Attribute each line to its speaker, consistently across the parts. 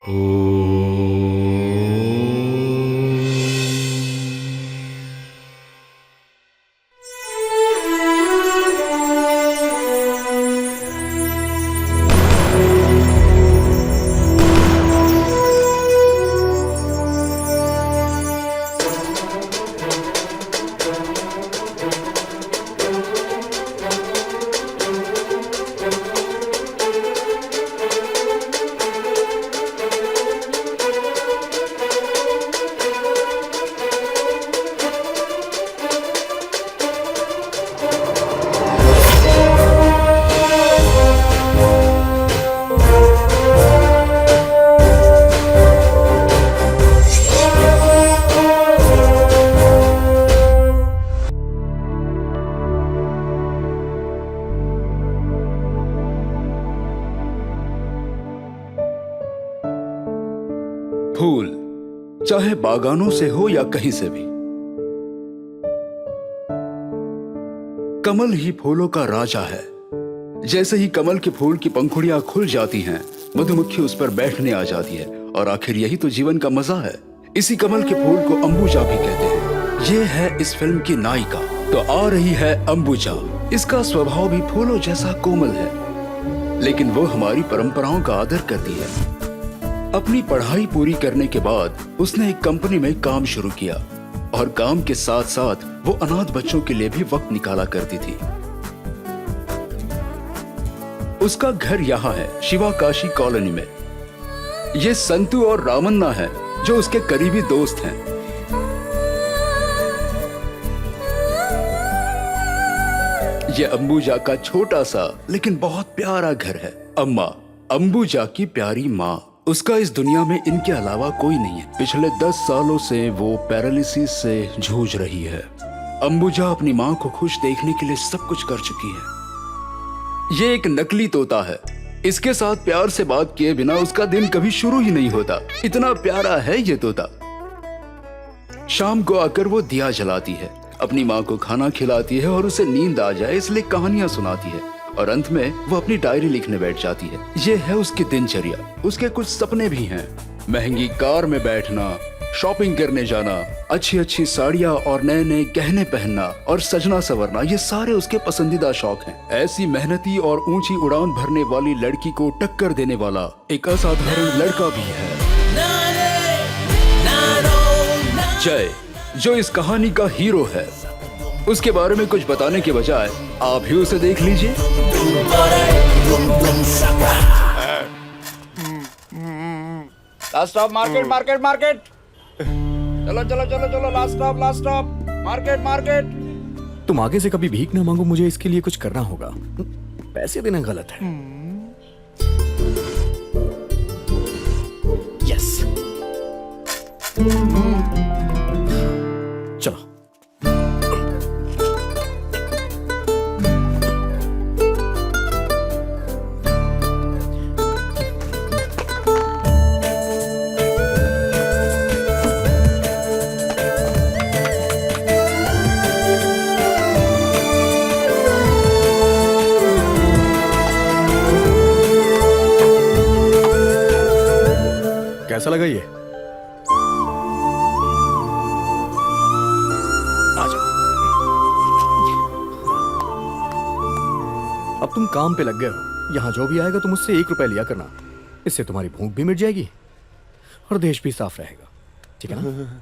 Speaker 1: फूल चाहे बागानों से हो या कहीं से भी, कमल ही फूलों का राजा है। जैसे ही कमल के फूल की पंखुड़ियां खुल जाती हैं, मधुमक्खी उस पर बैठने आ जाती है और आखिर यही तो जीवन का मजा है। इसी कमल के फूल को अंबुजा भी कहते हैं। ये है इस फिल्म की नायिका। तो आ रही है अंबुजा। इसका स्वभाव भी फूलों जैसा कोमल है, लेकिन वो हमारी परंपराओं का आदर करती है। अपनी पढ़ाई पूरी करने के बाद उसने एक कंपनी में काम शुरू किया और काम के साथ साथ वो अनाथ बच्चों के लिए भी वक्त निकाला करती थी। उसका घर यहाँ है, शिवाकाशी कॉलोनी में। ये संतू और रामन्ना है जो उसके करीबी दोस्त हैं। ये अंबुजा का छोटा सा लेकिन बहुत प्यारा घर है। अम्मा, अंबुजा की प्यारी माँ। उसका इस दुनिया में इनके अलावा कोई नहीं है। पिछले 10 सालों से वो पैरालिसिस से जूझ रही है। अंबुजा अपनी माँ को खुश देखने के लिए सब कुछ कर चुकी है। ये एक नकली तोता है। इसके साथ प्यार से बात किए बिना उसका दिन कभी शुरू ही नहीं होता। इतना प्यारा है ये तोता। शाम को आकर वो दिया जलाती है, अपनी माँ को खाना खिलाती है और उसे नींद आ जाए इसलिए कहानियां सुनाती है और अंत में वो अपनी डायरी लिखने बैठ जाती है। ये है उसकी दिनचर्या। उसके कुछ सपने भी हैं। महंगी कार में बैठना, शॉपिंग करने जाना, अच्छी अच्छी साड़ियाँ और नए नए गहने पहनना और सजना संवरना, ये सारे उसके पसंदीदा शौक हैं। ऐसी मेहनती और ऊंची उड़ान भरने वाली लड़की को टक्कर देने वाला एक असाधारण लड़का भी है, जय, जो इस कहानी का हीरो है। उसके बारे में कुछ बताने के बजाय आप ही उसे देख लीजिए।
Speaker 2: Last stop market, market, market. चलो चलो चलो चलो, last stop, last stop, market, market.
Speaker 3: तुम आगे से कभी भीख ना मांगो, मुझे इसके लिए कुछ करना होगा। पैसे देना गलत है। यस, चलो। कैसा लगा ये? आ जाओ। अब तुम काम पे लग गए हो। यहां जो भी आएगा तुम उससे 1 रुपया लिया करना। इससे तुम्हारी भूख भी मिट जाएगी और देश भी साफ रहेगा। ठीक है ना?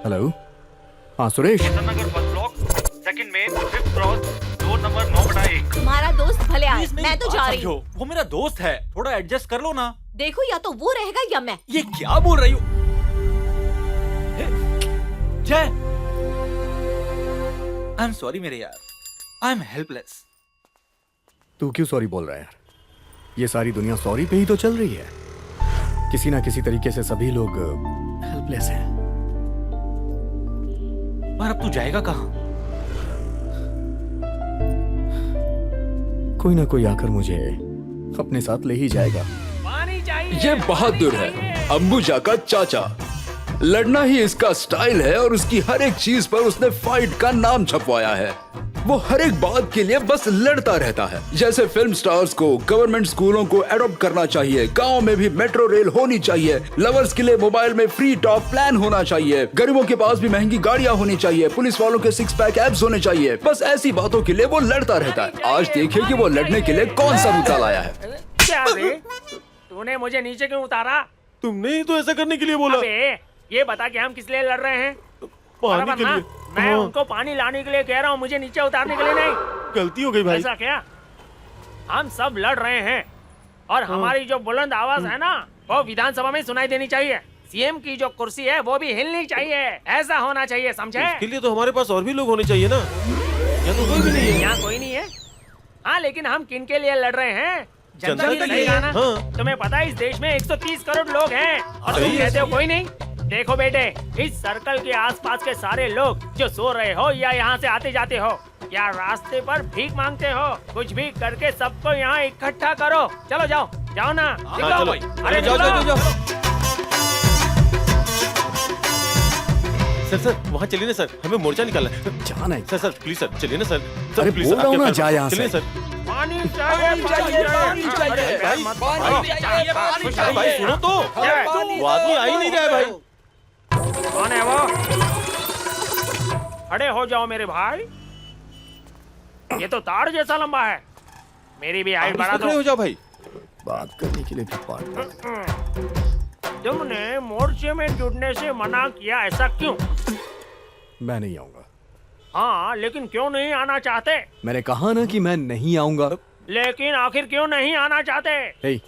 Speaker 3: हेलो, हाँ सुरेश।
Speaker 4: नगर first block, second main, 5th cross, door number 9/1।
Speaker 5: तुम्हारा दोस्त भले आए, मैं तो जा रही हूँ।
Speaker 4: वो मेरा दोस्त है, थोड़ा एडजस्ट कर लो ना।
Speaker 5: देखो, या तो वो रहेगा या मैं।
Speaker 4: ये क्या बोल रही हो? जय, आई एम सॉरी मेरे यार, आई एम हेल्पलेस।
Speaker 3: तू क्यों सॉरी बोल रहा है यार? ये सारी दुनिया सॉरी पे ही तो चल रही है। किसी ना किसी तरीके से सभी लोग हेल्पलेस हैं।
Speaker 4: पर अब तू जाएगा कहाँ?
Speaker 3: कोई ना कोई आकर मुझे अपने साथ ले ही जाएगा।
Speaker 1: ये बहादुर है, अंबुजा का चाचा। लड़ना ही इसका स्टाइल है और उसकी हर एक चीज पर उसने फाइट का नाम छपवाया है। वो हर एक बात के लिए बस लड़ता रहता है। जैसे फिल्म स्टार्स को गवर्नमेंट स्कूलों को एडॉप्ट करना चाहिए, गांव में भी मेट्रो रेल होनी चाहिए, लवर्स के लिए मोबाइल में फ्री टॉक प्लान होना चाहिए, गरीबों के पास भी महंगी गाड़ियां होनी चाहिए, पुलिस वालों के 6 पैक एब्स होने चाहिए। बस ऐसी बातों के लिए वो लड़ता रहता है। आज देखिए कि वो लड़ने के लिए कौन सा मुद्दा लाया है।
Speaker 6: क्या रे? तूने मुझे नीचे क्यों उतारा?
Speaker 7: तुमने ही तो ऐसा करने के लिए बोला।
Speaker 6: अबे, ये बता कि हम किस लिए लड़ रहे हैं?
Speaker 7: पानी के
Speaker 6: वरना
Speaker 7: लिए।
Speaker 6: मैं
Speaker 7: हाँ,
Speaker 6: उनको पानी लाने के लिए कह रहा हूँ, मुझे नीचे उतारने के लिए नहीं।
Speaker 7: गलती हो गई भाई।
Speaker 6: ऐसा क्या? हम सब लड़ रहे हैं और हमारी जो बुलंद आवाज है ना, वो विधानसभा में सुनाई देनी चाहिए। सीएम की जो कुर्सी है वो भी हिलनी चाहिए। ऐसा होना चाहिए, समझे?
Speaker 7: इसके लिए तो हमारे पास और भी लोग होने चाहिए ना। यहाँ तो कोई भी नहीं है।
Speaker 6: यहाँ कोई नहीं है। हाँ, लेकिन हम किन के लिए लड़ रहे हैं? जनता
Speaker 7: जनता
Speaker 6: के
Speaker 7: के
Speaker 6: लिए
Speaker 7: लिए।
Speaker 6: ना।
Speaker 7: हाँ।
Speaker 6: तुम्हें पता है इस देश में 130 करोड़ लोग हैं और तुम
Speaker 7: सही है।
Speaker 6: कहते हो कोई नहीं। देखो बेटे, इस सर्कल के आसपास के सारे लोग जो सो रहे हो या यहाँ से आते जाते हो या रास्ते पर भीख मांगते हो, कुछ भी करके सबको यहाँ इकट्ठा करो। चलो जाओ, जाओ ना। निकलो।
Speaker 7: चलो।
Speaker 6: अरे
Speaker 7: जाओ,
Speaker 6: निकलो।
Speaker 7: जाओ, जाओ, जाओ। सर वहाँ चलिए ना सर, हमें मोर्चा निकालना है।
Speaker 3: जाना है।
Speaker 7: सर प्लीज सर चलिए ना सर।
Speaker 3: अरे
Speaker 7: प्लीज
Speaker 3: बोल
Speaker 7: सर,
Speaker 3: रहा हूँ
Speaker 7: आपके
Speaker 3: ना,
Speaker 7: पैर-
Speaker 3: जा यहाँ
Speaker 7: चलिए
Speaker 3: से।
Speaker 7: सर।
Speaker 6: पानी चाहिए, पानी चाहिए।
Speaker 7: भाई,
Speaker 6: मत
Speaker 7: पानी
Speaker 6: मारो।
Speaker 7: अरे भाई सुनो तो, वो आदमी आ ही नहीं रहा है भाई।
Speaker 6: कौन है वो? खड़े हो जाओ मेरे भाई। ये तो तार जैसा लंबा है। मेरी भी हाइट बढ़ा
Speaker 7: खड़े
Speaker 6: दो।
Speaker 7: हो जाओ भाई।
Speaker 3: बात करने के लिए भी पार्टनर।
Speaker 6: तुमने मोर्चे में जुड़ने से मना किया, ऐसा क्यों?
Speaker 3: मैं नहीं आऊंगा।
Speaker 6: हाँ, लेकिन क्यों नहीं आना चाहते?
Speaker 3: मैंने कहा ना कि मैं नहीं आऊंगा।
Speaker 6: लेकिन आखिर क्यों नहीं आना चाहते?
Speaker 3: हे,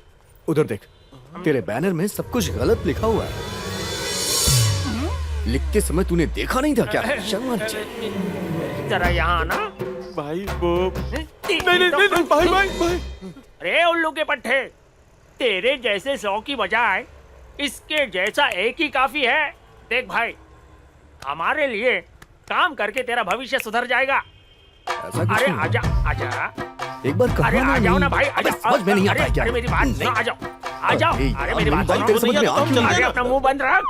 Speaker 3: उधर देख, तेरे बैनर में सब कुछ गलत लिखा हुआ है। लिखते समय तूने देखा नहीं था क्या? शर्म आनी चाहिए।
Speaker 6: जरा यहाँ आना।
Speaker 7: भाई वो नहीं भाई भाई भाई।
Speaker 6: अरे उल्लू के पट्टे, तेरे जैसे 100 की बजाय इसके जैसा एक ही काफी है। देख भाई, हमारे लिए काम करके तेरा भविष्य सुधर जाएगा।
Speaker 3: ऐसा कुछ
Speaker 6: अरे
Speaker 3: नहीं है।
Speaker 6: आजा आजा।
Speaker 3: एक बार कहा
Speaker 6: अरे आ जाओ ना भाई,
Speaker 3: अबे,
Speaker 6: आजा।
Speaker 3: समझ में नहीं आता
Speaker 6: अरे,
Speaker 3: क्या?
Speaker 6: अरे मेरी बात सुनो, आ जाओ आ जाओ।
Speaker 3: अरे
Speaker 6: अरे
Speaker 3: यार,
Speaker 6: मेरी बात
Speaker 3: बात
Speaker 6: सुनो।
Speaker 3: तेरे समझ में आ क्यों
Speaker 6: अरे
Speaker 3: नहीं
Speaker 6: अपना मुंह बंद रख।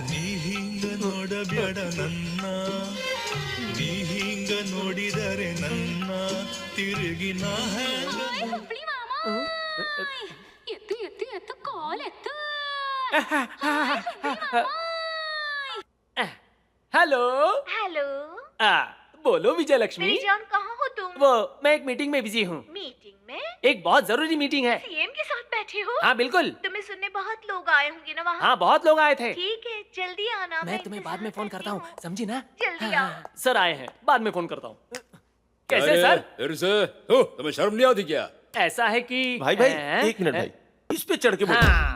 Speaker 8: ನೀ ಹಿಂಗ ನೋಡಬೇಡ ನನ್ನ, ನೀ ಹಿಂಗ ನೋಡಿದರೆ ನನ್ನ ತಿರುಗಿ ನಾ
Speaker 9: ಎತ್ತು ಎತ್ತು ಎತ್ತು ಕಾಲ್ ಎತ್ತು.
Speaker 6: हेलो।
Speaker 5: हेलो।
Speaker 6: बोलो विजय लक्ष्मी।
Speaker 5: मेरी जान, कहाँ हो तुम?
Speaker 6: वो मैं एक मीटिंग में बिजी हूँ।
Speaker 5: मीटिंग में?
Speaker 6: एक बहुत जरूरी मीटिंग है।
Speaker 5: सीएम के साथ बैठे हो?
Speaker 6: हाँ बिल्कुल।
Speaker 5: तुम्हें सुनने बहुत लोग आए होंगे ना वहाँ?
Speaker 6: हाँ बहुत लोग आए थे।
Speaker 5: ठीक है, जल्दी आना।
Speaker 6: मैं तुम्हें बाद में फोन करता हूँ, समझी ना?
Speaker 5: जल्दी
Speaker 6: हाँ,
Speaker 5: आओ।
Speaker 6: सर आए हैं, बाद में फोन करता हूँ। कैसे
Speaker 1: अरे,
Speaker 6: सर?
Speaker 1: फिर से तुम्हें शर्म नहीं आती क्या?
Speaker 6: ऐसा है कि
Speaker 7: भाई एक मिनट भाई, इस पे चढ़ के बोलो।
Speaker 6: हाँ,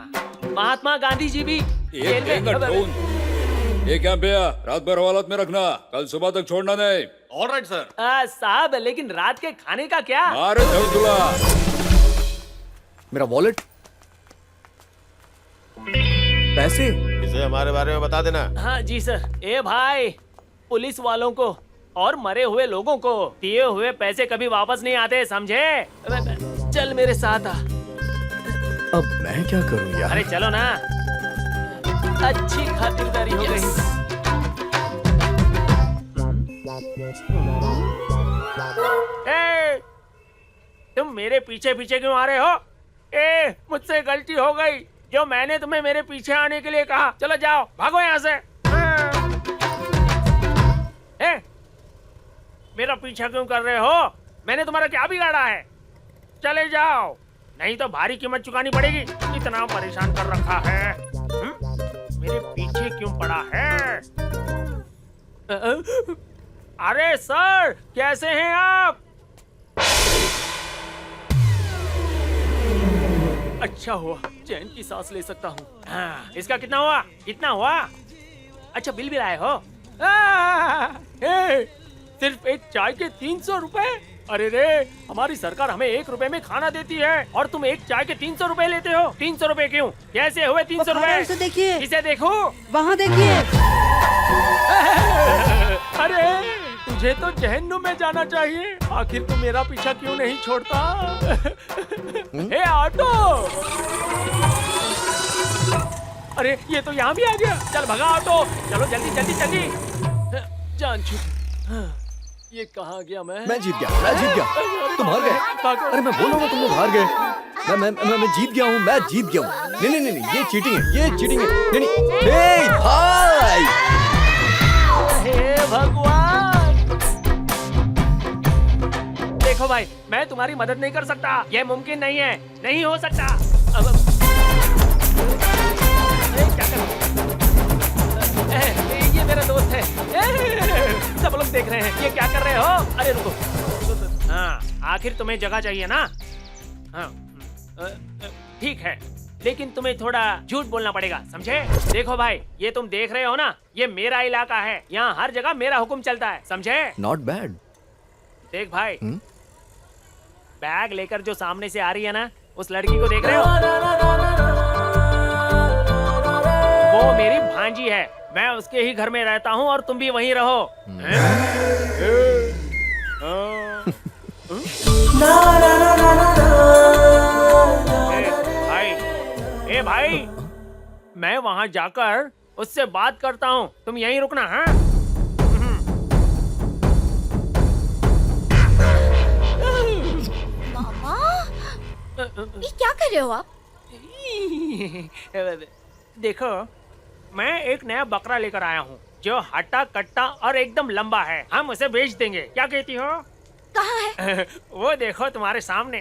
Speaker 6: महात्मा गांधी जी भी
Speaker 1: एक
Speaker 6: जेल में-
Speaker 1: देंगा ढूंढ। ये कैंप है, रात भर हवालात में रखना, कल सुबह तक छोड़ना नहीं।
Speaker 7: Alright sir.
Speaker 6: साहब, लेकिन रात के खाने का क्या?
Speaker 1: मारे धुला।
Speaker 3: मेरा वॉलेट, पैसे।
Speaker 7: इसे हमारे बारे में बता देना।
Speaker 6: हाँ जी सर। ए भाई, पुलिस वालों को और मरे हुए लोगों को दिए हुए पैसे कभी वापस नहीं आते, समझे? चल मेरे साथ आ।
Speaker 3: अब मैं क्या करूं यार?
Speaker 6: अरे चलो ना, अच्छी खातिरदारी हो गई। ए, तुम मेरे पीछे पीछे क्यों आ रहे हो? ए, मुझसे गलती हो गई जो मैंने तुम्हें मेरे पीछे आने के लिए कहा। चलो जाओ, भागो यहाँ से। ए, मेरा पीछा क्यों कर रहे हो? मैंने तुम्हारा क्या बिगाड़ा है? चले जाओ, नहीं तो भारी कीमत चुकानी पड़ेगी। इतना परेशान कर रखा है। मेरे पीछे क्यों पड़ा है? अरे सर, कैसे हैं आप? अच्छा हुआ चैन की सांस ले सकता हूँ। इसका कितना हुआ? कितना हुआ? अच्छा, बिल भी लाए हो? सिर्फ एक चाय के 300 रुपए? अरे रे, हमारी सरकार हमें 1 रुपए में खाना देती है और तुम एक चाय के 300 रुपए लेते हो। 300 रुपए क्यों? कैसे हुए 300 रुपए?
Speaker 10: इसे देखिए,
Speaker 6: इसे देखो।
Speaker 10: वहाँ देखिए।
Speaker 6: अरे तुझे तो जहन्नुम में जाना चाहिए। आखिर तू मेरा पीछा क्यों नहीं छोड़ता? हे ऑटो! अरे ये तो यहाँ भी आ गया। चल भगा ऑटो, चलो जल्दी जल्दी जल्दी। जान छूट। ये कहाँ गया मैं
Speaker 3: जीत गया तुम हार गए। अरे मैं बोल रहा हूँ तुम लोग हार गए। मैं जीत गया हूँ, मैं जीत गया हूँ। नहीं ये चीटिंग है, नहीं भाई।
Speaker 6: हे भगवान! देखो भाई, मैं तुम्हारी मदद नहीं कर सकता। ये मुमकिन नहीं है, नहीं हो सकता। अब क्या करूं? ये मेरा दोस्त है। सब लोग देख रहे हैं, ये क्या कर रहे हो? अरे रुको। हाँ, आखिर तुम्हें जगह चाहिए ना? हाँ, ठीक है, लेकिन तुम्हें थोड़ा झूठ बोलना पड़ेगा, समझे? देखो भाई, ये तुम देख रहे हो ना, ये मेरा इलाका है। यहाँ हर जगह मेरा हुक्म चलता है, समझे?
Speaker 3: Not bad.
Speaker 6: देख भाई, बैग लेकर जो सामने से आ रही है ना, उस लड़की को देख रहे हो? वो मेरी भांजी है। मैं उसके ही घर में रहता हूँ और तुम भी वहीं रहो। ए भाई, मैं वहाँ जाकर उससे बात करता हूँ। तुम यहीं रुकना, हाँ?
Speaker 5: मामा, ये क्या कर रहे हो आप?
Speaker 6: देखो, मैं एक नया बकरा लेकर आया हूँ जो हट्टा कट्टा और एकदम लंबा है। हम उसे बेच देंगे, क्या कहती हो?
Speaker 5: कहाँ है?
Speaker 6: वो देखो तुम्हारे सामने।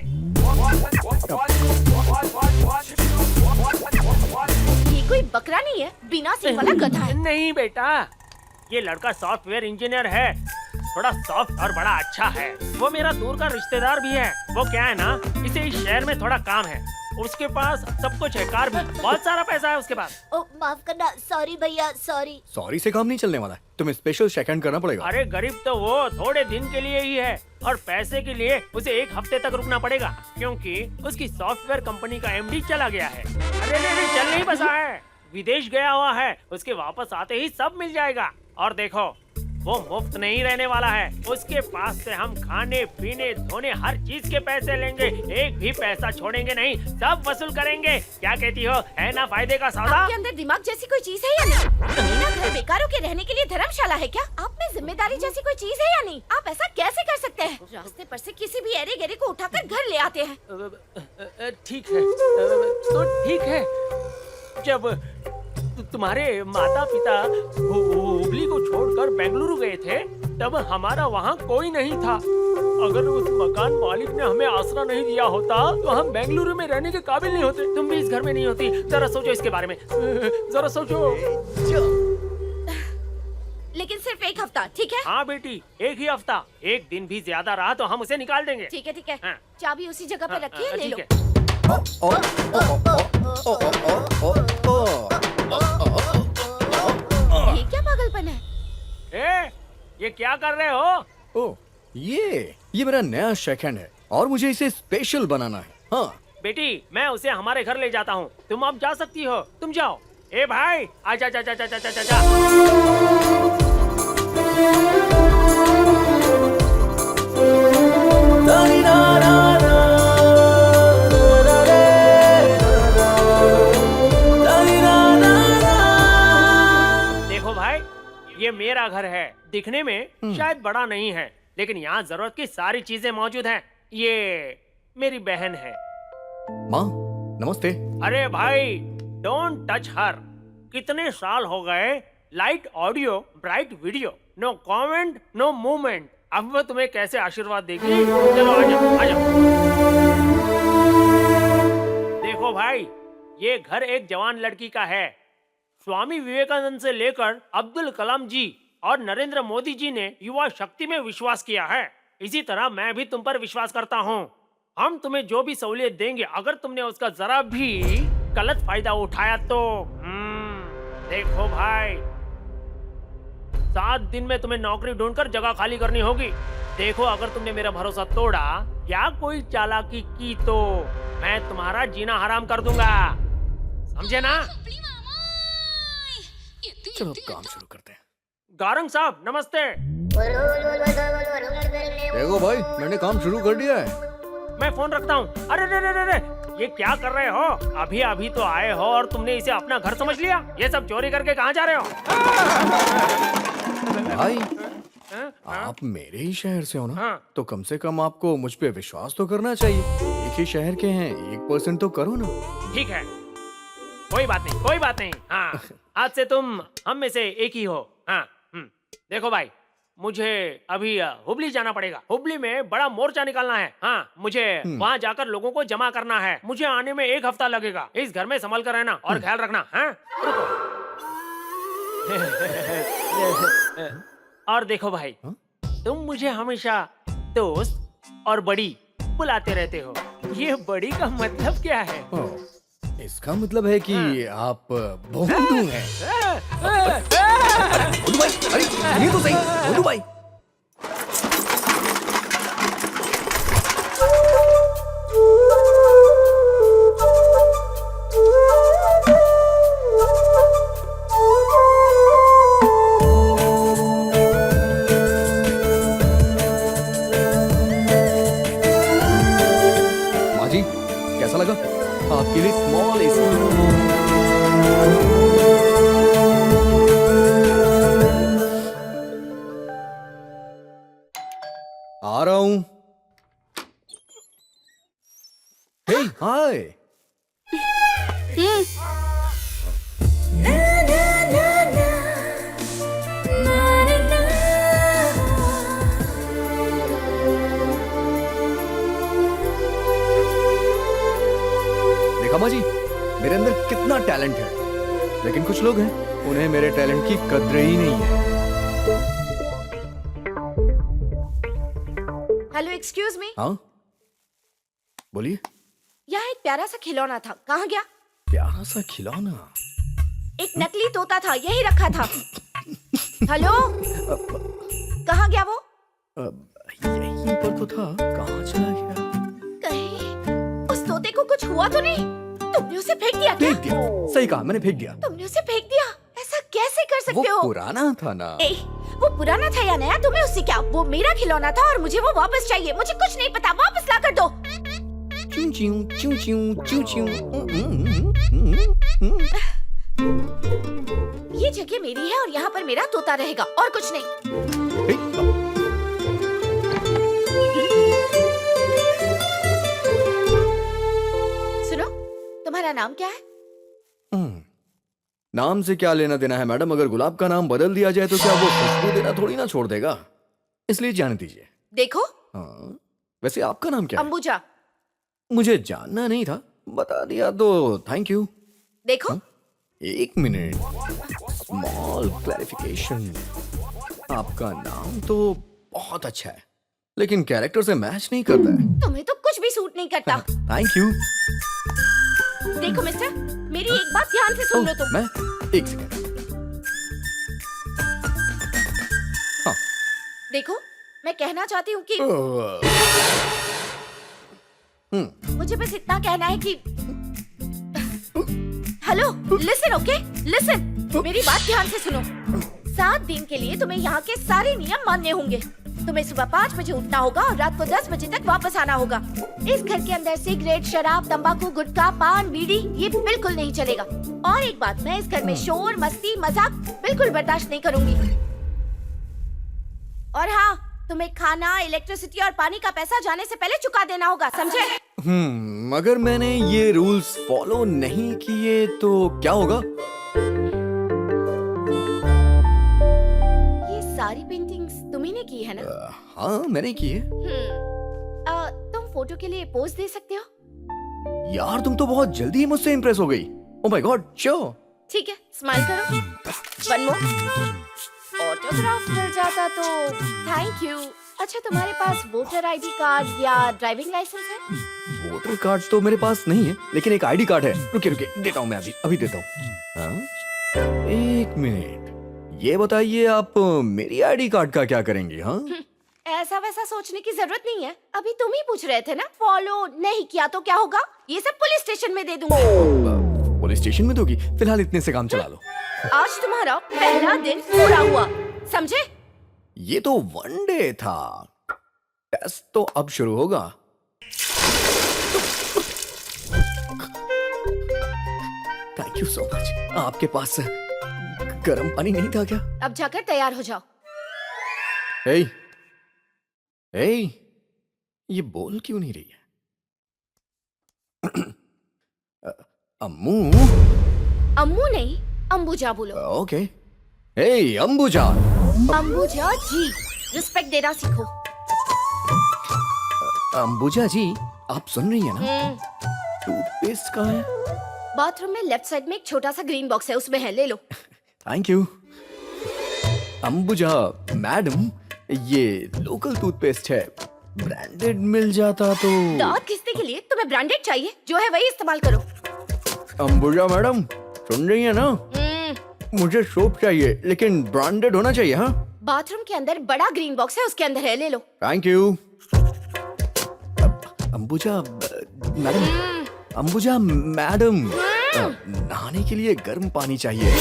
Speaker 5: ये कोई बकरा नहीं है, बिना सींग वाला गधा है।
Speaker 6: नहीं बेटा, ये लड़का सॉफ्टवेयर इंजीनियर है। थोड़ा सॉफ्ट और बड़ा अच्छा है। वो मेरा दूर का रिश्तेदार भी है। वो क्या है ना, इसे इस शहर में थोड़ा काम है। उसके पास सब कुछ है, कार भी, बहुत सारा पैसा है उसके पास।
Speaker 5: ओ माफ करना, सॉरी भैया, सॉरी
Speaker 3: से काम नहीं चलने वाला है, तुम्हें स्पेशल शेकहैंड करना पड़ेगा।
Speaker 6: अरे गरीब तो वो थोड़े दिन के लिए ही है, और पैसे के लिए उसे 1 हफ्ते तक रुकना पड़ेगा, क्योंकि उसकी सॉफ्टवेयर कंपनी का एमडी चला गया है। अरे नहीं, चल नहीं बसा है, विदेश गया हुआ है। उसके वापस आते ही सब मिल जाएगा। और देखो, वो मुफ्त नहीं रहने वाला है। उसके पास से हम खाने पीने धोने हर चीज के पैसे लेंगे, एक भी पैसा छोड़ेंगे नहीं, सब वसूल करेंगे। क्या कहती हो, है ना फायदे का सौदा?
Speaker 5: आपके अंदर दिमाग जैसी कोई चीज है या नहीं? मेरा घर बेकारों के रहने के लिए धर्मशाला है क्या? आप में जिम्मेदारी जैसी कोई चीज है या नहीं? आप ऐसा कैसे कर सकते हैं? रास्ते पर से किसी भी एरे गेरे को उठाकर घर ले आते हैं।
Speaker 6: ठीक है, तो ठीक है। जब तुम्हारे माता पिता हुबली को छोड़कर बेंगलुरु गए थे, तब हमारा वहाँ कोई नहीं था। अगर उस मकान मालिक ने हमें आसरा नहीं दिया होता, तो हम बेंगलुरु में रहने के काबिल नहीं होते। तुम भी इस घर में नहीं होती। जरा सोचो इसके बारे में, जरा सोचो।
Speaker 5: लेकिन सिर्फ 1 हफ्ता, ठीक है?
Speaker 6: हाँ बेटी, 1 ही हफ्ता। 1 दिन भी ज्यादा रहा तो हम उसे निकाल देंगे।
Speaker 5: ठीक है, ठीक है।
Speaker 6: हाँ।
Speaker 5: चाबी उसी जगह पर रखिए, ले लो।
Speaker 6: ठीक है।
Speaker 5: ये क्या पागलपन है?
Speaker 6: ये क्या कर रहे हो?
Speaker 3: ओह, ये मेरा नया शेकहैंड है और मुझे इसे स्पेशल बनाना है। हाँ
Speaker 6: बेटी, मैं उसे हमारे घर ले जाता हूँ। तुम अब जा सकती हो, तुम जाओ। ए भाई, आजा जा जा जा जा जा जा। देखो भाई, ये मेरा घर है। दिखने में शायद बड़ा नहीं है, लेकिन यहाँ जरूरत की सारी चीजें मौजूद हैं। ये मेरी बहन है।
Speaker 3: माँ, नमस्ते।
Speaker 6: अरे भाई, डोंट टच हर। कितने साल हो गए, light audio bright video, no comment no movement. अब वो तुम्हें कैसे आशीर्वाद देगी? चलो आ जाओ, आ जाओ। देखो भाई, ये घर एक जवान लड़की का है। स्वामी विवेकानंद से लेकर अब्दुल कलाम जी और नरेंद्र मोदी जी ने युवा शक्ति में विश्वास किया है। इसी तरह मैं भी तुम पर विश्वास करता हूँ। हम तुम्हें जो भी सहूलियत देंगे, अगर तुमने उसका जरा भी गलत फायदा उठाया तो देखो भाई, 7 दिन में तुम्हें नौकरी ढूंढकर जगह खाली करनी होगी। देखो, अगर तुमने मेरा भरोसा तोड़ा या कोई चालाकी की तो मैं तुम्हारा जीना हराम कर दूंगा, समझे ना?
Speaker 3: चलो काम शुरू करते हैं।
Speaker 6: गारंग साहब, नमस्ते।
Speaker 3: देखो भाई, मैंने काम शुरू कर दिया है।
Speaker 6: मैं फोन रखता हूँ। अरे रे रे रे रे, ये क्या कर रहे हो? अभी अभी तो आए हो और तुमने इसे अपना घर समझ लिया? ये सब चोरी करके कहाँ जा रहे हो?
Speaker 3: भाई,
Speaker 6: हाँ?
Speaker 3: आप मेरे ही शहर से हो ना?
Speaker 6: हाँ।
Speaker 3: तो कम से कम आपको मुझ पे विश्वास तो करना चाहिए। एक ही शहर के हैं, 1% तो करो ना।
Speaker 6: ठीक है, कोई बात नहीं, कोई बात नहीं। हाँ, आज से तुम हम में से एक ही हो। हाँ, देखो भाई, मुझे अभी हुबली जाना पड़ेगा। हुबली में बड़ा मोर्चा निकालना है। हाँ, मुझे वहाँ जाकर लोगों को जमा करना है। मुझे आने में 1 हफ्ता लगेगा। इस घर में संभल कर रहना और ख्याल रखना। हाँ, रुको। और देखो भाई, तुम मुझे हमेशा दोस्त और बड़ी बुलाते रहते हो। ये बड़ी का मतलब क्या है?
Speaker 3: इसका मतलब है कि आप भोंदू हैं। भोंदू भाई, अरे ये तो सही, भोंदू भाई। माँ जी, कैसा लगा? आपके लिए स्मॉल एसी। आ रहा हूं। हे, हाय। देखा माँ जी, मेरे अंदर कितना टैलेंट है। लेकिन कुछ लोग हैं, उन्हें मेरे टैलेंट की कद्र ही नहीं है।
Speaker 5: Hello, excuse me.
Speaker 3: हाँ, बोलिए।
Speaker 5: यहाँ एक प्यारा सा खिलौना था, कहाँ गया?
Speaker 3: प्यारा सा खिलौना?
Speaker 5: एक नकली तोता था, यही रखा था। हेलो, कहाँ गया वो?
Speaker 3: यहीं पर तो था, कहाँ चला गया?
Speaker 5: कहीं उस तोते को कुछ हुआ तो नहीं? तुमने उसे फेंक दिया क्या?
Speaker 3: फेंक दिया, सही कहा, मैंने फेंक दिया।
Speaker 5: तुमने उसे फेंक दिया? ऐसा कैसे कर
Speaker 3: वो
Speaker 5: सकते हो?
Speaker 3: पुराना था ना।
Speaker 5: ए, वो पुराना था या नया, तुम्हें उससे क्या? वो मेरा खिलौना था और मुझे वो वापस चाहिए। मुझे कुछ नहीं पता, वापस ला कर दो।
Speaker 3: चूं चूं चूं चूं चूं चूं।
Speaker 5: ये जगह मेरी है और यहाँ पर मेरा तोता रहेगा और कुछ नहीं। सुनो, तुम्हारा नाम क्या है?
Speaker 3: नाम से क्या लेना देना है मैडम? अगर गुलाब का नाम बदल दिया जाए तो क्या वो खुशबू देना थोड़ी ना छोड़ देगा? इसलिए जान दीजिए।
Speaker 5: देखो,
Speaker 3: हाँ, वैसे आपका नाम क्या है?
Speaker 5: अंबुजा।
Speaker 3: मुझे जानना नहीं था, बता दिया तो थैंक यू।
Speaker 5: देखो,
Speaker 3: एक मिनट, स्मॉल क्लैरिफिकेशन। आपका नाम तो बहुत अच्छा है, लेकिन कैरेक्टर से मैच नहीं करता है।
Speaker 5: तुम्हें तो कुछ भी सूट नहीं करता।
Speaker 3: Thank you.
Speaker 5: देखो मिस्टर, मेरी एक बात ध्यान से सुन लो तुम।
Speaker 3: मैं एक सेकंड। हाँ,
Speaker 5: देखो, मैं कहना चाहती हूँ कि मुझे बस इतना कहना है कि हेलो, लिसन, ओके, लिसन। मेरी बात ध्यान से सुनो। 7 दिन के लिए तुम्हें यहाँ के सारे नियम मानने होंगे। तुम्हें सुबह 5 बजे उठना होगा और रात को 10 बजे तक वापस आना होगा। इस घर के अंदर सिगरेट, शराब, तंबाकू, गुटखा, पान, बीड़ी ये बिल्कुल नहीं चलेगा। और एक बात, मैं इस घर में शोर, मस्ती, मजाक बिल्कुल बर्दाश्त नहीं करूंगी। और हाँ, तुम्हें खाना, इलेक्ट्रिसिटी और पानी का पैसा जाने से पहले चुका देना होगा, समझे?
Speaker 3: अगर मैंने ये रूल्स फॉलो नहीं किए तो क्या होगा?
Speaker 5: ये सारी पेंटिंग्स तुम्ही ने की है ना?
Speaker 3: हाँ, मैंने की है।
Speaker 5: तुम फोटो के लिए पोज दे सकते हो?
Speaker 3: यार, तुम तो बहुत जल्दी ही मुझसे इंप्रेस हो गई। Oh my God, sure.
Speaker 5: ठीक है, स्माइल करो। One more. ऑटोग्राफ मिल जाता तो थैंक यू। अच्छा, तुम्हारे पास वोटर आईडी कार्ड या ड्राइविंग लाइसेंस है?
Speaker 3: वोटर कार्ड तो मेरे पास नहीं है, लेकिन एक आईडी कार्ड है। रुकिए रुकिए, देता हूँ मैं, अभी देता हूँ। एक मिनट, ये बताइए आप मेरी आईडी कार्ड का क्या करेंगी? हाँ,
Speaker 5: ऐसा वैसा सोचने की जरूरत नहीं है। अभी तुम ही पूछ रहे थे ना, फॉलो नहीं किया तो क्या होगा? ये सब पुलिस स्टेशन में दे दूंगी।
Speaker 3: पुलिस स्टेशन में दोगी? फिलहाल इतने से काम चला लो।
Speaker 5: आज तुम्हारा पहला दिन पूरा हुआ, समझे?
Speaker 3: ये तो वनडे था। टेस्ट तो अब शुरू होगा। Thank you so much. आपके पास गर्म पानी नहीं था क्या?
Speaker 5: अब जाकर तैयार हो जाओ।
Speaker 3: ए, ये बोल क्यों नहीं रही है? अम्मू।
Speaker 5: अम्मू नहीं, अंबुजा बोलो।
Speaker 3: ओके। ए अंबुजा।
Speaker 5: अंबुजा जी, रिस्पेक्ट देना सीखो।
Speaker 3: अंबुजा जी, आप सुन रही हैं ना? टूथपेस्ट कहाँ है?
Speaker 5: बाथरूम में लेफ्ट साइड में एक छोटा सा ग्रीन बॉक्स है, उसमें है, ले लो।
Speaker 3: Thank you. अंबुजा मैडम, ये लोकल टूथपेस्ट है, ब्रांडेड मिल जाता तो।
Speaker 5: दांत घिसने के लिए तुम्हें ब्रांडेड चाहिए, जो है वही इस्तेमाल करो।
Speaker 3: अंबुजा मैडम, सुन रही है ना? मुझे सोप चाहिए, लेकिन ब्रांडेड होना चाहिए। हाँ,
Speaker 5: बाथरूम के अंदर बड़ा ग्रीन बॉक्स है, उसके अंदर है, ले लो।
Speaker 3: Thank you. Ambuja madam, Ambuja madam, नहाने के लिए गर्म पानी चाहिए।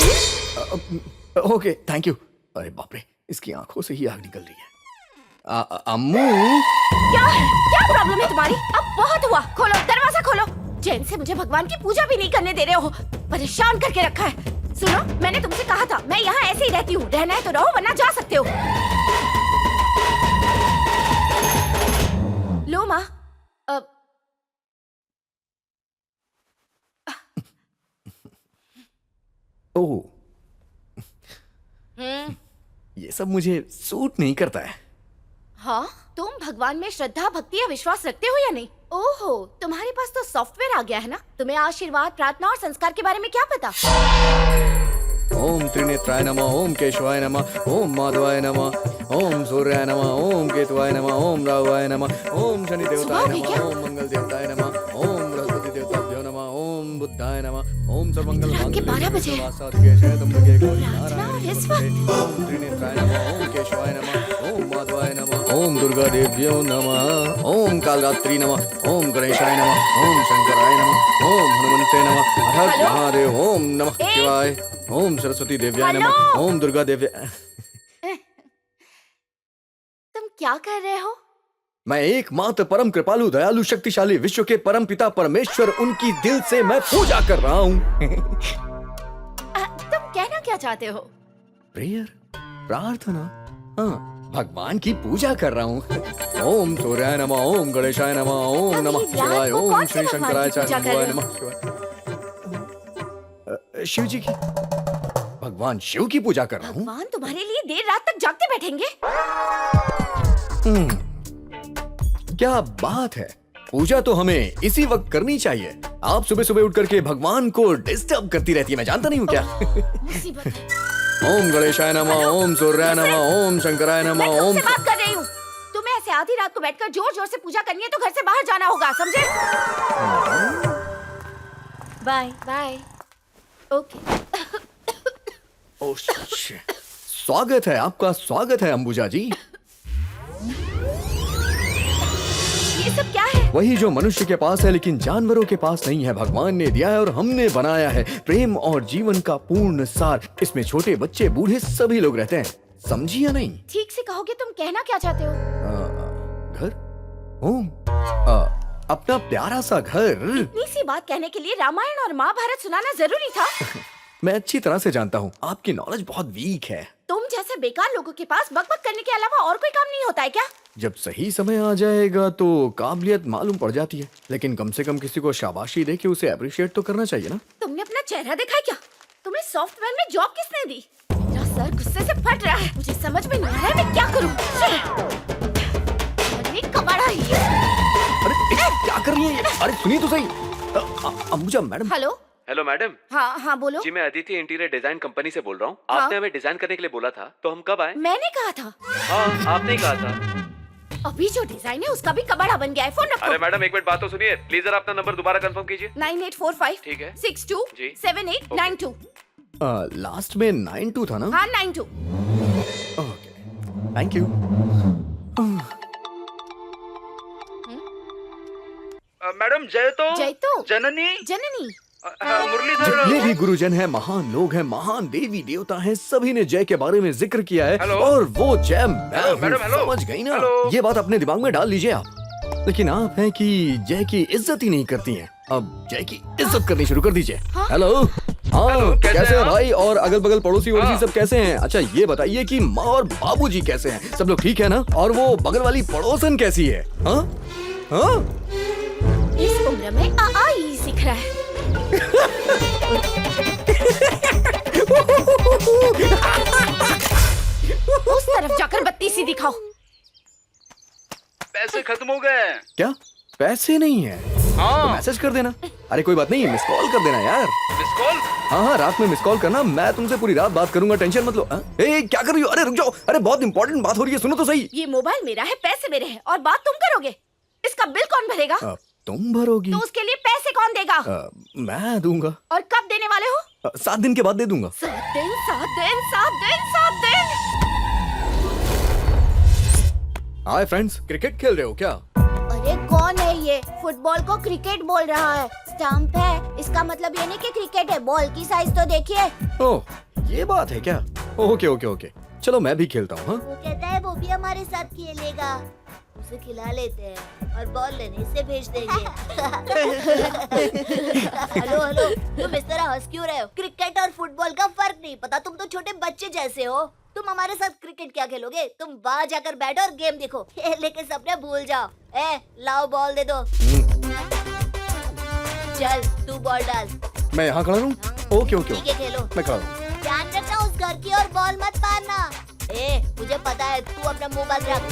Speaker 3: Okay, thank you. अरे बाप रे, इसकी आंखों से ही आग निकल रही है। अम्मू,
Speaker 5: क्या प्रॉब्लम है तुम्हारी? अब बहुत हुआ, खोलो दरवाजा खोलो। चैन से मुझे भगवान की पूजा भी नहीं करने दे रहे हो, परेशान करके रखा है। सुनो, मैंने तुमसे कहा था मैं यहाँ ऐसे ही रहती हूँ, रहना है तो रहो वरना जा सकते हो। लो माँ,
Speaker 3: ओह, ये सब मुझे सूट नहीं करता है।
Speaker 5: हाँ, तुम भगवान में श्रद्धा, भक्ति या विश्वास रखते हो या नहीं? ओहो, तुम्हारे पास तो सॉफ्टवेयर आ गया है ना? तुम्हें आशीर्वाद, प्रार्थना और संस्कार के बारे में क्या पता?
Speaker 3: ओम त्रिनेत्राय नमः, ओम केशवाय नमः, ओम माधवाय नमः, ओम सूर्याय नमः, ओम केतुवाय नमः, ओम राहुवाय नमः, ओम शनि देवताय नमः, ओम मंगल देवताय नमः, ओम बृहस्पति देवताभ्यो नमः, ओम बुद्धाय नमः, ओम सर्वमंगल
Speaker 5: रात के 12 बजे।
Speaker 3: ओम त्रिनेत्राय नमः, ओम केशवाय नमः, ओम माधवाय नमः, ओम दुर्गा देव्यो नमः, ओम कालरात्रि नमः, ओम गणेशाय नमः, ओम शंकराय नमः, ओम हनुमंते नमः, हर महादेव, ओम नमः शिवाय, ओम सरस्वती देव्याय नमः, ओम दुर्गा देव्या।
Speaker 5: तुम क्या कर रहे हो?
Speaker 3: मैं एकमात्र परम कृपालु, दयालु, शक्तिशाली, विश्व के परम पिता परमेश्वर, उनकी दिल से मैं पूजा कर रहा हूँ।
Speaker 5: तुम कहना क्या चाहते हो?
Speaker 3: प्रेयर, प्रार्थना, हाँ, भगवान की पूजा कर रहा हूँ। ओम सूर्याय नमः, ओम गणेशाय नमः, ओम नमः शिवाय, ओम श्री शंकराय नमः। शिव जी की, भगवान शिव की पूजा कर रहा हूँ।
Speaker 5: भगवान तुम्हारे लिए देर रात तक जागते बैठेंगे?
Speaker 3: क्या बात है, पूजा तो हमें इसी वक्त करनी चाहिए। आप सुबह सुबह उठ करके भगवान को डिस्टर्ब करती रहती है, मैं जानता नहीं हूँ क्या।
Speaker 5: मुसीबत है।
Speaker 3: ओम गणेशाय नमः, ओम सूर्याय नमः, ओम शंकराय नमः,
Speaker 5: मैं
Speaker 3: ओम।
Speaker 5: तुमसे बात कर रही हूँ। तुम्हें ऐसे आधी रात को बैठकर जोर जोर से पूजा करनी है तो घर से बाहर जाना होगा, समझे? Bye bye. Okay.
Speaker 3: Oh shit. स्वागत है, आपका स्वागत है अंबुजा जी।
Speaker 5: ये सब क्या है?
Speaker 3: वही जो मनुष्य के पास है लेकिन जानवरों के पास नहीं है, भगवान ने दिया है और हमने बनाया है। प्रेम और जीवन का पूर्ण सार। इसमें छोटे बच्चे बूढ़े सभी लोग रहते हैं, समझी या नहीं?
Speaker 5: ठीक से कहोगे, तुम कहना क्या चाहते हो?
Speaker 3: घर, होम, अपना प्यारा सा घर।
Speaker 5: इतनी सी बात कहने के लिए रामायण और महाभारत सुनाना जरूरी था?
Speaker 3: मैं अच्छी तरह से जानता हूँ, आपकी नॉलेज बहुत वीक है।
Speaker 5: तुम जैसे बेकार लोगों के पास बकबक करने के अलावा और कोई काम नहीं होता है क्या?
Speaker 3: जब सही समय आ जाएगा तो काबिलियत मालूम पड़ जाती है, लेकिन कम से कम किसी को शाबाशी दे के उसे अप्रिशिएट तो करना चाहिए ना।
Speaker 5: तुमने अपना चेहरा देखा है क्या? तुम्हें सॉफ्टवेयर में जॉब किसने दी? मेरा सर गुस्से से फट रहा है, मुझे समझ में नहीं आ रहा है मैं क्या करूं। अरे कबाड़ा ये।
Speaker 3: अरे क्या कर रही है? अरे सुनिए तो सही। Ambuja madam.
Speaker 5: Hello
Speaker 7: hello madam.
Speaker 5: हाँ हाँ बोलो।
Speaker 7: जी मैं अदिति इंटीरियर डिजाइन कंपनी से बोल रहा हूँ।
Speaker 5: हाँ?
Speaker 7: आपने हमें डिजाइन करने के लिए बोला था, तो हम कब आए?
Speaker 5: मैंने कहा था।
Speaker 7: हाँ आपने ही कहा था।
Speaker 5: अभी जो डिजाइन है उसका भी कबाड़ा बन गया है, फोन रखो।
Speaker 7: अरे मैडम एक मिनट बात तो सुनिए, प्लीज जरा अपना नंबर दोबारा कंफर्म कीजिए।
Speaker 5: 9845
Speaker 7: ठीक है।
Speaker 5: 62
Speaker 7: जी।
Speaker 5: 7892।
Speaker 3: लास्ट में 92 था ना?
Speaker 5: हाँ 92।
Speaker 3: Okay, thank you.
Speaker 2: मैडम जय तो
Speaker 5: जय तो
Speaker 2: जननी
Speaker 5: जननी
Speaker 4: मुरलीधर
Speaker 3: जितने भी गुरुजन हैं, महान लोग हैं, महान देवी देवता हैं, सभी ने जय के बारे में जिक्र किया है।
Speaker 4: हेलो।
Speaker 3: और वो जय मैं हूँ,
Speaker 4: मैडम, हेलो।
Speaker 3: समझ गई ना?
Speaker 4: हेलो।
Speaker 3: ये बात अपने दिमाग में डाल लीजिए आप। लेकिन आप हैं कि जय की इज्जत ही नहीं करती हैं। अब जय की इज्जत करनी शुरू कर दीजिए। हेलो। हाँ,
Speaker 4: हेलो, कैसे
Speaker 3: कैसे
Speaker 4: हैं
Speaker 3: हैं
Speaker 4: आप?
Speaker 3: भाई? और अगल बगल पड़ोसी वड़ोसी
Speaker 4: हाँ।
Speaker 3: सब कैसे हैं? अच्छा ये बताइए कि माँ और बाबूजी कैसे हैं? सब लोग ठीक है ना? और वो बगल वाली पड़ोसन कैसी है? हाँ हाँ।
Speaker 5: इस उम्र में आ ही सीख रहा है। उस तरफ जाकर बत्ती सी दिखाओ।
Speaker 4: पैसे खत्म हो गए।
Speaker 3: क्या पैसे नहीं है? तो
Speaker 4: हाँ,
Speaker 3: मैसेज कर देना। अरे कोई बात नहीं, मिस कॉल कर देना यार।
Speaker 4: Miss call.
Speaker 3: हाँ हाँ, रात में मिस कॉल करना, मैं तुमसे पूरी रात बात करूंगा, टेंशन मत लो। हाँ? ए क्या कर रही हो? अरे रुक जाओ, अरे बहुत इंपॉर्टेंट बात हो रही है, सुनो तो सही।
Speaker 5: ये मोबाइल मेरा है, पैसे मेरे हैं, और बात तुम करोगे। इसका बिल कौन भरेगा?
Speaker 3: तुम भरोगी?
Speaker 5: तो उसके लिए पैसे कौन देगा?
Speaker 3: मैं दूंगा।
Speaker 5: और कब देने वाले हो?
Speaker 3: 7 दिन के बाद दे दूंगा।
Speaker 5: 7 दिन, 7 दिन, 7 दिन, 7 दिन।
Speaker 3: हाय फ्रेंड्स, क्रिकेट खेल रहे हो क्या?
Speaker 5: अरे कौन है ये? फुटबॉल को क्रिकेट बोल रहा है। स्टंप है, इसका मतलब ये नहीं कि क्रिकेट है। बॉल की साइज तो देखिए।
Speaker 3: ओह ये बात है क्या? ओके ओके ओके, चलो मैं भी खेलता हूँ। हाँ
Speaker 5: वो कहता है वो भी हमारे साथ खेलेगा। उसे खिला लेते हैं और बॉल लेने से भेज देंगे। हेलो हेलो, तुम इस तरह हंस क्यों रहे हो? क्रिकेट और फुटबॉल का फर्क नहीं पता? तुम तो छोटे बच्चे जैसे हो। तुम हमारे साथ क्रिकेट क्या खेलोगे? तुम बाहर जाकर बैठो और गेम देखो। खेलने के सपने भूल जाओ। लाओ बॉल दे दो। चल तू बॉल डाल।
Speaker 3: मैं यहाँ खड़ा रहूँ? ओके ओके
Speaker 5: ठीक है, खेलो।
Speaker 3: मैं खड़ा हूँ।
Speaker 5: ध्यान रखना उस घर की, और बॉल मत मारना। मुझे पता है, तू अपना मुंह बंद रख।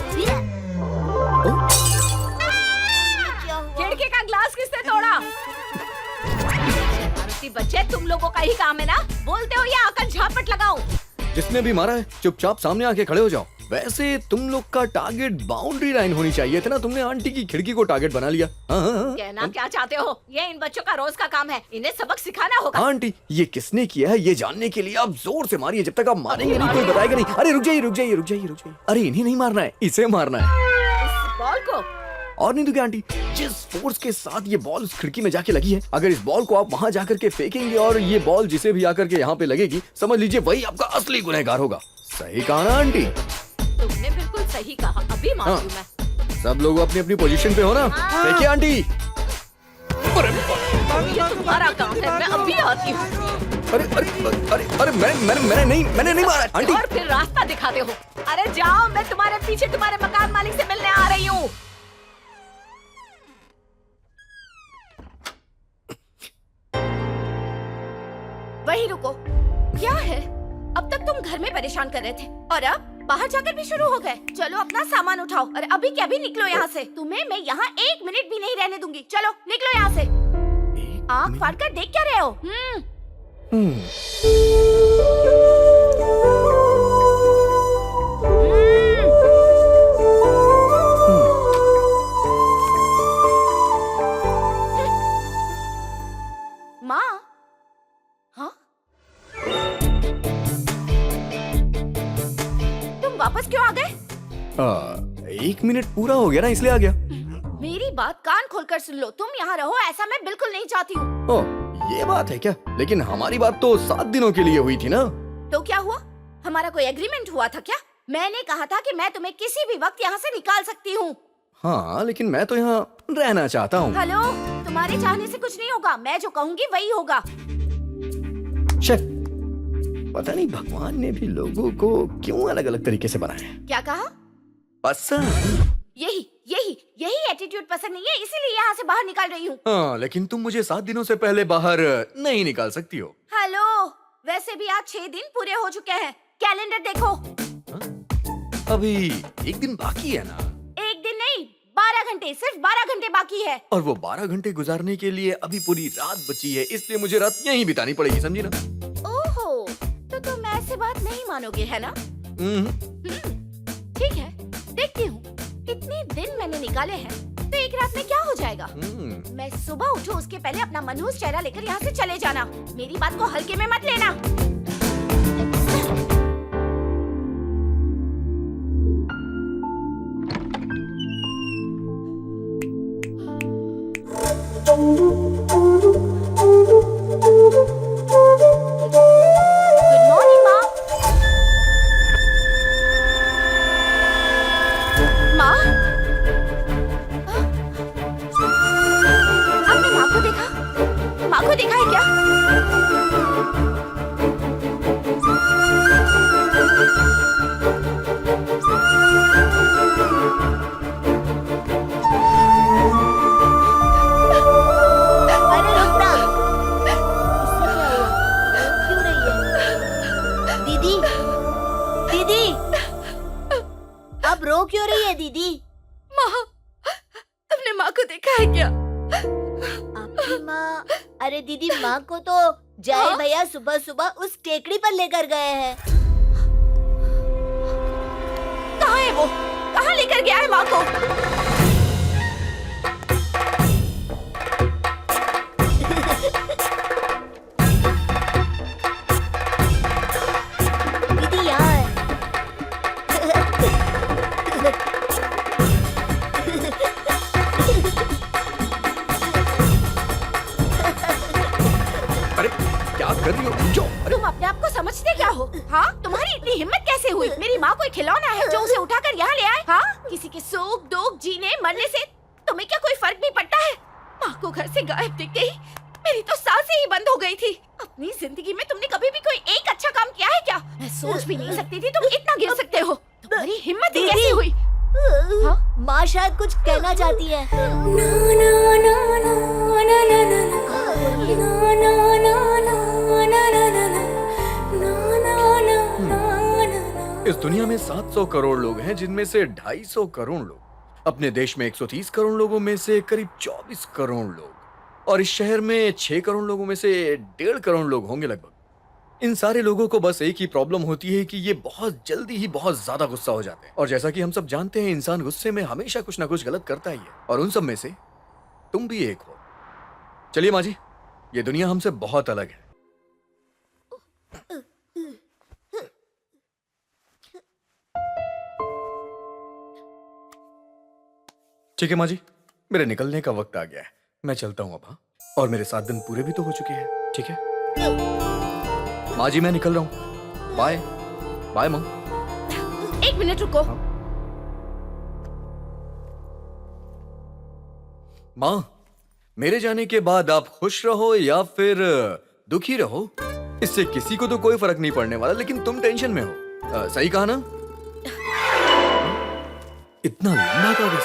Speaker 5: खिड़की का ग्लास किसने तोड़ा? शरारती बच्चे, तुम लोगों का ही काम है ना? बोलते हो या आकर झापट लगाऊं?
Speaker 3: जिसने भी मारा है चुपचाप सामने आके खड़े हो जाओ। वैसे तुम लोग का टारगेट बाउंड्री लाइन होनी चाहिए था ना, तुमने आंटी की खिड़की को टारगेट बना लिया। हाँ।
Speaker 5: कहना क्या चाहते हो? ये इन बच्चों का रोज का काम है, इन्हें सबक सिखाना होगा।
Speaker 3: आंटी ये किसने किया है ये जानने के लिए आप जोर से मारिए, जब तक आप मारेंगे नहीं कोई बताएगा नहीं। अरे रुक जाइए रुक जाइए रुक जाइए रुक जाइए। अरे इन्हें नहीं मारना है, इसे मारना है।
Speaker 5: इस बॉल को?
Speaker 3: और नहीं तो क्या आंटी, जिस फोर्स के साथ ये बॉल उस खिड़की में जाके लगी है, अगर इस बॉल को आप वहाँ जाकर के फेंकेंगे और ये बॉल जिसे भी आकर के यहाँ पे लगेगी, समझ लीजिए वही आपका असली गुनहगार होगा। सही कहा ना आंटी?
Speaker 5: तुमने बिल्कुल सही कहा, अभी मानती हूँ मैं।
Speaker 3: सब लोग अपनी अपनी पोजीशन पे हो ना? देखिए आंटी।
Speaker 5: ये तुम्हारा काम है, मैं अभी आती हूँ।
Speaker 3: अरे अरे अरे अरे मैंने नहीं मारा आंटी।
Speaker 5: और फिर रास्ता दिखाते हो। अरे जाओ, मैं तुम्हारे पीछे तुम्हारे मकान मालिक से मिलने आ रही हूँ। वहीं रुको। क्या है? अब तक तुम घर में परेशान कर रहे थे और अब बाहर जाकर भी शुरू हो गए। चलो अपना सामान उठाओ और अभी क्या भी निकलो यहाँ से। तुम्हें मैं यहाँ 1 मिनट भी नहीं रहने दूंगी। चलो निकलो यहाँ से। आँख फाड़ कर देख क्या रहे हो? माँ? हाँ? तुम वापस क्यों आ गए?
Speaker 3: 1 मिनट पूरा हो गया ना, इसलिए आ गया।
Speaker 5: मेरी बात कान खोलकर सुन लो। तुम यहाँ रहो ऐसा मैं बिल्कुल नहीं चाहती हूँ।
Speaker 3: ओह ये बात है क्या? लेकिन हमारी बात तो 7 दिनों के लिए हुई थी ना।
Speaker 5: तो क्या हुआ? हमारा कोई एग्रीमेंट हुआ था क्या? मैंने कहा था कि मैं तुम्हें किसी भी वक्त यहाँ से निकाल सकती हूँ।
Speaker 3: हाँ लेकिन मैं तो यहाँ रहना चाहता हूँ।
Speaker 5: हेलो, तुम्हारे चाहने से कुछ नहीं होगा। मैं जो कहूँगी वही होगा।
Speaker 3: शेफ, पता नहीं भगवान ने भी लोगों को क्यों अलग अलग तरीके से बनाया है।
Speaker 5: क्या कहा?
Speaker 3: पसंद?
Speaker 5: यही यही यही एटीट्यूड पसंद नहीं है, इसीलिए यहाँ से बाहर निकाल रही हूँ।
Speaker 3: हाँ लेकिन तुम मुझे 7 दिनों से पहले बाहर नहीं निकाल सकती हो।
Speaker 5: हेलो, वैसे भी आज 6 दिन पूरे हो चुके हैं। कैलेंडर देखो।
Speaker 3: अभी 1 दिन बाकी है ना?
Speaker 5: 1 दिन नहीं, 12 घंटे, सिर्फ 12 घंटे बाकी है।
Speaker 3: और वो 12 घंटे गुजारने के लिए अभी पूरी रात बची है, इसलिए मुझे रात यहीं बितानी पड़ेगी, समझी ना?
Speaker 5: ओहो, तो तुम ऐसे बात नहीं मानोगे है ना? ठीक है, देखती हूँ। इतने दिन मैंने निकाले हैं तो एक रात में क्या हो जाएगा। मैं सुबह उठूं उसके पहले अपना मनहूस चेहरा लेकर यहाँ से चले जाना। मेरी बात को हल्के में मत लेना। क्यों रही है दीदी? माँ, तुमने माँ को देखा है क्या? आपकी माँ? अरे दीदी, माँ को तो जय भैया सुबह सुबह उस टेकड़ी पर लेकर गए हैं। कहाँ है वो? कहाँ लेकर गया है माँ को? दीदी यार।
Speaker 3: अरे क्या कर रही हो? जो
Speaker 5: तुम अपने आप को समझते क्या हो? हाँ, तुम्हारी इतनी हिम्मत कैसे हुई? मेरी माँ कोई खिलौना है जो उसे उठाकर यहाँ ले आए? हाँ, किसी के सुख दुख जीने मरने से तुम्हें क्या कोई फर्क नहीं पड़ता है? माँ को घर से गायब दिख गई, मेरी तो सांसें ही बंद हो गई थी। अपनी जिंदगी में तुमने कभी भी कोई एक अच्छा काम किया है क्या? मैं सोच भी नहीं सकती थी तुम इतना गिर सकते हो। तुम्हारी हिम्मत ही कैसे हुई? हाँ? माँ शायद कुछ कहना चाहती है।
Speaker 3: इस दुनिया में 700 करोड़ लोग हैं, जिनमें से 250 करोड़ लोग अपने देश में 130 करोड़ लोगों में से करीब 24 करोड़ लोग, और इस शहर में 6 करोड़ लोगों में से 1.5 करोड़ लोग होंगे लगभग। इन सारे लोगों को बस एक ही प्रॉब्लम होती है कि ये बहुत जल्दी ही बहुत ज्यादा गुस्सा हो जाते हैं, और जैसा कि हम सब जानते हैं, इंसान गुस्से में हमेशा कुछ ना कुछ गलत करता ही है, और उन सब में से तुम भी एक हो। चलिए माँ जी, ये दुनिया हमसे बहुत अलग है। ठीक है माँ जी, मेरे निकलने का वक्त आ गया है, मैं चलता हूँ अब। हाँ, और मेरे 7 दिन पूरे भी तो हो चुके हैं। ठीक है माँ जी, मैं निकल रहा हूँ। बाय बाय माँ।
Speaker 5: एक मिनट रुको।
Speaker 3: माँ, मेरे जाने के बाद आप खुश रहो या फिर दुखी रहो, इससे किसी को तो कोई फर्क नहीं पड़ने वाला, लेकिन तुम टेंशन में हो। सही कहा ना? इतना लंबा कागज,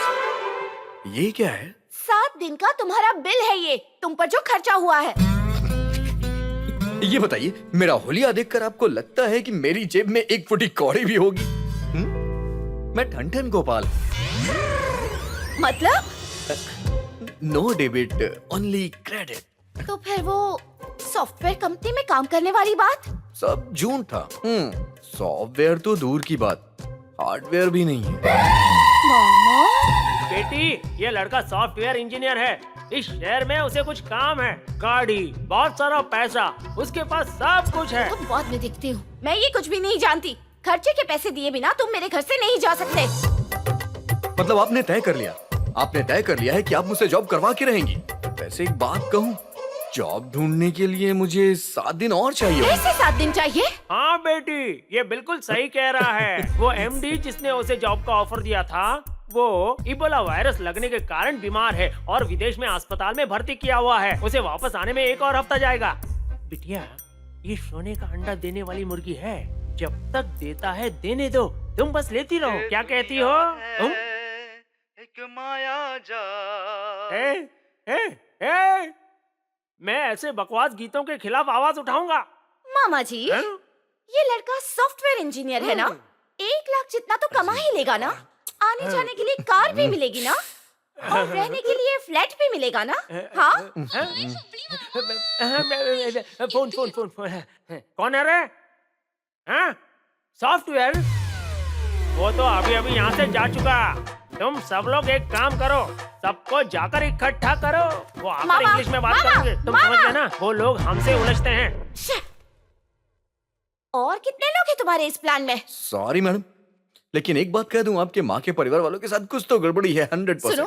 Speaker 3: ये क्या है?
Speaker 5: 7 दिन का तुम्हारा बिल है ये, तुम पर जो खर्चा हुआ है।
Speaker 3: ये बताइए, मेरा होलिया देखकर आपको लगता है कि मेरी जेब में 1 फुटी कौड़ी भी होगी? मैं ठन गोपाल।
Speaker 5: मतलब?
Speaker 3: No debit, only credit.
Speaker 5: तो फिर वो सॉफ्टवेयर कंपनी में काम करने वाली बात?
Speaker 3: सब झूठ था। सॉफ्टवेयर तो दूर की बात, हार्डवेयर भी नहीं है।
Speaker 5: मामा?
Speaker 6: बेटी, ये लड़का सॉफ्टवेयर इंजीनियर है। इस शहर में उसे कुछ काम है, गाड़ी, बहुत सारा पैसा, उसके पास सब कुछ है।
Speaker 5: तुम बाद में देखती हूँ, मैं ये कुछ भी नहीं जानती। खर्चे के पैसे दिए बिना तुम मेरे घर से नहीं जा सकते।
Speaker 3: मतलब आपने तय कर लिया? आपने तय कर लिया है कि आप मुझसे जॉब करवा के रहेंगी? वैसे एक बात कहूँ, जॉब ढूंढने के लिए मुझे 7 दिन और चाहिए।
Speaker 5: ऐसे 7 दिन चाहिए?
Speaker 6: हाँ बेटी, ये बिल्कुल सही कह रहा है। वो एमडी जिसने उसे जॉब का ऑफर दिया था, वो इबोला वायरस लगने के कारण बीमार है और विदेश में अस्पताल में भर्ती किया हुआ है। उसे वापस आने में 1 और हफ्ता जाएगा। बिटिया, ये सोने का अंडा देने वाली मुर्गी है, जब तक देता है देने दो, तुम बस लेती रहो। क्या कहती हो?
Speaker 4: एक माया जा।
Speaker 6: ए, मैं ऐसे बकवास गीतों के खिलाफ आवाज उठाऊंगा।
Speaker 5: मामा जी, ये लड़का सॉफ्टवेयर इंजीनियर है ना? 1 लाख जितना तो कमा ही लेगा ना? आने जाने के लिए कार भी मिलेगी ना? और रहने के लिए फ्लैट भी मिलेगा ना? हाँ?
Speaker 6: फोन कौन है रे? हाँ? सॉफ्टवेयर? वो तो अभी यहाँ से जा चुका। तुम सब लोग एक काम करो, सबको जाकर इकट्ठा करो। वो आकर इंग्लिश में बात करेंगे, तुम समझ गए ना? वो लोग हमसे उलझते हैं।
Speaker 5: और कितने लोग हैं तुम्हारे इस प्लान में?
Speaker 3: सॉरी मैडम, लेकिन एक बात कह दूं, आपके माँ के परिवार वालों के साथ कुछ तो गड़बड़ी है। 100%।
Speaker 5: सुनो,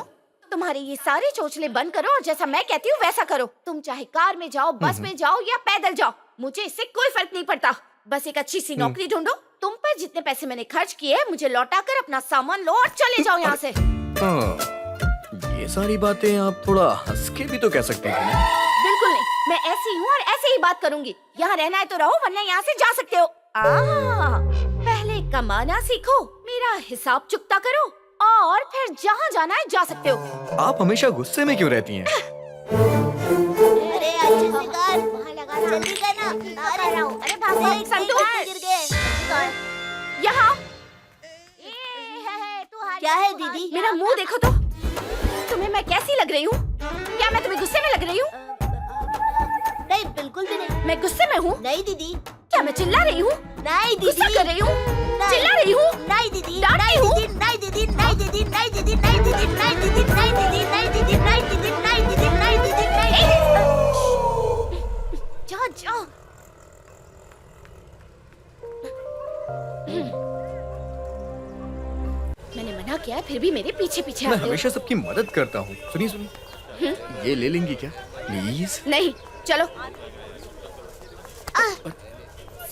Speaker 5: तुम्हारे ये सारे चोचले बंद करो और जैसा मैं कहती हूँ वैसा करो। तुम चाहे कार में जाओ, बस में जाओ या पैदल जाओ, मुझे इससे कोई फर्क नहीं पड़ता। बस एक अच्छी सी नौकरी ढूंढो। तुम पर जितने पैसे मैंने खर्च किए, मुझे लौटाकर अपना सामान लो और चले जाओ यहाँ से।
Speaker 3: ये सारी बातें आप थोड़ा हंस के भी तो कह सकते हैं ना?
Speaker 5: बिल्कुल नहीं, मैं ऐसी हूँ और ऐसे ही बात करूंगी। यहाँ रहना है तो रहो, वरना यहाँ से जा सकते हो। पहले कमाना सीखो, मेरा हिसाब चुकता करो, और फिर जहाँ जाना है जा सकते हो।
Speaker 3: आप हमेशा गुस्से में क्यों रहती हैं?
Speaker 5: अरे अच्छे से कर, वहाँ लगाना, जल्दी करना। अरे भागो, संतू गिर गए। यहाँ तू मेरा मुंह देखो तो, तुम्हें मैं कैसी लग रही हूँ? क्या मैं तुम्हें गुस्से में लग रही हूँ?
Speaker 10: नहीं, बिल्कुल भी नहीं।
Speaker 5: मैं गुस्से में हूँ?
Speaker 10: नहीं दीदी।
Speaker 5: क्या मैं चिल्ला रही हूँ?
Speaker 10: नहीं दीदी।
Speaker 5: गुस्सा कर रही हूँ? चिल्ला रही हूँ?
Speaker 10: नहीं दीदी।
Speaker 5: डांट रही हूँ?
Speaker 10: नहीं दीदी, नहीं दीदी, नहीं दीदी, नहीं दीदी, नहीं दीदी, नहीं दीदी, नहीं दीदी, नहीं दीदी, नहीं दीदी, नहीं दीदी, नहीं दीदी।
Speaker 5: जा जा। मैंने मना किया है, फिर भी मेरे पीछे पीछे
Speaker 3: मैं
Speaker 5: आते हो।
Speaker 3: हमेशा सबकी मदद करता हूँ। सुनिए सुनिए, ये ले लेंगी क्या प्लीज?
Speaker 5: नहीं, चलो।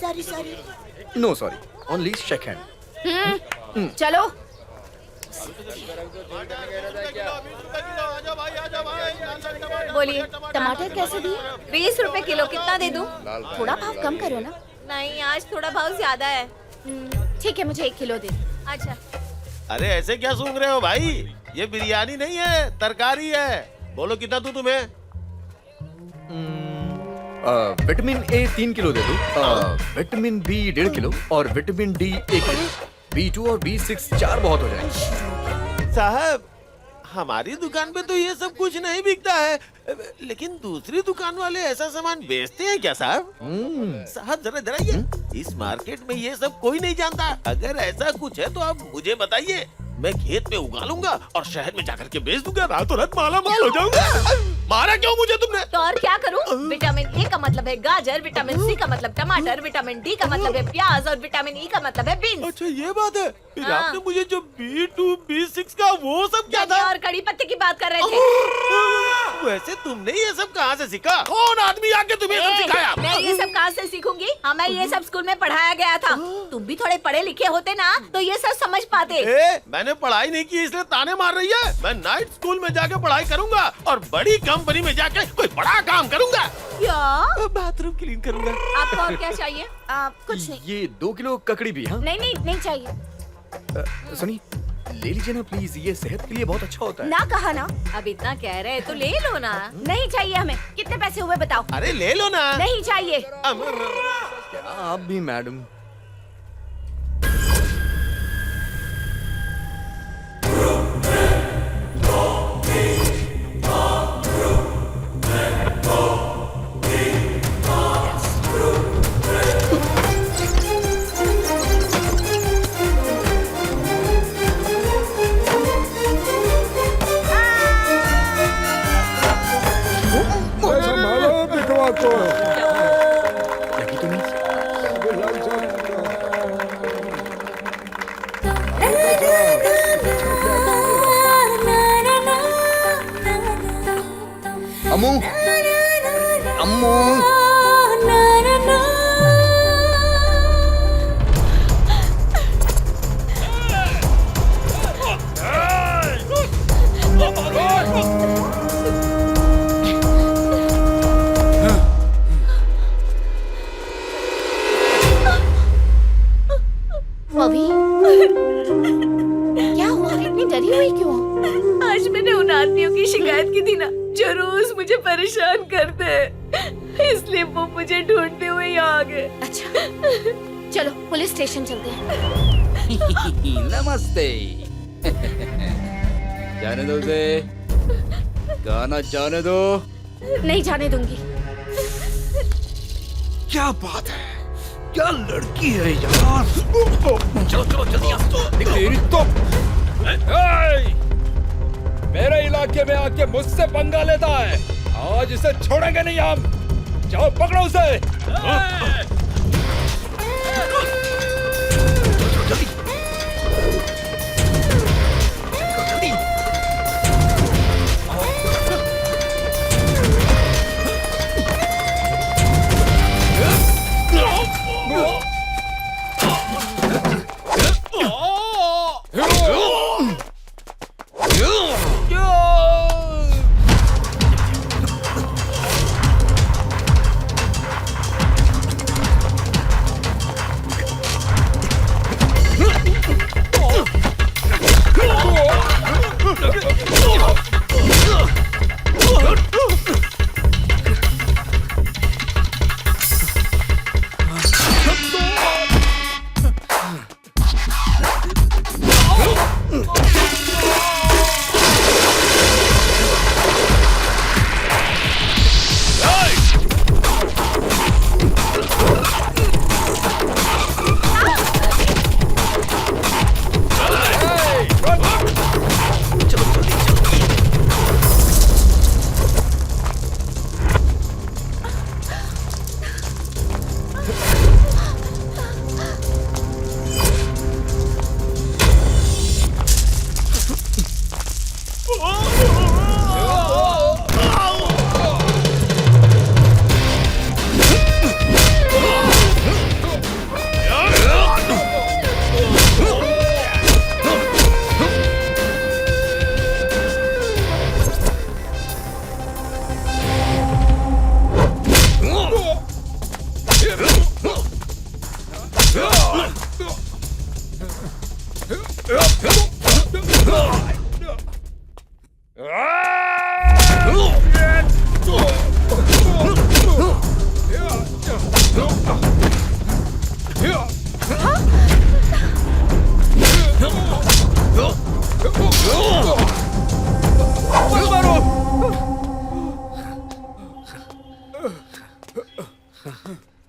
Speaker 10: Sorry sorry.
Speaker 3: No sorry, only shake hand.
Speaker 5: चलो। बोलिए, टमाटर कैसे दिए?
Speaker 10: 20 रुपए किलो। कितना दे दूं?
Speaker 5: थोड़ा भाव कम करो ना।
Speaker 10: नहीं, आज थोड़ा भाव ज्यादा है।
Speaker 5: ठीक है, मुझे 1 किलो दे दो।
Speaker 10: अच्छा।
Speaker 11: अरे ऐसे क्या सूंघ रहे हो भाई? ये बिरयानी नहीं है, तरकारी है। बोलो कितना दूं तुम्हें?
Speaker 3: विटामिन ए 3 किलो दे दो, विटामिन बी 1.5 किलो और विटामिन डी 1 किलो। B2 और B6 4 बहुत हो जाएंगे।
Speaker 11: साहब, हमारी दुकान पे तो ये सब कुछ नहीं बिकता है, लेकिन दूसरी दुकान वाले ऐसा सामान बेचते हैं क्या साहब? साहब जरा जरा ये इस मार्केट में ये सब कोई नहीं जानता। अगर ऐसा कुछ है तो आप मुझे बताइए, मैं खेत में उगा लूंगा और शहर में जाकर के बेच दूंगा। रातों रात माला माल हो जाऊंगा। मारा क्यों मुझे तुमने?
Speaker 10: तो और क्या करूं? विटामिन ए का मतलब है गाजर, विटामिन सी का मतलब टमाटर, विटामिन डी का मतलब है प्याज और विटामिन ई का मतलब है बीन्स।
Speaker 11: अच्छा ये बात है। फिर
Speaker 10: हाँ।
Speaker 11: आपने मुझे जो B2 B6 का वो सब क्या था?
Speaker 10: और कड़ी पत्ते की बात कर रहे थे।
Speaker 11: वैसे तुमने ये सब कहाँ से सीखा? कौन आदमी आके तुम्हें सब सिखाया?
Speaker 10: मैं ये सब कहाँ से सीखूंगी? हमें ये सब स्कूल में पढ़ाया गया था। तुम भी थोड़े पढ़े लिखे होते ना तो ये सब समझ पाते।
Speaker 11: मैंने पढ़ाई नहीं की इसलिए ताने मार रही है। मैं नाइट स्कूल में जाके पढ़ाई करूंगा और बड़ी कंपनी में जाके कोई बड़ा काम करूंगा।
Speaker 10: क्या?
Speaker 11: बाथरूम क्लीन करूंगा।
Speaker 10: आपको और क्या चाहिए?
Speaker 5: कुछ नहीं।
Speaker 3: ये 2 किलो ककड़ी भी। हाँ
Speaker 5: नहीं नहीं नहीं चाहिए।
Speaker 3: सुनिए, ले लीजिए ना प्लीज, ये सेहत के लिए बहुत अच्छा होता है।
Speaker 5: ना कहा ना।
Speaker 10: अब इतना कह रहे तो ले लो ना।
Speaker 5: नहीं चाहिए हमें। कितने पैसे हुए बताओ?
Speaker 11: अरे ले लो ना।
Speaker 5: नहीं चाहिए।
Speaker 3: क्या आप भी मैडम? लगी तो नहीं? अम्मू, अम्मू,
Speaker 5: अभी क्या हुआ? इतनी डरी हुई क्यों?
Speaker 10: आज मैंने उन आदमियों की शिकायत की थी ना जो रोज मुझे परेशान करते हैं, इसलिए वो मुझे ढूंढते हुए यहाँ आ गए।
Speaker 5: अच्छा, चलो पुलिस स्टेशन चलते हैं।
Speaker 2: नमस्ते। जाने दो उसे, गाना जाने दो।
Speaker 5: नहीं जाने दूंगी।
Speaker 1: क्या बात है, क्या लड़की है यार। चलो चलो जल्दी। तेरी तो
Speaker 2: मेरे इलाके में आके मुझसे पंगा लेता है, आज इसे छोड़ेंगे नहीं हम। जाओ पकड़ो उसे।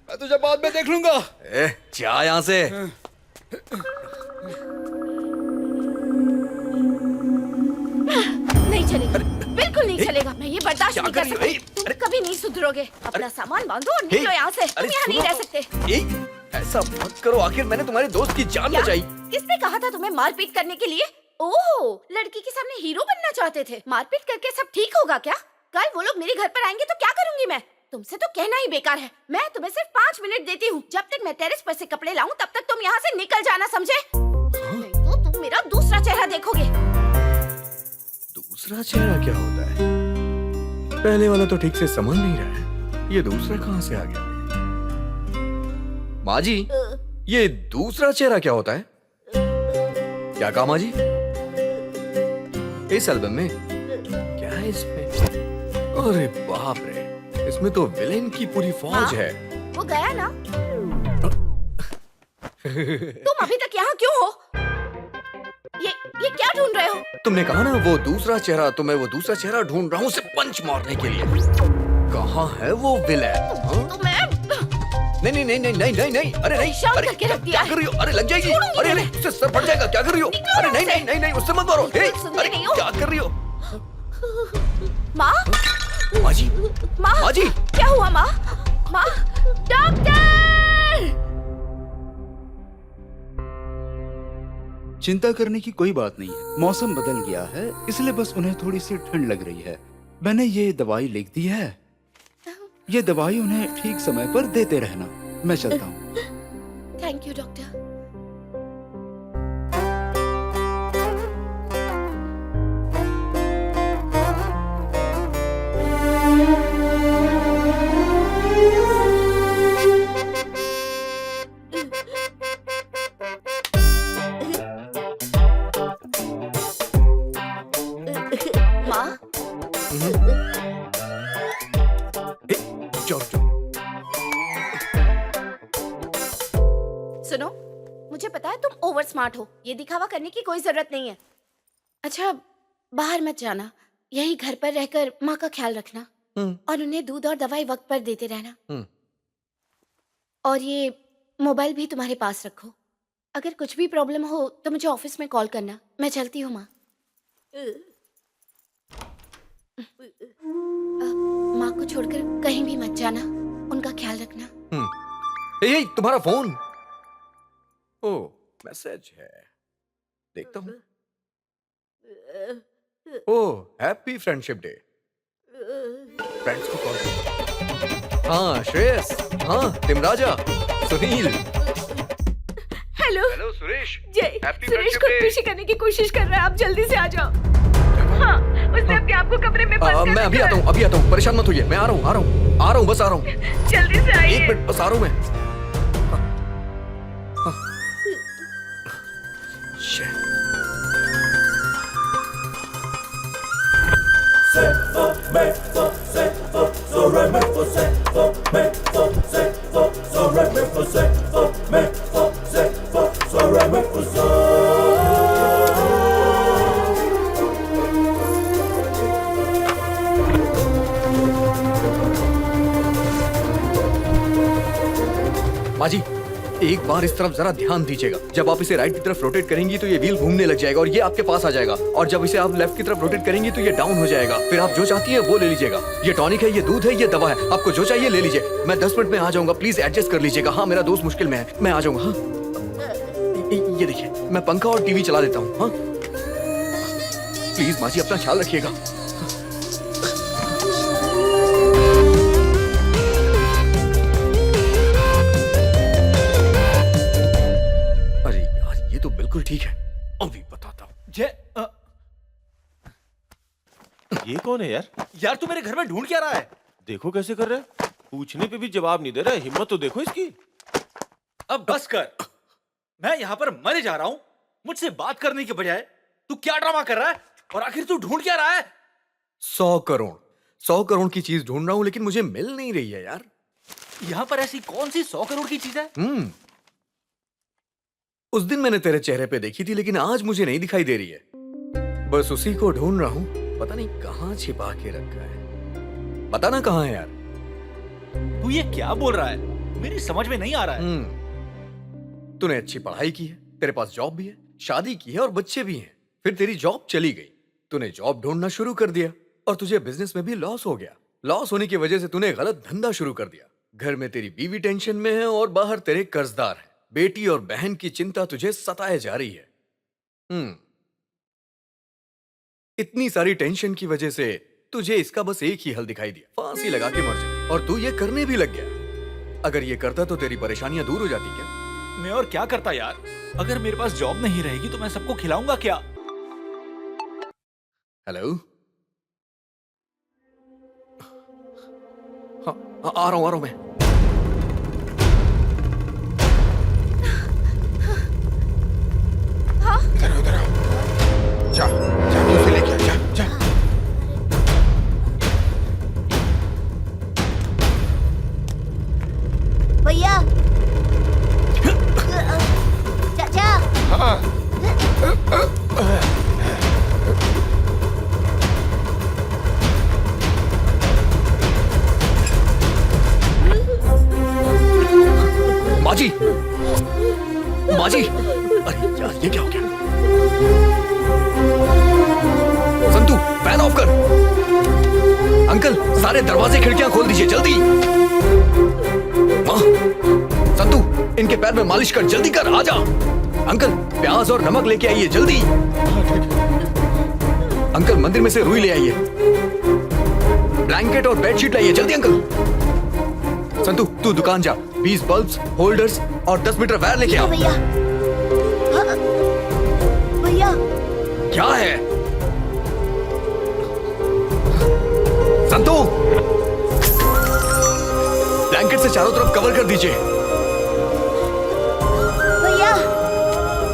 Speaker 1: मैं तुझे बाद में देख लूंगा।
Speaker 3: ए, जा यहाँ से।
Speaker 5: नहीं चलेगा, बिल्कुल नहीं चलेगा। मैं ये बर्दाश्त नहीं कर सकती। तुम कभी नहीं सुधरोगे। अपना सामान बांधो और निकलो यहाँ से। तुम यहाँ नहीं रह सकते।
Speaker 3: ऐसा मत करो, आखिर मैंने तुम्हारे दोस्त की जान बचाई।
Speaker 5: किसने कहा था तुम्हें मारपीट करने के लिए? ओह, लड़की के सामने हीरो बनना चाहते थे। मारपीट करके सब ठीक होगा क्या? कल वो लोग मेरे घर पर आएंगे तो क्या करूंगी मैं? तुमसे तो कहना ही बेकार है। मैं तुम्हें सिर्फ 5 मिनट देती हूँ। जब तक मैं टेरेस पर से कपड़े लाऊं तब तक तुम यहाँ से निकल जाना, समझे? नहीं तो तुम मेरा दूसरा चेहरा देखोगे।
Speaker 3: दूसरा चेहरा क्या होता है? पहले वाला तो ठीक से समझ नहीं रहा है, ये दूसरा कहाँ से आ गया? माँ जी, ये दूसरा चेहरा क्या होता है? क्या कहा माँ जी? इस एल्बम में क्या है इसमें? अरे बाप रे, इसमें तो विलेन की पूरी फौज है।
Speaker 5: वो गया ना? तुम अभी तक यहाँ क्यों हो? ये क्या ढूंढ रहे हो?
Speaker 3: तुमने कहा ना वो दूसरा चेहरा, तो मैं वो दूसरा चेहरा ढूंढ रहा हूँ उसे पंच मारने के लिए। कहाँ है वो विलेन?
Speaker 5: तो मैं
Speaker 3: नहीं नहीं नहीं नहीं नहीं नहीं, अरे नहीं,
Speaker 5: अरे करके रख दिया
Speaker 3: क्या कर रही हो? अरे लग जाएगी। अरे नहीं, उससे सर फट जाएगा। क्या कर रही हो? अरे नहीं नहीं नहीं नहीं, उससे मत मारो। अरे क्या कर रही हो?
Speaker 5: माँ,
Speaker 3: माँ जी,
Speaker 5: माँ
Speaker 3: जी,
Speaker 5: क्या हुआ माँ? माँ, डॉक्टर!
Speaker 1: चिंता करने की कोई बात नहीं है। मौसम बदल गया है, इसलिए बस उन्हें थोड़ी सी ठंड लग रही है। मैंने ये दवाई लिख दी है। ये दवाई उन्हें ठीक समय पर देते रहना। मैं चलता हूँ।
Speaker 5: Thank you doctor. माँ, सुनो, मुझे पता है तुम ओवर स्मार्ट हो। ये दिखावा करने की कोई जरूरत नहीं है। अच्छा, बाहर मत जाना। यही घर पर रहकर माँ का ख्याल रखना और उन्हें दूध और दवाई वक्त पर देते रहना। और ये मोबाइल भी तुम्हारे पास रखो। अगर कुछ भी प्रॉब्लम हो तो मुझे ऑफिस में कॉल करना। मैं चलती हूँ माँ। माँ को छोड़कर कहीं भी मत जाना। उनका ख्याल रखना।
Speaker 3: ये तुम्हारा फोन। ओ, मैसेज है, देखता हूँ। ओ, हैप्पी फ्रेंडशिप डे। फ्रेंड्स को कॉल करो। हाँ श्रेयस, हाँ Timraja, Sunil.
Speaker 10: Hello
Speaker 3: hello Suresh.
Speaker 10: Jai,
Speaker 3: happy
Speaker 10: Suresh को खुशी करने की कोशिश कर रहा है। आप जल्दी से आ जाओ। हाँ, उसने अपने आप को कमरे में बंद कर
Speaker 3: मैं अभी
Speaker 10: रखा
Speaker 3: आता
Speaker 10: है।
Speaker 3: हूँ, अभी आता हूँ, परेशान मत होइए। मैं आ रहा हूँ, बस आ रहा हूँ।
Speaker 10: जल्दी से आइए।
Speaker 3: 1 मिनट बस आ रहा हूँ मैं। माँ जी, एक बार इस तरफ जरा ध्यान दीजिएगा। जब आप इसे राइट की तरफ रोटेट करेंगी तो ये व्हील घूमने लग जाएगा और ये आपके पास आ जाएगा। और जब इसे आप लेफ्ट की तरफ रोटेट करेंगी तो ये डाउन हो जाएगा। फिर आप जो चाहती है वो ले लीजिएगा। ये टॉनिक है, ये दूध है, ये दवा है। आपको जो चाहिए ले लीजिए। मैं 10 मिनट में आ जाऊंगा, प्लीज एडजस्ट कर लीजिएगा। हाँ, मेरा दोस्त मुश्किल में है, मैं आ जाऊंगा। हाँ, ये देखिए, मैं पंखा और टीवी चला देता हूँ। हाँ, प्लीज माँ जी अपना ख्याल रखिएगा। बिल्कुल ठीक है, अभी बताता हूँ।
Speaker 11: ये कौन है यार?
Speaker 7: यार तू मेरे घर में ढूंढ क्या रहा है?
Speaker 11: देखो कैसे कर रहे हैं, पूछने पे भी जवाब नहीं दे रहा है। हिम्मत तो देखो इसकी।
Speaker 7: अब बस कर। मैं यहाँ पर मरे जा रहा हूँ, मुझसे बात करने के बजाय तू क्या ड्रामा कर रहा है? और आखिर तू ढूंढ क्या रहा है?
Speaker 3: 100 करोड़ की चीज ढूंढ रहा हूं, लेकिन मुझे मिल नहीं रही है यार।
Speaker 7: यहाँ पर ऐसी कौन सी 100 करोड़ की चीज है?
Speaker 3: उस दिन मैंने तेरे चेहरे पे देखी थी, लेकिन आज मुझे नहीं दिखाई दे रही है। बस उसी को ढूंढ रहा हूं, पता नहीं कहां छिपा के रखा है। पता ना कहां है यार।
Speaker 7: तू ये क्या बोल रहा है? मेरी समझ में नहीं आ रहा है।
Speaker 3: तूने अच्छी पढ़ाई की है, तेरे पास जॉब भी है, शादी की है और बच्चे भी हैं। फिर तेरी जॉब चली गई, तूने जॉब ढूंढना शुरू कर दिया और तुझे बिजनेस में भी लॉस हो गया। लॉस होने की वजह से तूने गलत धंधा शुरू कर दिया। घर में तेरी बीवी टेंशन में है और बाहर तेरे कर्जदार हैं। बेटी और बहन की चिंता तुझे सताए जा रही है। इतनी सारी टेंशन की वजह से तुझे इसका बस एक ही हल दिखाई दिया, फांसी लगा के मर जा। और तू ये करने भी लग गया। अगर ये करता तो तेरी परेशानियां दूर हो जाती क्या?
Speaker 7: मैं और क्या करता यार? अगर मेरे पास जॉब नहीं रहेगी तो मैं सबको खिलाऊंगा क्या?
Speaker 3: हेलो, हाँ, आ रहा हूं मैं।
Speaker 2: इधर आओ। जा उसे लेके आ, जा।
Speaker 5: भैया, चाचा।
Speaker 2: हाँ।
Speaker 3: माजी, अरे यार ये क्या हो गया? संतू, फैन ऑफ कर। अंकल, सारे दरवाजे खिड़कियां खोल दीजिए जल्दी। माँ, संतू, इनके पैर में मालिश कर, जल्दी कर, आजा। अंकल, प्याज और नमक लेके आइए जल्दी। अंकल, मंदिर में से रुई ले आइए। ब्लैंकेट और बेडशीट लाइए जल्दी अंकल। संतू, तू दुकान जा, 20 बल्ब्स, होल्डर्स और 10 मीटर वायर लेके आ।
Speaker 5: भैया, भैया,
Speaker 3: क्या है? संतू, ब्लैंकेट से चारों तरफ कवर कर दीजिए।
Speaker 5: भैया,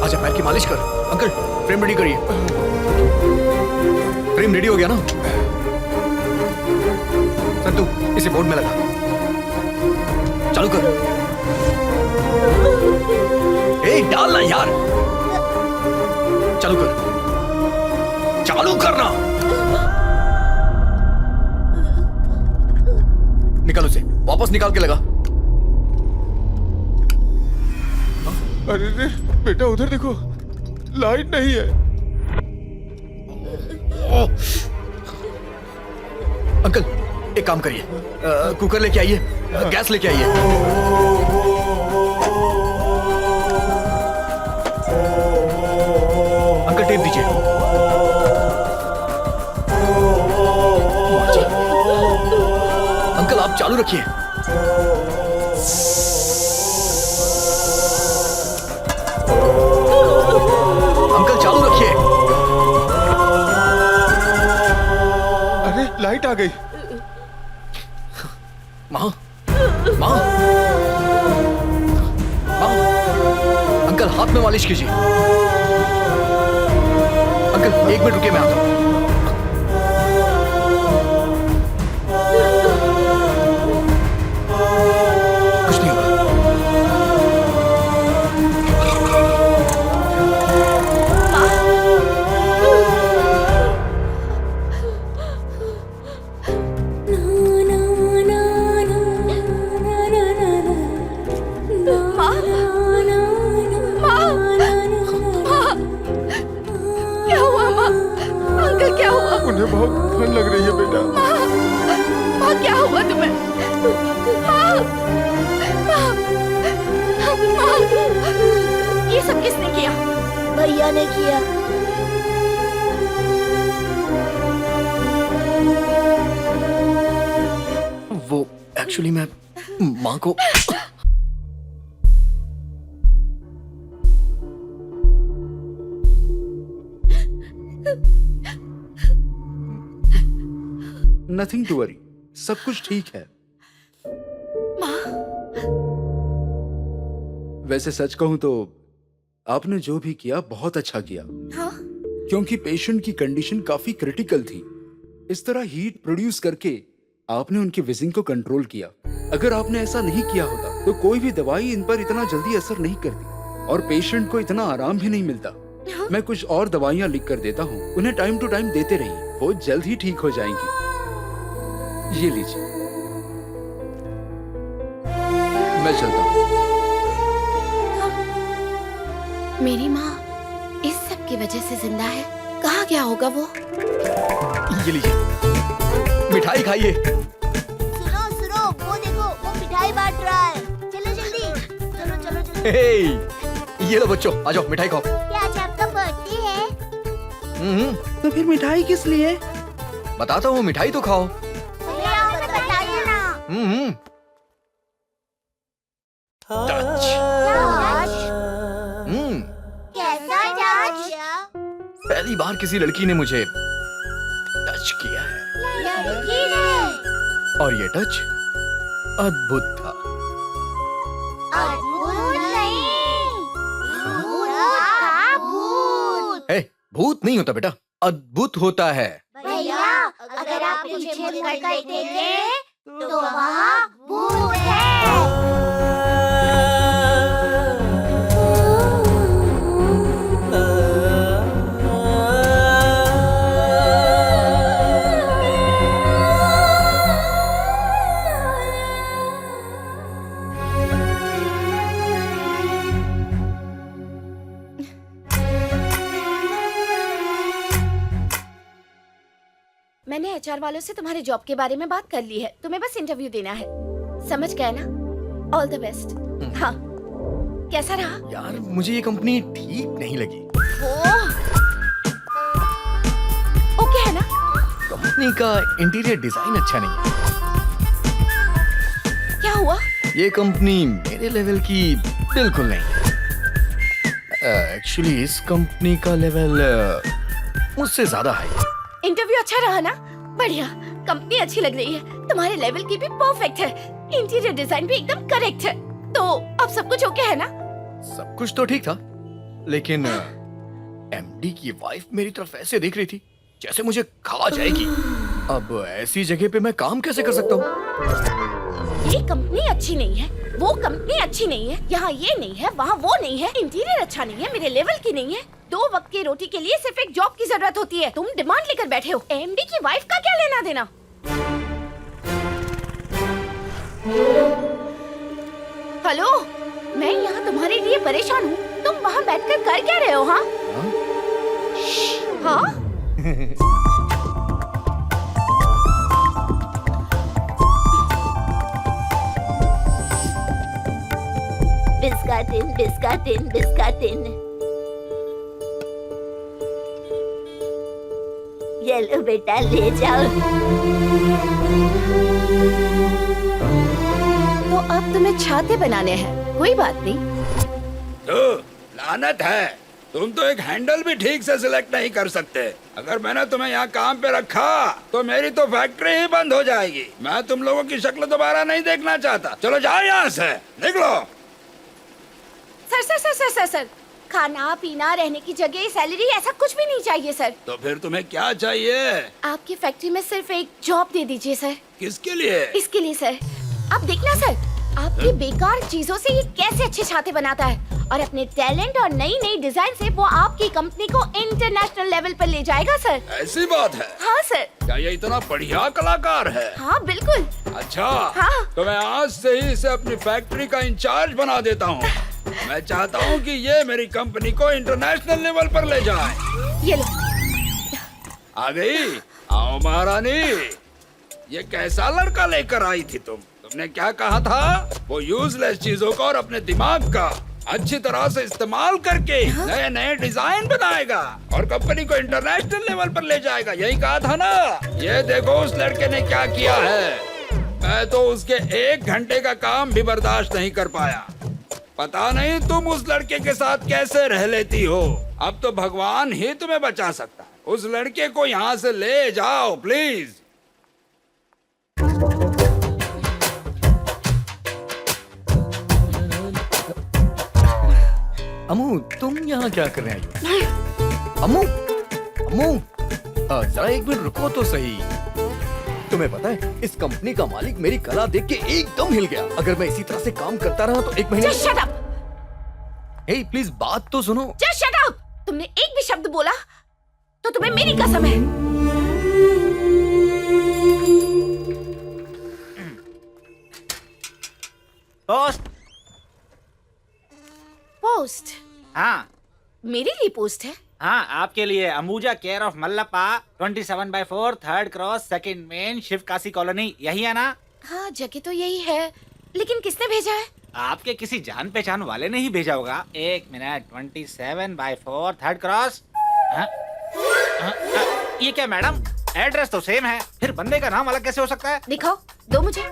Speaker 3: आजा, पैर की मालिश कर। अंकल, फ्रेम रेडी करिए। फ्रेम रेडी हो गया ना? संतू, इसे बोर्ड में लगा, चालू कर। ए, डालना यार, चालू कर, चालू करना। निकाल उसे, वापस निकाल के लगा।
Speaker 2: अरे रे बेटा, उधर देखो, लाइट नहीं है।
Speaker 3: अंकल, एक काम करिए, कुकर लेके आइए, गैस लेके आइए। अंकल, टेप दीजिए। अंकल, आप चालू रखिए। अंकल, चालू रखिए।
Speaker 2: अरे लाइट आ गई।
Speaker 3: माँ, अंकल, हाथ में मालिश कीजिए। अंकल, 1 मिनट रुकिए, मैं आता हूँ। कुछ नहीं होगा।
Speaker 2: उन्हें बहुत ठंड लग रही है बेटा।
Speaker 10: माँ, क्या हुआ तुम्हें? माँ,
Speaker 5: ये सब किसने किया? भैया ने किया।
Speaker 3: वो एक्चुअली मैं माँ को
Speaker 1: नथिंग टू वरी, सब कुछ ठीक है। वैसे सच कहूं तो आपने जो भी किया बहुत अच्छा किया,
Speaker 5: हाँ?
Speaker 1: क्योंकि पेशेंट की कंडीशन काफी क्रिटिकल थी। इस तरह हीट प्रोड्यूस करके आपने उनकी विजिंग को कंट्रोल किया। अगर आपने ऐसा नहीं किया होता तो कोई भी दवाई इन पर इतना जल्दी असर नहीं करती और पेशेंट को इतना आराम भी नहीं मिलता।
Speaker 5: हाँ? मैं
Speaker 1: कुछ और दवाइयाँ लिख कर देता हूँ, उन्हें टाइम टू टाइम देते रहिए, वो जल्द ही ठीक हो जाएंगी। ये लीजिए, मैं चलता हूँ।
Speaker 5: मेरी माँ इस सब की वजह से जिंदा है। कहाँ गया होगा वो?
Speaker 3: ये लीजिए, मिठाई खाइए।
Speaker 12: सुनो सुनो, वो देखो, वो मिठाई बांट रहा है। चलो जल्दी, चलो चलो जल्दी।
Speaker 3: हे, ये लो बच्चों, आ जाओ मिठाई खाओ।
Speaker 12: क्या आज आपका बर्थडे है?
Speaker 1: तो फिर मिठाई किस लिए?
Speaker 3: बताता हूँ, मिठाई तो खाओ।
Speaker 12: भैया हमें बताइए ना।
Speaker 3: टच।
Speaker 12: कैसा टच?
Speaker 3: पहली बार किसी लड़की ने मुझे टच किया है
Speaker 12: लड़की ने?
Speaker 3: और ये टच अद्भुत था।
Speaker 12: भूत नहीं, भूत।
Speaker 3: हे, भूत नहीं होता बेटा, अद्भुत होता है।
Speaker 12: भैया अगर आप पीछे मुड़ कर देखें तो वहाँ भूत है।
Speaker 5: मैंने एचआर वालों से तुम्हारे जॉब के बारे में बात कर ली है। तुम्हें बस इंटरव्यू देना है, समझ गए ना? All the best. हाँ, कैसा रहा?
Speaker 3: यार मुझे ये कंपनी ठीक नहीं लगी।
Speaker 5: ओके है ना?
Speaker 3: कंपनी का इंटीरियर डिजाइन अच्छा नहीं है।
Speaker 5: क्या हुआ?
Speaker 3: ये कंपनी मेरे लेवल की बिल्कुल नहीं है। एक्चुअली इस कंपनी का लेवल मुझसे ज्यादा है।
Speaker 5: इंटरव्यू अच्छा रहा ना? बढ़िया, कंपनी अच्छी लग रही है, तुम्हारे लेवल की भी परफेक्ट है, इंटीरियर डिजाइन भी एकदम करेक्ट है, तो अब सब कुछ ओके है ना?
Speaker 3: सब कुछ तो ठीक था, लेकिन एमडी की वाइफ मेरी तरफ ऐसे देख रही थी जैसे मुझे खा जाएगी। अब ऐसी जगह पे मैं काम कैसे कर सकता हूँ?
Speaker 5: ये कंपनी अच्छी नहीं है, वो कंपनी अच्छी नहीं है, यहाँ ये नहीं है, वहाँ वो नहीं है, इंटीरियर अच्छा नहीं है, मेरे लेवल की नहीं है। 2 वक्त की रोटी के लिए सिर्फ एक जॉब की जरूरत होती है। तुम डिमांड लेकर बैठे हो, एमडी की वाइफ का क्या लेना देना? हेलो, मैं यहाँ तुम्हारे लिए परेशान हूँ, तुम वहाँ बैठकर कर क्या रहे हो? हाँ हाँ?
Speaker 12: बिस्काटिन बिस्काटिन बिस्काटिन। ये लो बेटा, ले जाओ।
Speaker 5: तो अब तुम्हें छाते बनाने हैं, कोई बात नहीं।
Speaker 2: तो लानत है, तुम तो एक हैंडल भी ठीक से सिलेक्ट नहीं कर सकते। अगर मैंने तुम्हें यहाँ काम पे रखा तो मेरी तो फैक्ट्री ही बंद हो जाएगी। मैं तुम लोगों की शक्ल दोबारा नहीं देखना चाहता। चलो जाओ यहाँ से, निकलो।
Speaker 5: Sir sir sir sir sir sir, खाना पीना रहने की जगह सैलरी ऐसा कुछ भी नहीं चाहिए सर।
Speaker 2: तो फिर तुम्हें क्या चाहिए?
Speaker 5: आपकी फैक्ट्री में सिर्फ एक जॉब दे दीजिए सर।
Speaker 2: किसके लिए?
Speaker 5: इसके लिए सर। आप देखना सर, आपकी बेकार चीजों से ये कैसे अच्छे छाते बनाता है और अपने टैलेंट और नई नई डिजाइन से वो आपकी कंपनी को इंटरनेशनल लेवल पर ले जाएगा सर।
Speaker 2: ऐसी बात है?
Speaker 5: हाँ सर।
Speaker 2: क्या ये इतना बढ़िया कलाकार है?
Speaker 5: हाँ बिल्कुल।
Speaker 2: अच्छा,
Speaker 5: हाँ।
Speaker 2: तो मैं आज से ही इसे अपनी फैक्ट्री का इंचार्ज बना देता हूँ। मैं चाहता हूँ कि ये मेरी कंपनी को इंटरनेशनल लेवल पर ले जाए।
Speaker 5: ये लो।
Speaker 2: आ गई? आओ महारानी। ये कैसा लड़का लेकर आई थी तुम? तुमने क्या कहा था? वो यूजलेस चीजों का और अपने दिमाग का अच्छी तरह से इस्तेमाल करके नए नए डिजाइन बनाएगा और कंपनी को इंटरनेशनल लेवल पर ले जाएगा, यही कहा था ना? ये देखो उस लड़के ने क्या किया है। मैं तो उसके 1 घंटे का काम भी बर्दाश्त नहीं कर पाया। पता नहीं तुम उस लड़के के साथ कैसे रह लेती हो। अब तो भगवान ही तुम्हें बचा सकता है। उस लड़के को यहाँ से ले जाओ प्लीज।
Speaker 3: अम्मू तुम यहाँ क्या कर रहे हैं? अम्मू अम्मू जरा एक मिनट रुको तो सही। तुम्हें पता है इस कंपनी का मालिक मेरी कला देख के एकदम हिल गया। अगर मैं इसी तरह से काम करता रहा तो 1 महीने।
Speaker 5: Just shut up!
Speaker 3: Hey please बात तो सुनो।
Speaker 5: Just shut up! तुमने एक भी शब्द बोला तो तुम्हें मेरी कसम है।
Speaker 4: पोस्ट।
Speaker 5: पोस्ट?
Speaker 4: हाँ
Speaker 5: मेरे लिए पोस्ट है?
Speaker 4: हाँ, आपके लिए Ambuja care of Mallappa 27/4 3rd cross 2nd main Sivakasi colony, यही है ना?
Speaker 5: हाँ जगह तो यही है, लेकिन किसने भेजा है?
Speaker 4: आपके किसी जान पहचान वाले ने ही भेजा होगा। 1 मिनट 27/4 3rd क्रॉस। हाँ? हाँ? ये क्या मैडम, एड्रेस तो सेम है, फिर बंदे का नाम अलग कैसे हो सकता है?
Speaker 5: दिखाओ, दो मुझे।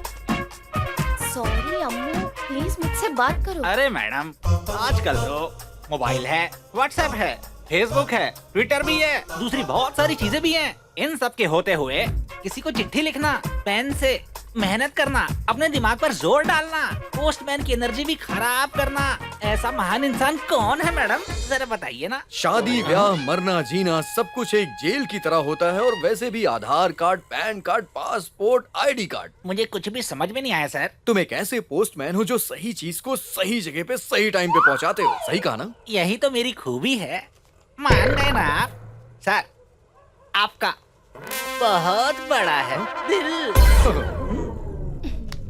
Speaker 5: सॉरी अम्मू, प्लीज मुझसे बात करो।
Speaker 4: अरे मैडम, आजकल तो मोबाइल है, व्हाट्सएप है, फेसबुक है, ट्विटर भी है, दूसरी बहुत सारी चीजें भी हैं। इन सब के होते हुए किसी को चिट्ठी लिखना, पेन से मेहनत करना, अपने दिमाग पर जोर डालना, पोस्टमैन की एनर्जी भी खराब करना, ऐसा महान इंसान कौन है मैडम, जरा बताइए ना।
Speaker 3: शादी ब्याह मरना जीना सब कुछ एक जेल की तरह होता है, और वैसे भी Aadhaar card, PAN card, passport, ID card.
Speaker 4: मुझे कुछ भी समझ में नहीं आया सर।
Speaker 3: तुम एक ऐसे पोस्टमैन हो जो सही चीज को सही जगह पे सही टाइम पे पहुंचाते हो। सही कहा ना?
Speaker 4: यही तो मेरी खूबी है, मान गए ना आप। सर आपका बहुत बड़ा है दिल।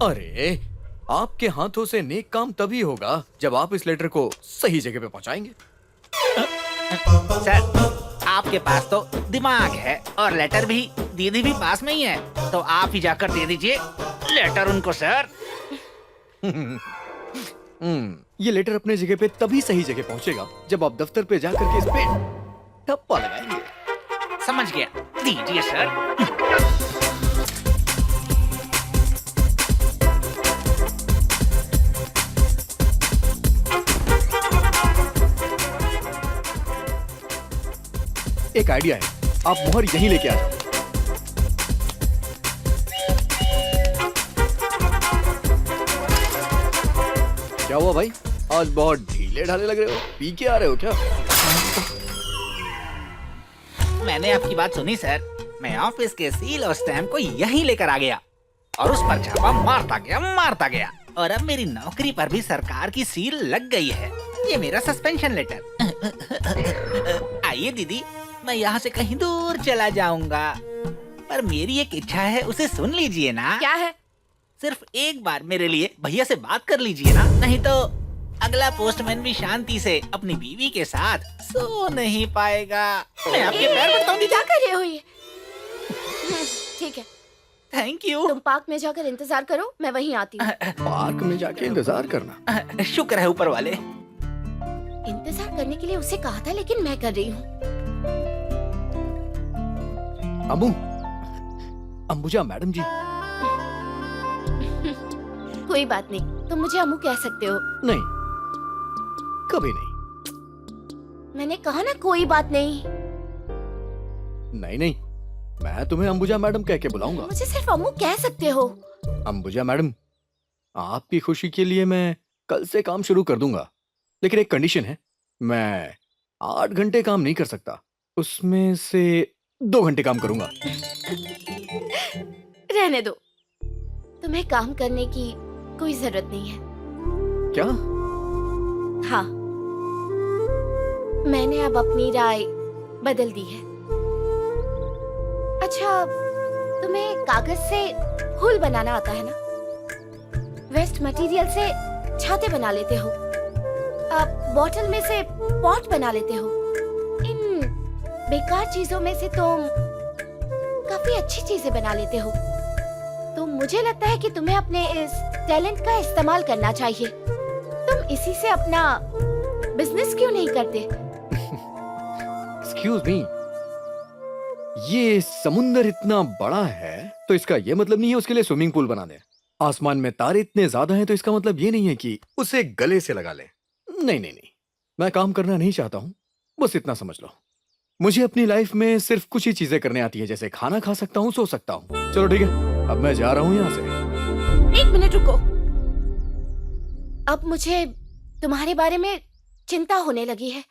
Speaker 3: अरे आपके हाथों से नेक काम तभी होगा जब आप इस लेटर को सही जगह पे पहुंचाएंगे।
Speaker 4: सर आपके पास तो दिमाग है, और लेटर भी, दीदी भी पास में ही है, तो आप ही जाकर दे दीजिए लेटर उनको सर।
Speaker 3: ये लेटर अपने जगह पे तभी सही जगह पहुंचेगा जब आप दफ्तर पे जाकर के इस पे ठप्पा लगाएंगे।
Speaker 4: समझ गया, दीजिए सर।
Speaker 3: एक आइडिया है, आप मोहर यहीं लेके आ जाओ। क्या हुआ भाई, आज बहुत ढीले ढाले लग रहे हो, पी के आ रहे हो क्या?
Speaker 4: मैंने आपकी बात सुनी सर, मैं ऑफिस के सील और स्टैम्प को यहीं लेकर आ गया, और उस पर छापा मारता गया, और अब मेरी नौकरी पर भी सरकार की सील लग गई है। ये मेरा सस्पेंशन लेटर। आइए दीदी, मैं यहाँ से कहीं दूर चला जाऊंगा, पर मेरी एक इच्छा है, उसे सुन लीजिए ना।
Speaker 5: क्या है?
Speaker 4: सिर्फ एक बार मेरे लिए भैया से बात कर लीजिए ना, नहीं तो अगला पोस्टमैन भी शांति से अपनी बीवी के साथ सो नहीं पाएगा। मैं आपके पैर पड़ता हूँ।
Speaker 5: क्या कर रहे हो ये? ठीक है,
Speaker 4: थैंक यू।
Speaker 5: तुम पार्क में जाकर इंतजार करो, मैं वहीं आती हूँ।
Speaker 3: पार्क में जाके इंतजार करना?
Speaker 4: शुक्र है ऊपर वाले।
Speaker 5: इंतजार करने के लिए उसे कहा था, लेकिन मैं कर रही हूँ।
Speaker 3: अंबुजा मैडम जी।
Speaker 5: कोई बात नहीं, तुम मुझे अम्मू कह सकते हो।
Speaker 3: नहीं, कभी नहीं।
Speaker 5: मैंने कहा ना, कोई बात नहीं।
Speaker 3: नहीं, मैं तुम्हें अंबुजा मैडम कह के बुलाऊंगा।
Speaker 5: मुझे सिर्फ अम्मू कह सकते हो।
Speaker 3: अंबुजा मैडम, आपकी खुशी के लिए मैं कल से काम शुरू कर दूंगा, लेकिन एक कंडीशन है, मैं 8 घंटे काम नहीं कर सकता, उसमें से 2 घंटे काम करूंगा।
Speaker 5: रहने दो, तुम्हें काम करने की कोई जरूरत नहीं है।
Speaker 3: क्या?
Speaker 5: हाँ, मैंने अब अपनी राय बदल दी है। अच्छा, तुम्हें कागज से फूल बनाना आता है ना? वेस्ट मटेरियल से छाते बना लेते हो, आप बॉटल में से पॉट बना लेते हो। इन बेकार चीजों में से तुम काफी अच्छी चीजें बना लेते हो। तो मुझे लगता है कि तुम्हें अपने इस टैलेंट का इस्तेमाल करना चाहिए। तुम इसी से अपना बिजनेस क्यों नहीं करते?
Speaker 3: एक्सक्यूज मी, ये समुंदर इतना बड़ा है तो इसका ये मतलब नहीं है उसके लिए स्विमिंग पूल बना दें। आसमान में तारे इतने ज्यादा हैं तो इसका मतलब ये नहीं है कि उसे गले से लगा लें। नहीं, मैं काम करना नहीं चाहता हूँ, बस इतना समझ लो। मुझे अपनी लाइफ में सिर्फ कुछ ही चीजें करने आती है, जैसे खाना खा सकता हूँ, सो सकता हूँ। चलो ठीक है, अब मैं जा रहा हूँ यहाँ से।
Speaker 5: 1 मिनट रुको। अब मुझे तुम्हारे बारे में चिंता होने लगी है।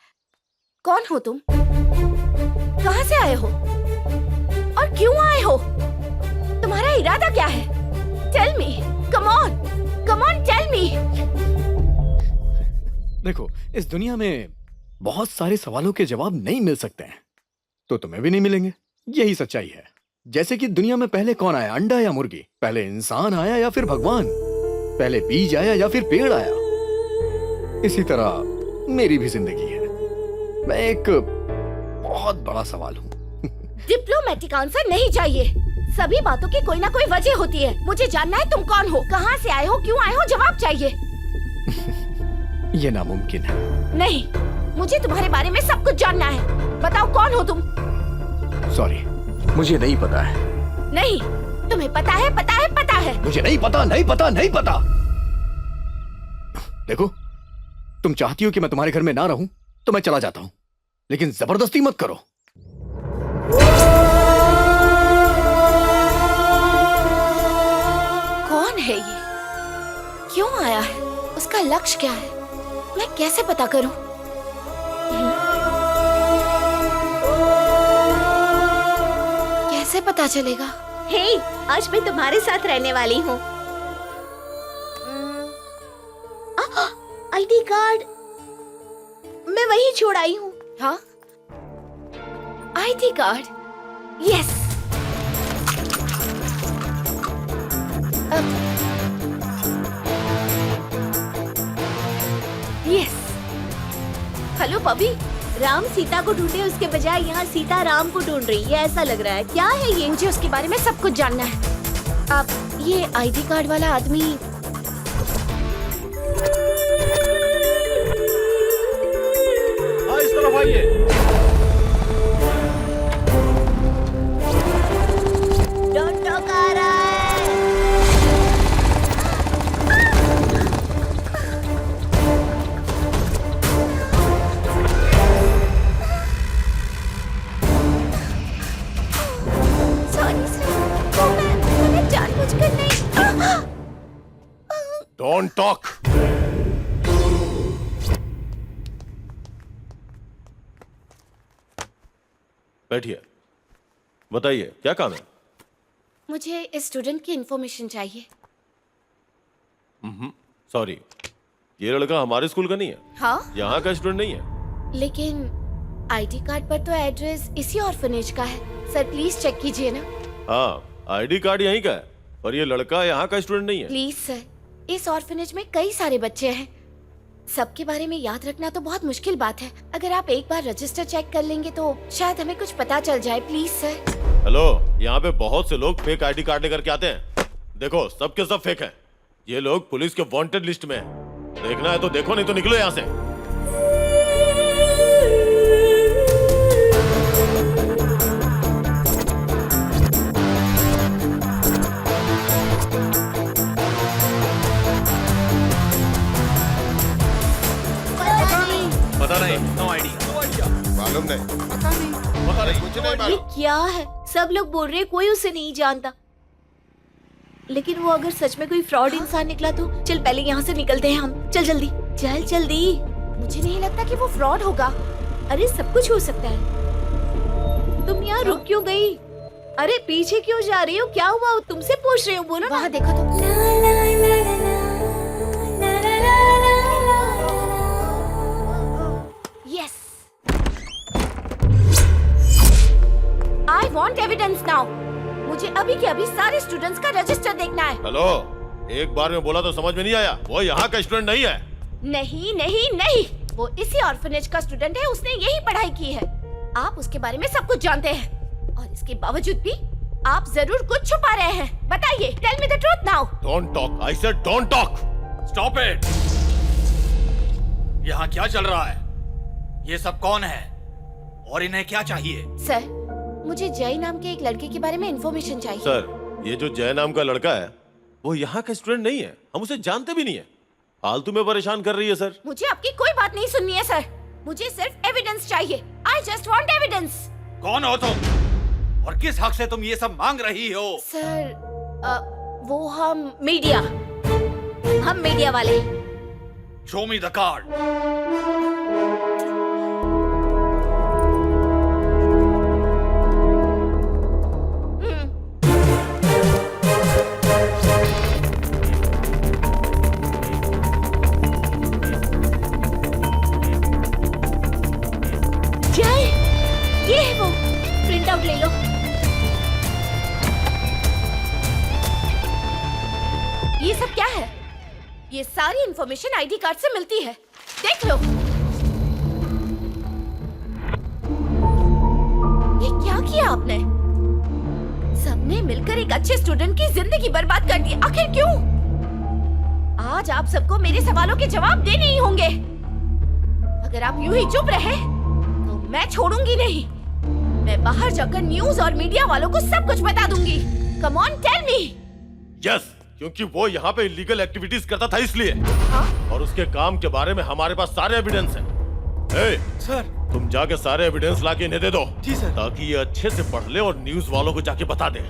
Speaker 5: कौन हो तुम? कहाँ से आए हो और क्यों आए हो? तुम्हारा इरादा क्या है? Tell me, come on tell me.
Speaker 3: देखो, इस दुनिया में बहुत सारे सवालों के जवाब नहीं मिल सकते हैं, तो तुम्हें भी नहीं मिलेंगे। यही सच्चाई है। जैसे कि दुनिया में पहले कौन आया, अंडा या मुर्गी? पहले इंसान आया या फिर भगवान? पहले बीज आया या फिर पेड़ आया? इसी तरह मेरी भी जिंदगी है। मैं एक बहुत बड़ा सवाल हूँ।
Speaker 5: डिप्लोमेटिक आंसर नहीं चाहिए। सभी बातों की कोई ना कोई वजह होती है। मुझे जानना है तुम कौन हो, कहाँ से आए हो, क्यों आए हो, जवाब चाहिए।
Speaker 3: ये नामुमकिन है।
Speaker 5: नहीं, मुझे तुम्हारे बारे में सब कुछ जानना है। बताओ कौन हो तुम?
Speaker 3: सॉरी, मुझे नहीं पता है।
Speaker 5: नहीं, तुम्हें पता है, पता है, पता है।
Speaker 3: मुझे नहीं पता, नहीं पता, नहीं पता। देखो, तुम चाहती हो कि मैं तुम्हारे घर में ना रहूं तो मैं चला जाता हूं, लेकिन जबरदस्ती मत करो।
Speaker 5: कौन है ये? क्यों आया है? उसका लक्ष्य क्या है? मैं कैसे पता करूं? कैसे पता चलेगा?
Speaker 12: हे, आज मैं तुम्हारे साथ रहने वाली हूँ। आईडी कार्ड मैं वहीं छोड़ आई हूँ।
Speaker 5: हाँ, ID card. Yes. Yes. Hello Bobby.
Speaker 12: Ram Sita को ढूंढे उसके बजाय यहाँ सीता राम को ढूंढ रही है, ऐसा लग रहा है। क्या है ये?
Speaker 5: मुझे उसके बारे में सब कुछ जानना है। अब ये आईडी कार्ड वाला आदमी
Speaker 7: इस तरफ आइए।
Speaker 12: डॉन टॉक आ रहा है।
Speaker 5: सॉरी सर, वो मैंने जानबूझकर नहीं।
Speaker 11: Don't talk. बैठिए, बताइए क्या काम है?
Speaker 5: मुझे इस स्टूडेंट की इंफॉर्मेशन चाहिए।
Speaker 11: सॉरी, ये लड़का हमारे स्कूल का नहीं है।
Speaker 5: हाँ,
Speaker 11: यहाँ का स्टूडेंट नहीं है।
Speaker 5: लेकिन आईडी कार्ड पर तो एड्रेस इसी ऑर्फनेज का है। सर प्लीज चेक कीजिए ना।
Speaker 11: हाँ, आईडी कार्ड यहीं का है, पर ये लड़का यहाँ का स्टूडेंट नहीं है।
Speaker 5: प्लीज सर, इस ऑर्फनेज में कई सारे बच्चे हैं। सबके बारे में याद रखना तो बहुत मुश्किल बात है। अगर आप एक बार रजिस्टर चेक कर लेंगे तो शायद हमें कुछ पता चल जाए। Please sir.
Speaker 11: हेलो, यहाँ पे बहुत से लोग फेक आईडी कार्ड लेकर के आते हैं। देखो, सब के सब फेक हैं। ये लोग पुलिस के वांटेड लिस्ट में हैं। देखना है तो देखो, नहीं तो निकलो यहाँ से।
Speaker 7: पता नहीं, नो आइडिया।
Speaker 11: मालूम नहीं,
Speaker 7: पता नहीं,
Speaker 11: कुछ नहीं
Speaker 12: ये
Speaker 11: मालूम।
Speaker 12: क्या है? सब लोग बोल रहे हैं कोई उसे नहीं जानता, लेकिन वो अगर सच में कोई फ्रॉड इंसान निकला तो चल पहले यहाँ से निकलते हैं हम। चल जल्दी, चल जल्दी।
Speaker 5: मुझे नहीं लगता कि वो फ्रॉड होगा।
Speaker 12: अरे सब कुछ हो सकता है। तुम यहाँ रुक क्यों गई? अरे पीछे क्यों जा रही हो? क्या हुआ? तुमसे पूछ रही हूँ, बोलो ना।
Speaker 5: वहाँ देखो तो। Yes, I want evidence now. मुझे अभी के अभी सारे स्टूडेंट्स का रजिस्टर देखना है।
Speaker 11: हेलो, एक बार में बोला तो समझ में नहीं आया। वो यहाँ का स्टूडेंट नहीं है।
Speaker 5: नहीं नहीं नहीं, वो इसी ऑर्फनेज का स्टूडेंट है। उसने यही पढ़ाई की है। आप उसके बारे में सब कुछ जानते हैं और इसके बावजूद भी आप जरूर कुछ छुपा रहे हैं। बताइए, tell me the truth now.
Speaker 11: Don't talk, I said don't talk.
Speaker 7: Stop it. यहाँ क्या चल रहा है? ये सब कौन है और इन्हें क्या चाहिए?
Speaker 5: सर, मुझे जय नाम के एक लड़के के बारे में इंफॉर्मेशन चाहिए।
Speaker 11: सर, ये जो जय नाम का लड़का है वो यहाँ का स्टूडेंट नहीं है। हम उसे जानते भी नहीं है। फालतू में परेशान कर रही है सर।
Speaker 5: मुझे आपकी कोई बात नहीं सुननी है सर। मुझे सिर्फ एविडेंस चाहिए। I just want evidence.
Speaker 7: कौन हो तुम और किस हक से तुम ये सब मांग रही हो?
Speaker 5: सर, वो हम मीडिया वाले।
Speaker 7: Show me the card.
Speaker 12: Note ले लो।
Speaker 5: ये सब क्या है? ये सारी इंफॉर्मेशन आईडी कार्ड से मिलती है, देख लो। ये क्या किया आपने? सबने मिलकर एक अच्छे स्टूडेंट की जिंदगी बर्बाद कर दी। आखिर क्यों? आज आप सबको मेरे सवालों के जवाब देने ही होंगे। अगर आप यूं ही चुप रहे तो मैं छोड़ूंगी नहीं। मैं बाहर जाकर न्यूज और मीडिया वालों को सब कुछ बता दूंगी। Come on tell me.
Speaker 11: Yes, क्योंकि वो यहाँ पे इलीगल एक्टिविटीज करता था इसलिए। और उसके काम के बारे में हमारे पास सारे एविडेंस हैं।
Speaker 7: सर,
Speaker 11: तुम जाके सारे एविडेंस लाके इन्हें दे दो।
Speaker 7: जी सर।
Speaker 11: ताकि ये अच्छे से पढ़ ले और न्यूज वालों को जाके बता दे।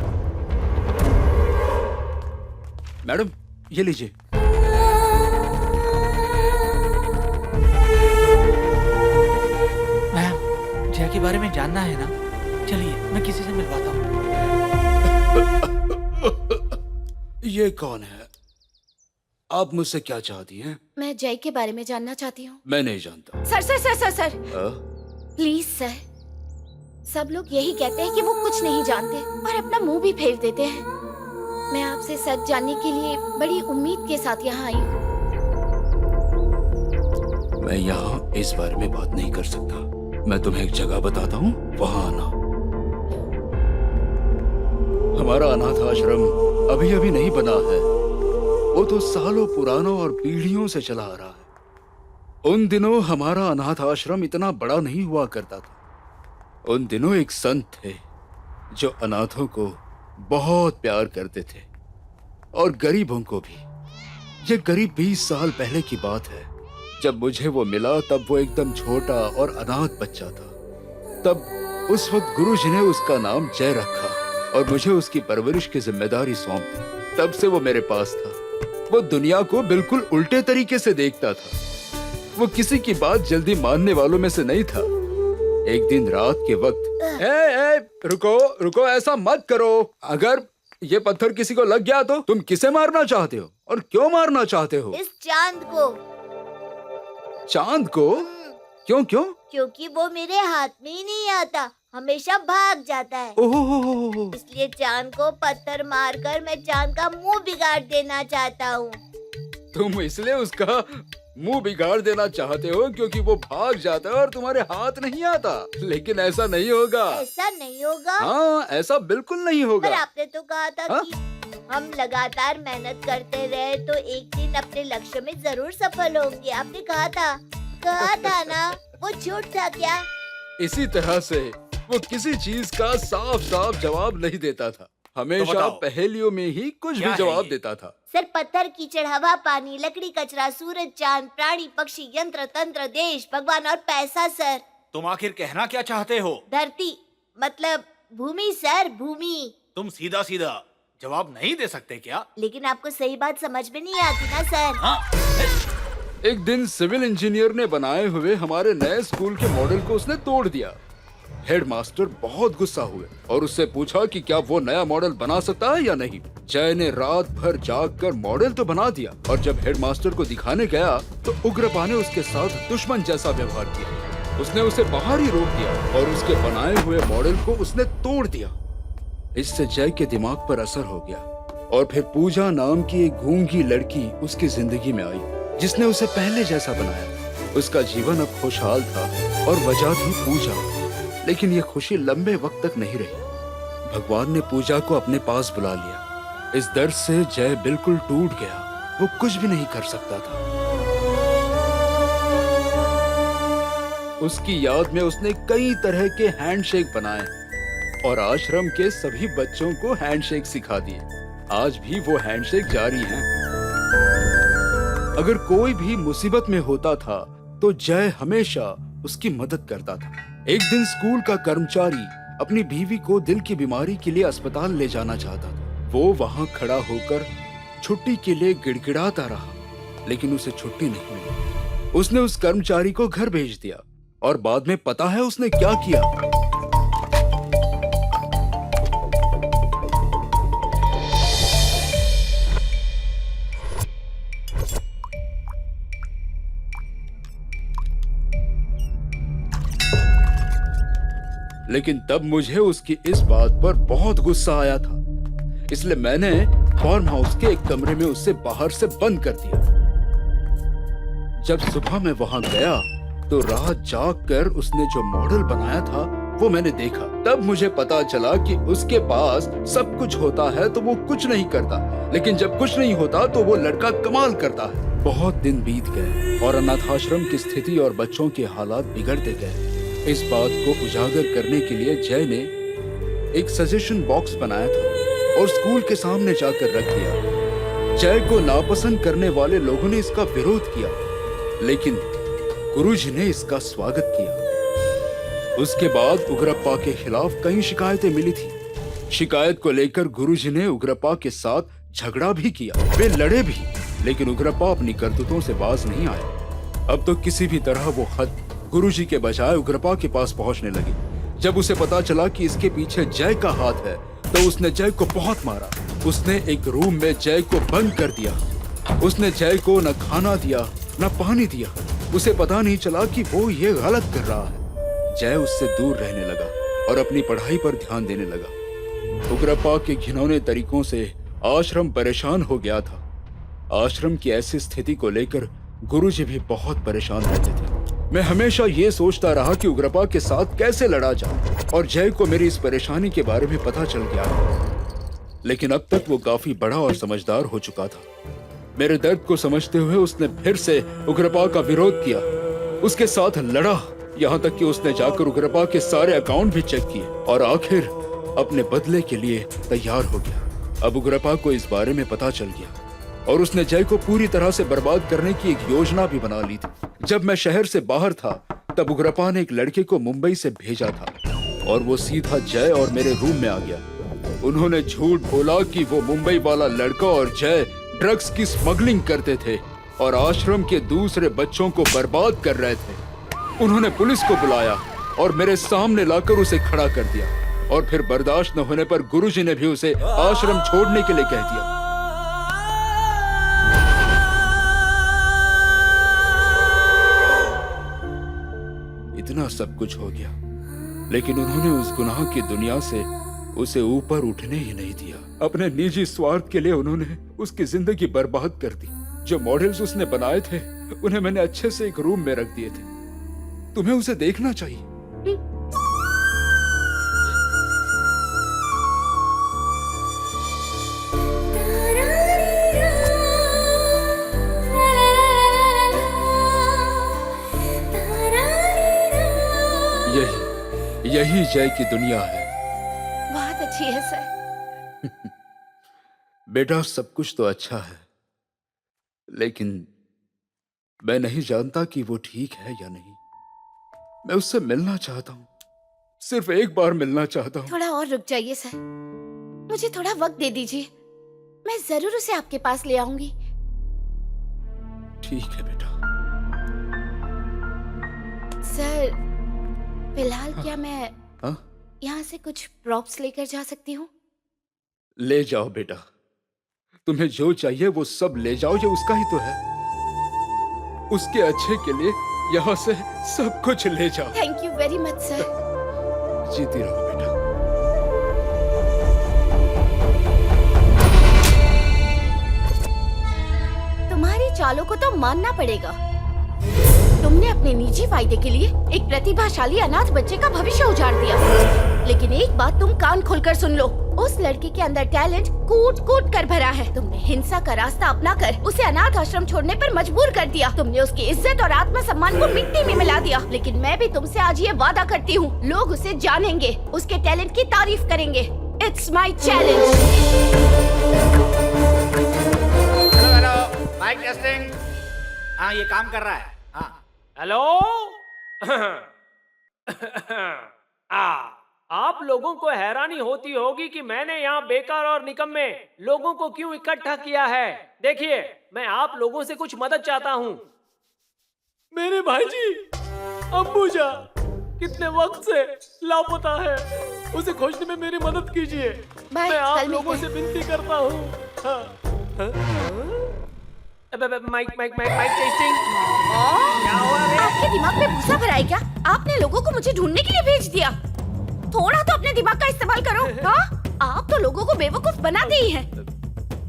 Speaker 1: मैडम, ये लीजिए।
Speaker 4: मैम, जय के बारे में जानना है ना? चलिए, मैं किसी से मिलवाता हूँ।
Speaker 1: ये कौन है? आप मुझसे क्या चाहती हैं?
Speaker 5: मैं जय के बारे में जानना चाहती हूँ।
Speaker 1: मैं नहीं जानता।
Speaker 5: Sir sir sir sir sir
Speaker 1: हाँ?
Speaker 5: Please sir. सब लोग यही कहते हैं कि वो कुछ नहीं जानते और अपना मुंह भी फेर देते हैं। मैं आपसे सच जानने के लिए बड़ी उम्मीद के साथ यहाँ आई हूँ।
Speaker 1: मैं यहाँ इस बारे में बात नहीं कर सकता। मैं तुम्हें एक जगह बताता हूँ, वहाँ आना। हमारा अनाथ आश्रम अभी अभी नहीं बना है, वो तो सालों पुराना और पीढ़ियों से चला आ रहा है। उन दिनों हमारा अनाथ आश्रम इतना बड़ा नहीं हुआ करता था। उन दिनों एक संत थे जो अनाथों को बहुत प्यार करते थे और गरीबों को भी। ये करीब 20 साल पहले की बात है। जब मुझे वो मिला तब वो एकदम छोटा और अनाथ बच्चा था। तब उस वक्त गुरुजी ने उसका नाम जय रखा और मुझे उसकी परवरिश की जिम्मेदारी सौंप दी। तब से वो मेरे पास था। वो दुनिया को बिल्कुल उल्टे तरीके से देखता था। वो किसी की बात जल्दी मानने वालों में से नहीं था। एक दिन रात के वक्त ए, रुको रुको, ऐसा मत करो। अगर ये पत्थर किसी को लग गया तो तुम किसे मारना चाहते हो और क्यों मारना चाहते हो?
Speaker 12: इस चांद को।
Speaker 1: चांद को? क्यों क्यों?
Speaker 12: क्योंकि वो मेरे हाथ में ही नहीं आता, हमेशा भाग जाता है।
Speaker 1: ओहो,
Speaker 12: इसलिए चांद को पत्थर मारकर मैं चांद का मुंह बिगाड़ देना चाहता हूँ।
Speaker 1: तुम इसलिए उसका मुंह बिगाड़ देना चाहते हो क्योंकि वो भाग जाता है और तुम्हारे हाथ नहीं आता। लेकिन ऐसा नहीं होगा।
Speaker 12: ऐसा नहीं होगा?
Speaker 1: हाँ, ऐसा बिल्कुल नहीं होगा।
Speaker 12: पर आपने तो कहा था कि हम लगातार मेहनत करते रहे तो एक दिन अपने लक्ष्य में जरूर सफल होंगे। आपने कहा था ना? वो झूठ था क्या?
Speaker 1: इसी तरह से वो किसी चीज का साफ साफ जवाब नहीं देता था। हमेशा पहेलियों में ही कुछ भी जवाब देता था।
Speaker 12: सर, पत्थर, कीचड़, हवा, पानी, लकड़ी, कचरा, सूरज, चांद, प्राणी, पक्षी, यंत्र, तंत्र, देश, भगवान और पैसा। सर,
Speaker 7: तुम आखिर कहना क्या चाहते हो?
Speaker 12: धरती मतलब भूमि सर, भूमि।
Speaker 7: तुम सीधा सीधा जवाब नहीं दे सकते क्या?
Speaker 12: लेकिन आपको सही बात समझ में नहीं आती ना सर।
Speaker 1: एक दिन सिविल इंजीनियर ने बनाए हुए हमारे नए स्कूल के मॉडल को उसने तोड़ दिया। हेडमास्टर बहुत गुस्सा हुए और उससे पूछा कि क्या वो नया मॉडल बना सकता है या नहीं। जय ने रात भर जागकर मॉडल तो बना दिया और जब हेडमास्टर को दिखाने गया तो उग्रपा ने उसके साथ दुश्मन जैसा व्यवहार किया। उसने उसे बाहर ही रोक दिया और उसके बनाए हुए मॉडल को उसने तोड़ दिया। इससे जय के दिमाग पर असर हो गया और फिर पूजा नाम की एक गूंगी लड़की उसकी जिंदगी में आई जिसने उसे पहले जैसा बनाया। उसका जीवन अब खुशहाल था और वजह थी पूजा। लेकिन ये खुशी लंबे वक्त तक नहीं रही। भगवान ने पूजा को अपने पास बुला लिया। इस दर्द से जय बिल्कुल टूट गया। वो कुछ भी नहीं कर सकता था। उसकी याद में उसने कई तरह के हैंडशेक बनाए और आश्रम के सभी बच्चों को हैंडशेक सिखा दिए। आज भी वो हैंडशेक जारी हैं। अगर कोई भी मुसीबत में होता था तो जय हमेशा उसकी मदद करता था। एक दिन स्कूल का कर्मचारी अपनी बीवी को दिल की बीमारी के लिए अस्पताल ले जाना चाहता था। वो वहां खड़ा होकर छुट्टी के लिए गिड़गिड़ाता रहा, लेकिन उसे छुट्टी नहीं मिली। उसने उस कर्मचारी को घर भेज दिया और बाद में पता है उसने क्या किया? लेकिन तब मुझे उसकी इस बात पर बहुत गुस्सा आया था, इसलिए मैंने फार्म हाउस के एक कमरे में उसे बाहर से बंद कर दिया। जब सुबह मैं वहां गया तो रात जाग कर उसने जो मॉडल बनाया था वो मैंने देखा। तब मुझे पता चला कि उसके पास सब कुछ होता है तो वो कुछ नहीं करता, लेकिन जब कुछ नहीं होता तो वो लड़का कमाल करता है। बहुत दिन बीत गए और अनाथाश्रम की स्थिति और बच्चों के हालात बिगड़ते गए। इस बात को उजागर करने के लिए जय ने एक सजेशन बॉक्स बनाया था और स्कूल के सामने जाकर रख दिया। जय को नापसंद करने वाले लोगों ने इसका विरोध किया, लेकिन गुरुजी ने इसका स्वागत किया। उसके बाद उग्रप्पा के खिलाफ कई शिकायतें मिली थी। शिकायत को लेकर गुरुजी ने उग्रप्पा के साथ झगड़ा भी किया। वे लड़े भी, लेकिन उग्रप्पा अपनी करतूतों से बाज नहीं आया। अब तो किसी भी तरह वो खत गुरुजी के बजाय उग्रप्पा के पास पहुंचने लगी। जब उसे पता चला कि इसके पीछे जय का हाथ है तो उसने जय को बहुत मारा। उसने एक रूम में जय को बंद कर दिया। उसने जय को न खाना दिया न पानी दिया। उसे पता नहीं चला कि वो ये गलत कर रहा है। जय उससे दूर रहने लगा और अपनी पढ़ाई पर ध्यान देने लगा। उग्रप्पा के घिनौने तरीकों से आश्रम परेशान हो गया था। आश्रम की ऐसी स्थिति को लेकर गुरुजी भी बहुत परेशान रहते थे। मैं हमेशा ये सोचता रहा कि उग्रप्पा के साथ कैसे लड़ा जाए, और जय को मेरी इस परेशानी के बारे में पता चल गया था। लेकिन अब तक वो काफी बड़ा और समझदार हो चुका था। मेरे दर्द को समझते हुए उसने फिर से उग्रप्पा का विरोध किया, उसके साथ लड़ा, यहाँ तक कि उसने जाकर उग्रप्पा के सारे अकाउंट भी चेक किए और आखिर अपने बदले के लिए तैयार हो गया। अब उग्रप्पा को इस बारे में पता चल गया और उसने जय को पूरी तरह से बर्बाद करने की एक योजना भी बना ली थी। जब मैं शहर से बाहर था तब उग्रप्पा ने एक लड़के को मुंबई से भेजा था और वो सीधा जय और मेरे रूम में आ गया। उन्होंने झूठ बोला कि वो मुंबई वाला लड़का और जय ड्रग्स की स्मगलिंग करते थे और आश्रम के दूसरे बच्चों को बर्बाद कर रहे थे। उन्होंने पुलिस को बुलाया और मेरे सामने लाकर उसे खड़ा कर दिया, और फिर बर्दाश्त न होने पर गुरुजी ने भी उसे आश्रम छोड़ने के लिए कह दिया। इतना सब कुछ हो गया, लेकिन उन्होंने उस गुनाह की दुनिया से उसे ऊपर उठने ही नहीं दिया। अपने निजी स्वार्थ के लिए उन्होंने उसकी जिंदगी बर्बाद कर दी। जो मॉडल्स उसने बनाए थे उन्हें मैंने अच्छे से एक रूम में रख दिए थे। तुम्हें उसे देखना चाहिए। यही जय की दुनिया है।
Speaker 5: बहुत अच्छी है सर।
Speaker 1: बेटा, सब कुछ तो अच्छा है, लेकिन मैं नहीं जानता कि वो ठीक है या नहीं। मैं उससे मिलना चाहता हूँ, सिर्फ एक बार मिलना चाहता हूँ।
Speaker 5: थोड़ा और रुक जाइए सर, मुझे थोड़ा वक्त दे दीजिए। मैं जरूर उसे आपके पास ले आऊंगी।
Speaker 1: ठीक है बेटा।
Speaker 5: सर, फिलहाल क्या मैं यहाँ से कुछ प्रॉप्स लेकर जा सकती हूँ?
Speaker 1: ले जाओ बेटा, तुम्हें जो चाहिए वो सब ले जाओ, ये उसका ही तो है। उसके अच्छे के लिए यहाँ से सब कुछ ले जाओ।
Speaker 5: Thank you very much sir.
Speaker 1: जीती रहो बेटा।
Speaker 5: तुम्हारी चालों को तो मानना पड़ेगा। तुमने अपने निजी फायदे के लिए एक प्रतिभाशाली अनाथ बच्चे का भविष्य उजाड़ दिया। लेकिन एक बात तुम कान खोलकर सुन लो, उस लड़के के अंदर टैलेंट कूट कूट कर भरा है। तुमने हिंसा का रास्ता अपनाकर उसे अनाथ आश्रम छोड़ने पर मजबूर कर दिया। तुमने उसकी इज्जत और आत्मसम्मान को मिट्टी में मिला दिया। लेकिन मैं भी तुमसे आज ये वादा करती हूँ, लोग उसे जानेंगे, उसके टैलेंट की तारीफ करेंगे। It's my challenge.
Speaker 4: Hello, mic testing. हाँ, ये काम कर रहा है। हाँ,
Speaker 6: हेलो। आप लोगों को हैरानी होती होगी कि मैंने यहाँ बेकार और निकम्मे लोगों को क्यों इकट्ठा किया है। देखिए, मैं आप लोगों से कुछ मदद चाहता हूँ। मेरे भाईजी अंबुजा कितने वक्त से लापता है, उसे खोजने में मेरी मदद कीजिए। मैं आप लोगों से विनती करता हूँ। Mic testing.
Speaker 5: क्या हुआ? आपके दिमाग में भूसा भरा है क्या? आपने लोगों को मुझे ढूंढने के लिए भेज दिया। थोड़ा तो अपने दिमाग का इस्तेमाल करो। हाँ, आप तो लोगों को बेवकूफ बनाते ही हैं।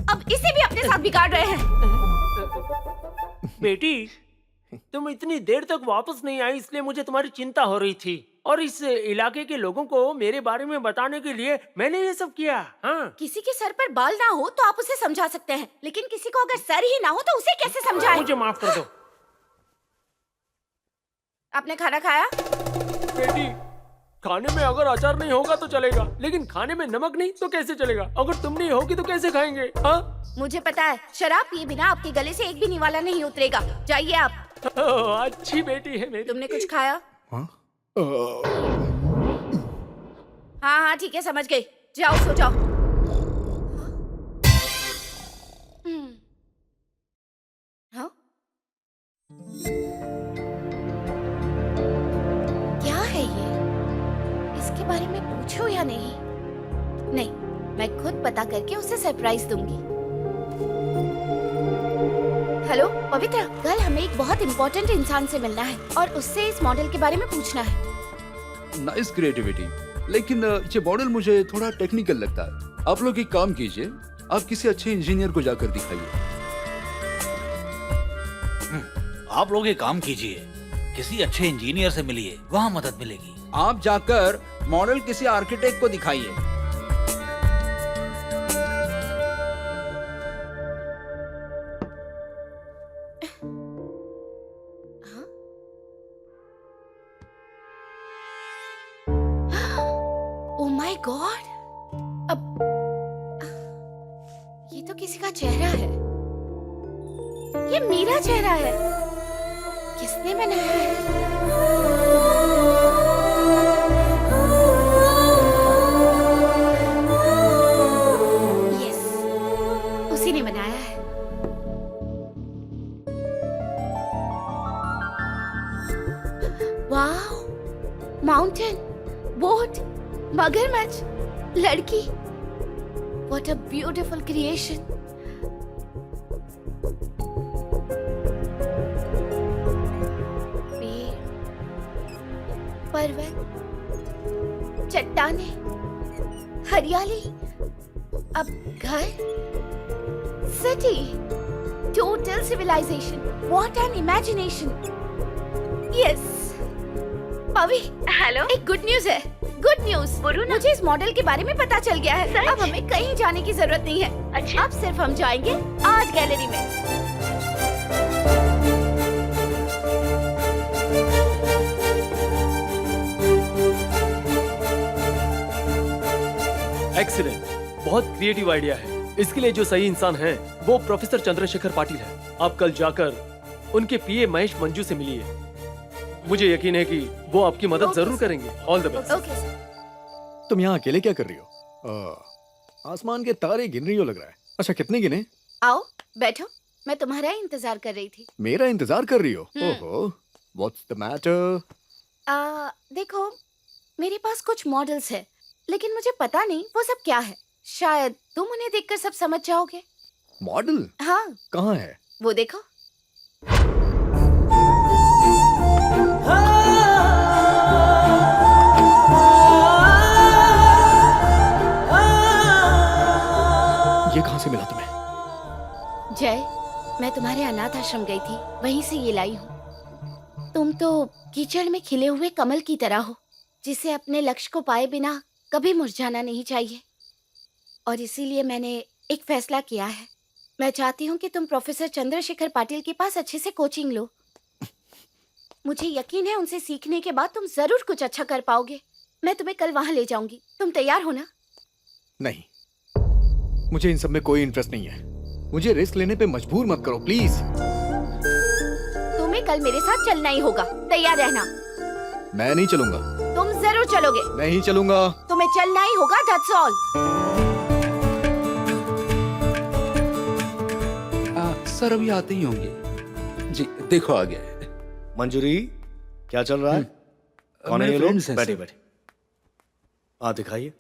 Speaker 5: अब इसे भी अपने साथ बिगाड़ रहे हैं।
Speaker 6: बेटी, तुम इतनी देर तक वापस नहीं आई, इसलिए मुझे तुम्हारी चिंता हो रही थी। और इस इलाके के लोगों को मेरे बारे में बताने के लिए मैंने ये सब किया। हाँ।
Speaker 5: किसी के सर पर बाल ना हो तो आप उसे समझा सकते हैं, लेकिन किसी को अगर सर ही ना हो तो उसे कैसे समझाएं?
Speaker 6: मुझे माफ कर दो।
Speaker 5: आपने खाना खाया?
Speaker 6: बेटी, खाने में अगर अचार नहीं होगा तो चलेगा, लेकिन खाने में नमक नहीं तो कैसे चलेगा? अगर तुम नहीं होगी तो कैसे खाएंगे? हाँ?
Speaker 5: मुझे पता है, शराब पिए बिना आपके गले से एक भी निवाला नहीं उतरेगा। जाइए आप।
Speaker 6: अच्छी बेटी है मेरी।
Speaker 5: तुमने कुछ खाया?
Speaker 3: हाँ?
Speaker 5: हाँ, ठीक है, समझ गई। जाओ सो जाओ। हाँ? क्या है ये? इसके बारे में पूछो या नहीं? नहीं, मैं खुद पता करके उसे सरप्राइज दूंगी। हेलो पवित्र, कल हमें एक बहुत इम्पोर्टेंट इंसान से मिलना है और उससे इस मॉडल के बारे में पूछना है।
Speaker 1: नाइस क्रिएटिविटी, लेकिन ये मॉडल मुझे थोड़ा टेक्निकल लगता है। आप लोग एक काम कीजिए, आप किसी अच्छे इंजीनियर को जाकर दिखाइए।
Speaker 7: आप लोग एक काम कीजिए, किसी अच्छे इंजीनियर से मिलिए, वहाँ मदद मिलेगी।
Speaker 2: आप जाकर मॉडल किसी आर्किटेक्ट को दिखाइए।
Speaker 5: ओह माय गॉड, अब ये तो किसी का चेहरा है। ये मेरा चेहरा है। किसने बनाया है? यस, उसी ने बनाया है। वाओ, माउंटेन, बोट, मगरमच्छ, लड़की। What a beautiful creation. पेड़, पर्वत, चट्टाने, हरियाली, अब घर, city, total civilization. What an imagination. Yes. Pavi, hello, एक गुड न्यूज है। गुड न्यूज, मुझे इस मॉडल के बारे में पता चल गया है। अब हमें कहीं जाने की जरूरत नहीं है। अच्छा? अब सिर्फ हम जाएंगे आर्ट गैलरी में।
Speaker 6: एक्सीलेंट, बहुत क्रिएटिव आइडिया है। इसके लिए जो सही इंसान है वो प्रोफेसर चंद्रशेखर पाटिल है। आप कल जाकर उनके पीए महेश मंजू से मिलिए। मुझे यकीन है कि वो आपकी मदद जरूर करेंगे। All the best.
Speaker 5: Okay sir.
Speaker 3: तुम यहाँ अकेले क्या कर रही हो? आसमान के तारे गिन रही हो लग रहा है। अच्छा, कितने गिने?
Speaker 5: आओ बैठो, मैं तुम्हारा ही इंतजार कर रही थी।
Speaker 3: मेरा इंतजार कर रही हो? ओहो, व्हाट्स द मैटर?
Speaker 5: देखो, मेरे पास कुछ मॉडल्स है, लेकिन मुझे पता नहीं वो सब क्या है। शायद तुम उन्हें देखकर सब समझ जाओगे।
Speaker 3: मॉडल?
Speaker 5: हाँ।
Speaker 3: कहाँ है?
Speaker 5: वो देखो।
Speaker 3: ये कहाँ से मिला तुम्हें?
Speaker 5: जय, मैं तुम्हारे अनाथ आश्रम गई थी, वहीं से ये लाई हूँ। तुम तो कीचड़ में खिले हुए कमल की तरह हो, जिसे अपने लक्ष्य को पाए बिना कभी मुरझाना नहीं चाहिए। और इसीलिए मैंने एक फैसला किया है। मैं चाहती हूँ कि तुम प्रोफेसर चंद्रशेखर पाटिल के पास अच्छे से कोचिंग लो। मुझे यकीन है उनसे सीखने के बाद तुम जरूर कुछ अच्छा कर पाओगे। मैं तुम्हें कल वहाँ ले जाऊंगी। तुम तैयार हो ना?
Speaker 3: नहीं, मुझे इन सब में कोई इंटरेस्ट नहीं है। मुझे रिस्क लेने पे मजबूर मत करो प्लीज।
Speaker 5: तुम्हें कल मेरे साथ चलना ही होगा, तैयार रहना।
Speaker 3: मैं नहीं चलूंगा।
Speaker 5: तुम जरूर चलोगे।
Speaker 3: नहीं चलूंगा।
Speaker 5: तुम्हें चलना ही होगा, दैट्स ऑल।
Speaker 1: सर अभी आते ही होंगे। जी देखो आ गया।
Speaker 3: मंजूरी, क्या चल रहा है? कौन है
Speaker 1: मेरे
Speaker 3: ये लोग?
Speaker 1: friends हैं,
Speaker 3: बैठे
Speaker 1: सर।
Speaker 3: बैठे। दिखाइए।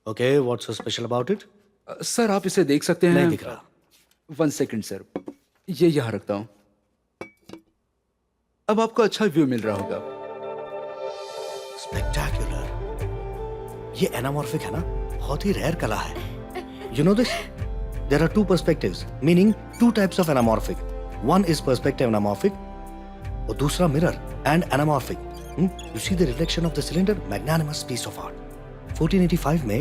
Speaker 3: Okay, what's so special about it?
Speaker 1: Sir आप इसे देख सकते हैं।
Speaker 3: नहीं दिख रहा।
Speaker 1: 1 सेकंड सर, ये यहाँ रखता हूँ। अब आपको अच्छा व्यू मिल रहा होगा।
Speaker 3: स्पेक्टेक्युलर। ये एनामॉर्फिक है ना, बहुत ही रेयर कला है। You know this? There are two perspectives, meaning two types of anamorphic. One is perspective anamorphic, और दूसरा mirror and anamorphic. You see the reflection of the cylinder, magnanimous piece of art. 1485 में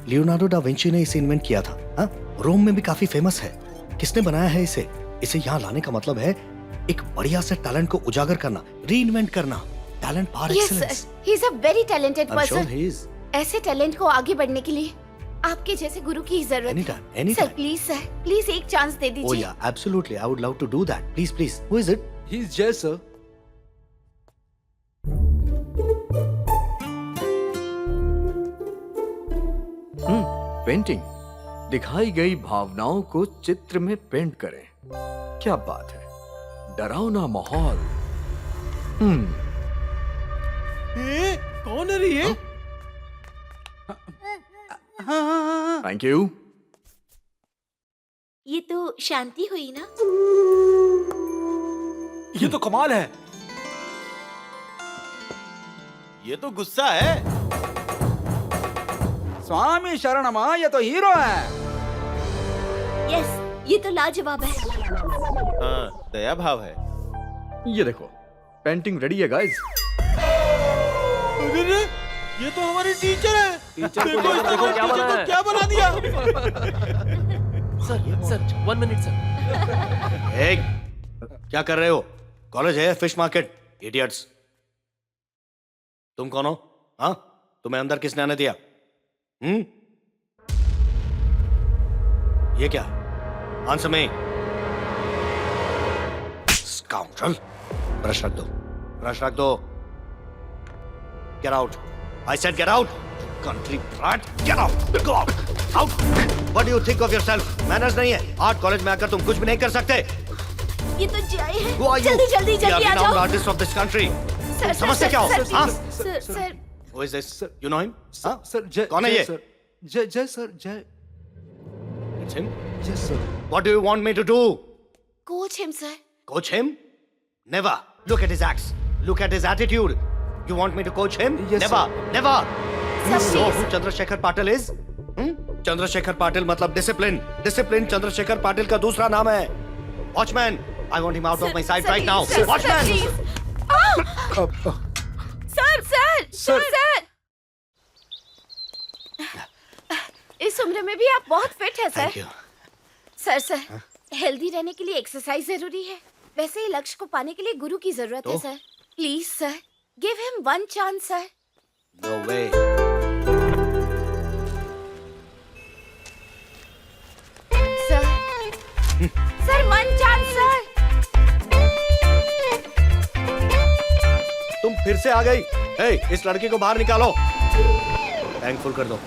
Speaker 3: Leonardo da Vinci ने इसे invent किया था। हाँ, रोम में भी काफी फेमस है। किसने बनाया है इसे? इसे यहाँ लाने का मतलब है एक बढ़िया से टैलेंट को उजागर करना, रीइन्वेंट करना, talent par excellence.
Speaker 5: He is a very talented
Speaker 3: I'm sure
Speaker 5: person.
Speaker 3: he is.
Speaker 5: ऐसे टैलेंट को आगे बढ़ने के लिए आपके जैसे गुरु की जरूरत है।
Speaker 3: Anytime, anytime.
Speaker 5: सर प्लीज एक चांस दे
Speaker 3: Oh
Speaker 5: दीजिए।
Speaker 3: yeah, absolutely. I would love to do that. Please, please. Who is it?
Speaker 1: He's Jay, sir.
Speaker 3: Painting. दिखाई गई भावनाओं को चित्र में पेंट करें। क्या बात है, डरावना माहौल।
Speaker 11: कौन है रे ये?
Speaker 3: Thank you.
Speaker 5: ये तो शांति हुई ना?
Speaker 7: ये तो कमाल है।
Speaker 11: ये तो गुस्सा है।
Speaker 2: स्वामी शरणमा, ये तो हीरो है।
Speaker 5: यस, ये तो लाजवाब है।
Speaker 11: हाँ, दया भाव है।
Speaker 3: ये देखो, पेंटिंग रेडी है गाइस।
Speaker 11: अरे रे, ये तो हमारे टीचर है।
Speaker 6: टीचर को
Speaker 11: देखो,
Speaker 6: देखो क्या बना है।
Speaker 11: क्या बना दिया?
Speaker 6: Sir 1 minute sir.
Speaker 3: क्या कर रहे हो? कॉलेज है, फिश मार्केट, इडियट्स। तुम कौन हो? हाँ, तुम्हें अंदर किसने आने दिया? ये क्या? Answer me. स्काउंड्रल। ब्रश रख दो, ब्रश रख दो। Get out. I said get out. Country brat, get out. Go out. Out. What do you think of yourself? Manners नहीं है। आर्ट कॉलेज में आकर तुम कुछ भी नहीं कर सकते।
Speaker 5: ये तो जय है।
Speaker 3: Who are you?
Speaker 5: जल्दी
Speaker 3: We are
Speaker 5: आ
Speaker 3: renowned
Speaker 5: जाओ।
Speaker 3: artists of this country.
Speaker 5: Sir
Speaker 3: समझते क्या हो? हाँ?
Speaker 5: Sir
Speaker 3: Who is this? You know him? हाँ?
Speaker 1: Sir, Jay.
Speaker 3: कौन है
Speaker 1: Jay,
Speaker 3: ये?
Speaker 1: sir. Jay, sir, Jay.
Speaker 3: It's him.
Speaker 1: Yes, sir.
Speaker 3: What do you want me to do?
Speaker 5: Coach him sir.
Speaker 3: Coach him? Never. Look at his acts. Look at his attitude. You want me to coach him?
Speaker 1: Yes,
Speaker 3: Never. Never. You
Speaker 5: Sir,
Speaker 3: know
Speaker 5: please.
Speaker 3: who Chandrasekhar Patil is? Chandrasekhar Patil मतलब discipline. Discipline Chandrasekhar Patil का दूसरा नाम है। Watchman. I want him out of my sight right now. Watchman.
Speaker 5: Sir इस उम्र में भी आप बहुत फिट है sir.
Speaker 3: Thank you.
Speaker 5: Sir healthy रहने के लिए एक्सरसाइज जरूरी है। वैसे ही लक्ष्य को पाने के लिए गुरु की जरूरत है
Speaker 3: तो?
Speaker 5: Sir. Please sir, give him 1 chance sir.
Speaker 3: No way.
Speaker 5: Sir 1 chance sir.
Speaker 3: तुम फिर से आ गई। हे, इस लड़की को बाहर निकालो। थैंकफुल कर दो।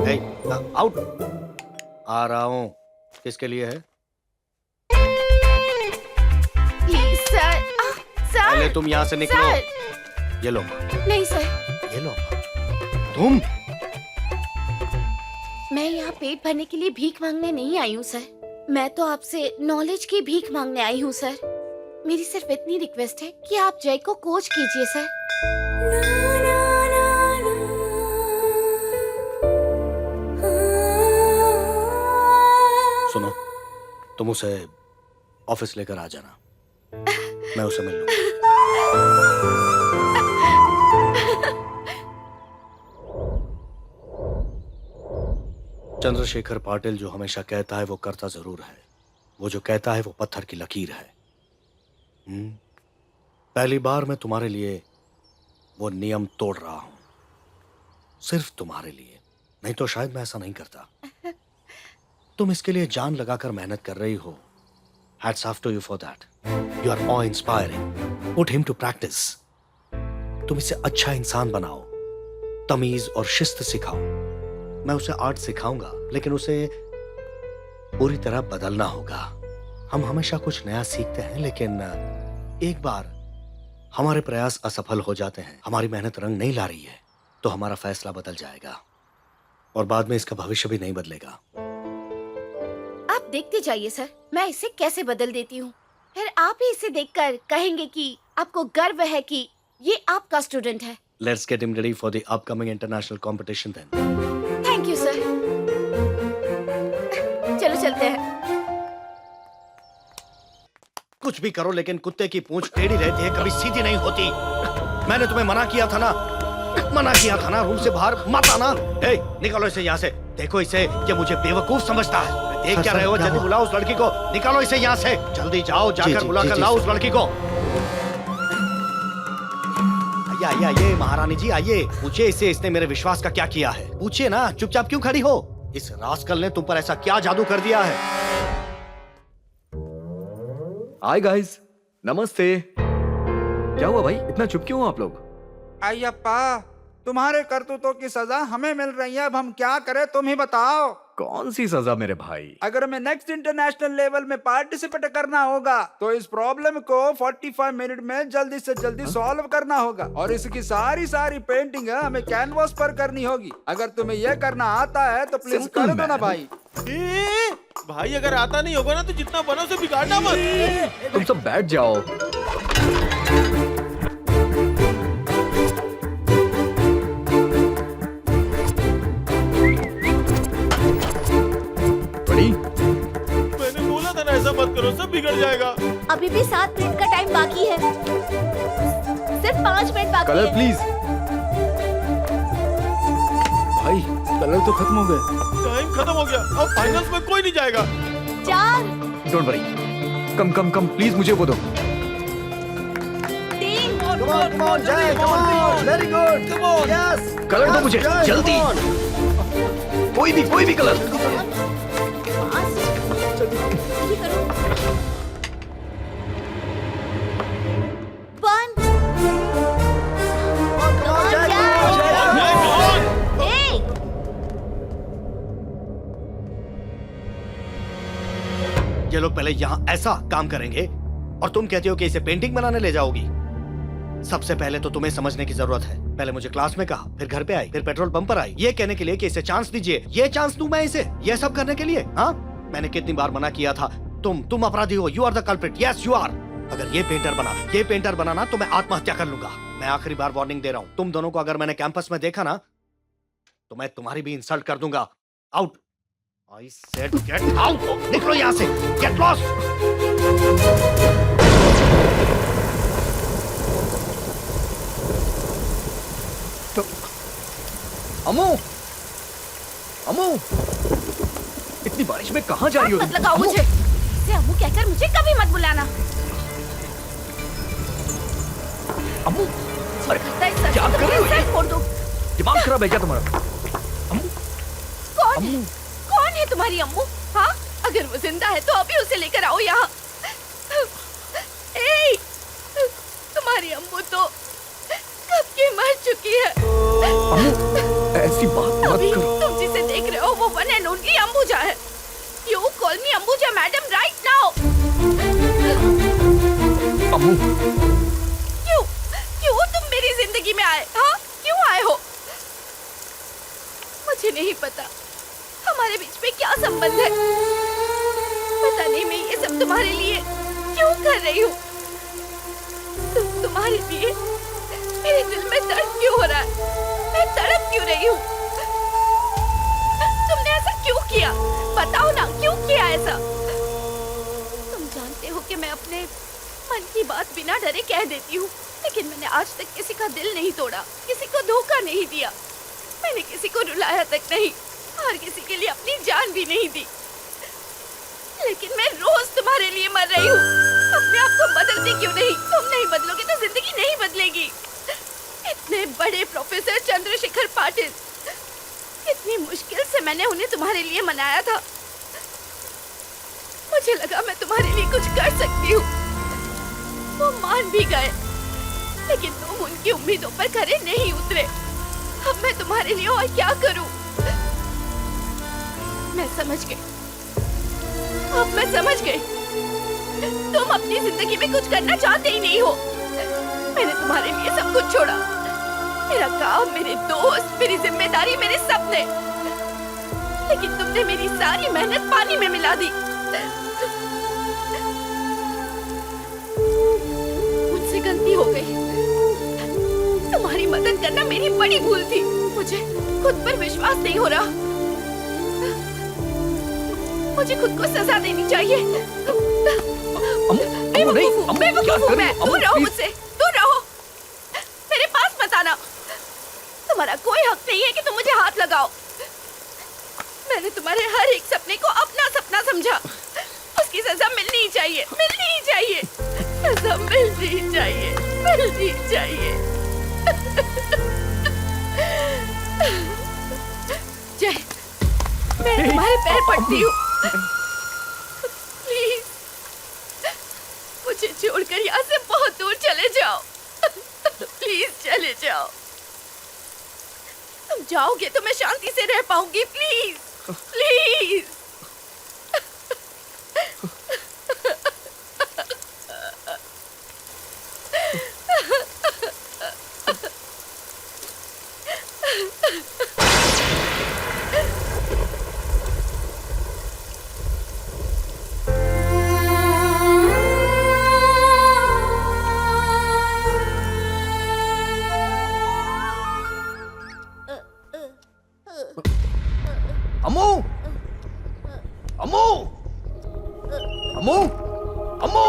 Speaker 3: हे, आउट। आ रहा हूँ। किसके लिए है?
Speaker 5: Please sir.
Speaker 3: पहले
Speaker 5: सर
Speaker 3: तुम यहाँ से निकलो।
Speaker 5: सर
Speaker 3: ये लो।
Speaker 5: नहीं सर,
Speaker 3: ये लो। तुम?
Speaker 5: मैं यहाँ पेट भरने के लिए भीख मांगने नहीं आई हूँ सर। मैं तो आपसे नॉलेज की भीख मांगने आई हूँ सर। मेरी सिर्फ इतनी रिक्वेस्ट है कि आप जय को कोच कीजिए सर।
Speaker 3: सुनो, तुम उसे ऑफिस लेकर आ जाना। मैं उसे मिल लूंगा। चंद्रशेखर पाटिल जो हमेशा कहता है वो करता जरूर है। वो जो कहता है वो पत्थर की लकीर है। पहली बार मैं तुम्हारे लिए वो नियम तोड़ रहा हूं, सिर्फ तुम्हारे लिए। नहीं तो शायद मैं ऐसा नहीं करता। तुम इसके लिए जान लगाकर मेहनत कर रही हो। Hats off to you for that. You are awe-inspiring. Put him to practice. तुम इसे अच्छा इंसान बनाओ, तमीज और शिस्त सिखाओ। मैं उसे आर्ट सिखाऊंगा, लेकिन उसे पूरी तरह बदलना होगा। हम हमेशा कुछ नया सीखते हैं, लेकिन एक बार हमारे प्रयास असफल हो जाते हैं, हमारी मेहनत रंग नहीं ला रही है, तो हमारा फैसला बदल जाएगा और बाद में इसका भविष्य भी नहीं बदलेगा।
Speaker 5: आप देखते जाइए सर, मैं इसे कैसे बदल देती हूँ। फिर आप ही इसे देखकर कहेंगे कि आपको गर्व है कि ये आपका स्टूडेंट है।
Speaker 3: Let's get him ready for the upcoming international competition then.
Speaker 5: Thank you sir. चलो चलते हैं।
Speaker 3: कुछ भी करो लेकिन कुत्ते की पूंछ टेढ़ी रहती है, कभी सीधी नहीं होती। मैंने तुम्हें मना किया था ना, रूम से बाहर मत आना। ए, निकालो इसे यहाँ से। देखो इसे, ये मुझे बेवकूफ समझता है। देख क्या रहे हो? जल्दी बुलाओ उस लड़की को, निकालो इसे यहाँ से। जल्दी जाओ, जाकर बुलाकर लाओ उस लड़की को। आइए महारानी जी, आइए। पूछिए इससे इसने मेरे विश्वास का क्या किया है। पूछिए ना, चुपचाप क्यों खड़ी हो? इस रास्कल ने तुम पर ऐसा क्या जादू कर दिया है?
Speaker 13: हाय गाइस, नमस्ते। क्या हुआ भाई, इतना चुप क्यों हो आप लोग?
Speaker 14: अय्यप्पा, तुम्हारे करतूतों की सजा हमें मिल रही है, अब हम क्या करें तुम ही बताओ।
Speaker 13: कौन सी सजा मेरे भाई?
Speaker 14: अगर हमें नेक्स्ट इंटरनेशनल लेवल में पार्टिसिपेट करना होगा तो इस प्रॉब्लम को 45 मिनट में जल्दी से जल्दी सॉल्व करना होगा, और इसकी सारी पेंटिंग हमें कैनवास पर करनी होगी। अगर तुम्हें यह करना आता है तो प्लीज कर दो ना भाई।
Speaker 11: भाई अगर आता नहीं होगा ना तो जितना बनो उसे बिगाड़ना मत।
Speaker 13: तुम सब बैठ जाओ।
Speaker 11: मैंने बोला था ना ऐसा मत करो, सब बिगड़ जाएगा।
Speaker 12: अभी भी 7 मिनट का टाइम बाकी है, सिर्फ 5 मिनट बाकी
Speaker 13: कलर
Speaker 12: है।
Speaker 13: प्लीज।
Speaker 1: भाई कलर तो खत्म हो गए।
Speaker 11: टाइम खत्म हो गया, अब फाइनल्स में कोई नहीं जाएगा।
Speaker 12: 4
Speaker 13: डोंट वरी, कम प्लीज मुझे वो दो।
Speaker 12: 3
Speaker 3: Come on, Jay, come on, very good, come on, yes.
Speaker 13: Colour दो मुझे, जल्दी। कोई भी कलर।
Speaker 3: ये लोग पहले यहाँ ऐसा काम करेंगे और तुम कहती हो कि इसे पेंटिंग बनाने ले जाओगी। सबसे पहले तो तुम्हें समझने की जरूरत है। पहले मुझे क्लास में कहा, फिर घर पे आई, फिर पेट्रोल पंप पर आई, ये कहने के लिए कि इसे चांस दीजिए। ये चांस दूं मैं इसे, ये सब करने के लिए? हाँ, मैंने कितनी बार मना किया था। तुम अपराधी हो, you are the culprit, yes you are. अगर ये पेंटर बनाना तो मैं आत्महत्या कर लूंगा। मैं आखिरी बार वार्निंग दे रहा हूँ, तुम दोनों को अगर मैंने कैंपस में देखा ना तो मैं तुम्हारी भी इंसल्ट कर दूंगा। Out. I said get out! निकलो यहाँ से! Get lost!
Speaker 13: अम्मू, इतनी बारिश में कहाँ जा रही हो?
Speaker 5: मत लगाओ मुझे। इसे अम्मू कहकर मुझे कभी मत बुलाना।
Speaker 13: अम्मू, अरे
Speaker 5: क्या कर रही हो? सर फोड़ दो।
Speaker 13: दिमाग खराब है क्या तुम्हारा?
Speaker 5: कौन है तुम्हारी अम्मू? हाँ, अगर वो जिंदा है तो अभी उसे लेकर आओ यहाँ। तुम्हारी अम्मू तो कब की मर चुकी है।
Speaker 13: ऐसी बात मत करो।
Speaker 5: तुम जिसे देख रहे हो वो वन एंड ओनली अंबुजा है। You call me Ambuja madam right now।
Speaker 13: अम्मू,
Speaker 5: क्यों तुम मेरी जिंदगी में आए? हाँ, क्यों आए हो? मुझे नहीं पता हमारे बीच में क्या संबंध है। पता नहीं मैं ये सब तुम्हारे लिए क्यों कर रही हूँ। तुम्हारे लिए मेरे दिल में दर्द क्यों हो रहा है? मैं तड़प क्यों रही हूँ? तुमने ऐसा क्यों किया? बताओ ना, क्यों किया ऐसा? तुम जानते हो कि मैं अपने मन की बात बिना डरे कह देती हूँ, लेकिन मैंने आज तक किसी का दिल नहीं तोड़ा, किसी को धोखा नहीं दिया, मैंने किसी को रुलाया तक नहीं और किसी के लिए अपनी जान भी नहीं दी। लेकिन मैं रोज तुम्हारे लिए मर रही हूँ। अपने आप को बदलती क्यों नहीं? तुम नहीं बदलोगे तो जिंदगी नहीं बदलेगी। इतने बड़े प्रोफेसर चंद्रशेखर पाटिल, इतनी मुश्किल से मैंने उन्हें तुम्हारे लिए मनाया था। मुझे लगा मैं तुम्हारे लिए कुछ कर सकती हूँ। वो मान भी गए, लेकिन तुम उनकी उम्मीदों पर खरे नहीं उतरे। अब मैं तुम्हारे लिए और क्या करूँ? मैं समझ गई, अब मैं समझ गई। तुम अपनी जिंदगी में कुछ करना चाहते ही नहीं हो। मैंने तुम्हारे लिए सब कुछ छोड़ा, मेरा काम, मेरे दोस्त, मेरी जिम्मेदारी, मेरे सपने, लेकिन तुमने मेरी सारी मेहनत पानी में मिला दी।
Speaker 10: मेरी बड़ी भूल थी। मुझे खुद पर विश्वास नहीं हो रहा। मुझे खुद को सजा देनी चाहिए। बेवकूफ हूँ मैं। दूर रहो मुझसे, दूर रहो। मेरे पास मत आना। तुम्हारा कोई हक नहीं है कि तुम मुझे हाथ लगाओ। मैंने तुम्हारे हर एक सपने को अपना सपना समझा। उसकी सजा मिलनी ही चाहिए, मिलनी ही चाहिए। सजा मिलनी ही चाहिए, मिलनी ही चाहिए। जय, मैं तुम्हारे पैर पड़ती हूँ। प्लीज मुझे छोड़कर यहाँ से बहुत दूर चले जाओ। प्लीज चले जाओ। तुम जाओगे तो मैं शांति से रह पाऊंगी। Please please.
Speaker 13: अम्मू, अम्मू, अम्मू, अम्मू।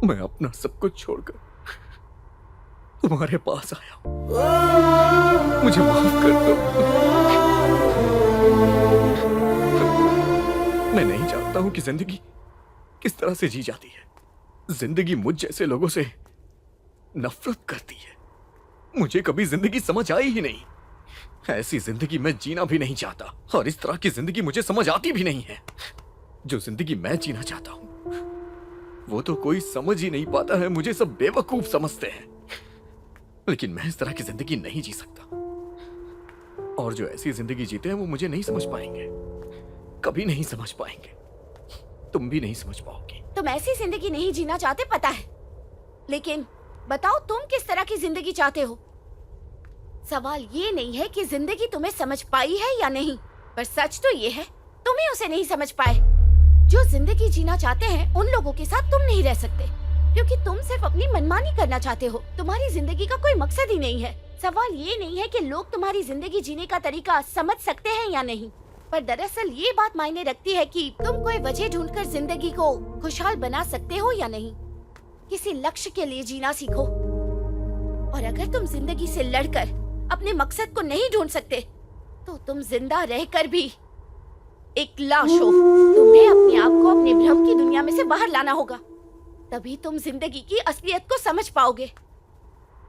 Speaker 13: मैं अपना सब कुछ छोड़कर तुम्हारे पास आया हूं। मुझे माफ कर दो। मैं नहीं जानता हूं कि जिंदगी किस तरह से जी जाती है। जिंदगी मुझ जैसे लोगों से नफरत करती है। मुझे कभी जिंदगी समझ आई ही नहीं। ऐसी जिंदगी मैं जीना भी नहीं चाहता, और इस तरह की जिंदगी मुझे समझ आती भी नहीं है। जो जिंदगी मैं जीना चाहता हूं वो तो कोई समझ ही नहीं पाता है। मुझे सब बेवकूफ समझते हैं, लेकिन मैं इस तरह की जिंदगी नहीं जी सकता। और जो ऐसी जिंदगी जीते हैं वो मुझे नहीं समझ पाएंगे, कभी नहीं समझ पाएंगे। तुम भी नहीं समझ पाओगी।
Speaker 5: तुम ऐसी जिंदगी नहीं जीना चाहते, पता है, लेकिन बताओ तुम किस तरह की जिंदगी चाहते हो। सवाल ये नहीं है कि जिंदगी तुम्हें समझ पाई है या नहीं, पर सच तो ये है तुम ही उसे नहीं समझ पाए। जो जिंदगी जीना चाहते हैं उन लोगों के साथ तुम नहीं रह सकते, क्योंकि तुम सिर्फ अपनी मनमानी करना चाहते हो। तुम्हारी जिंदगी का कोई मकसद ही नहीं है। सवाल ये नहीं है कि लोग तुम्हारी जिंदगी जीने का तरीका समझ सकते हैं या नहीं, पर दरअसल ये बात मायने रखती है कि तुम कोई वजह ढूंढकर जिंदगी को खुशहाल बना सकते हो या नहीं। किसी लक्ष्य के लिए जीना सीखो, और अगर तुम जिंदगी से लड़कर अपने मकसद को नहीं ढूंढ सकते तो तुम जिंदा रहकर भी एक लाश हो। तुम्हें अपने आप को अपने भ्रम की दुनिया में से बाहर लाना होगा, तभी तुम जिंदगी की असलियत को समझ पाओगे।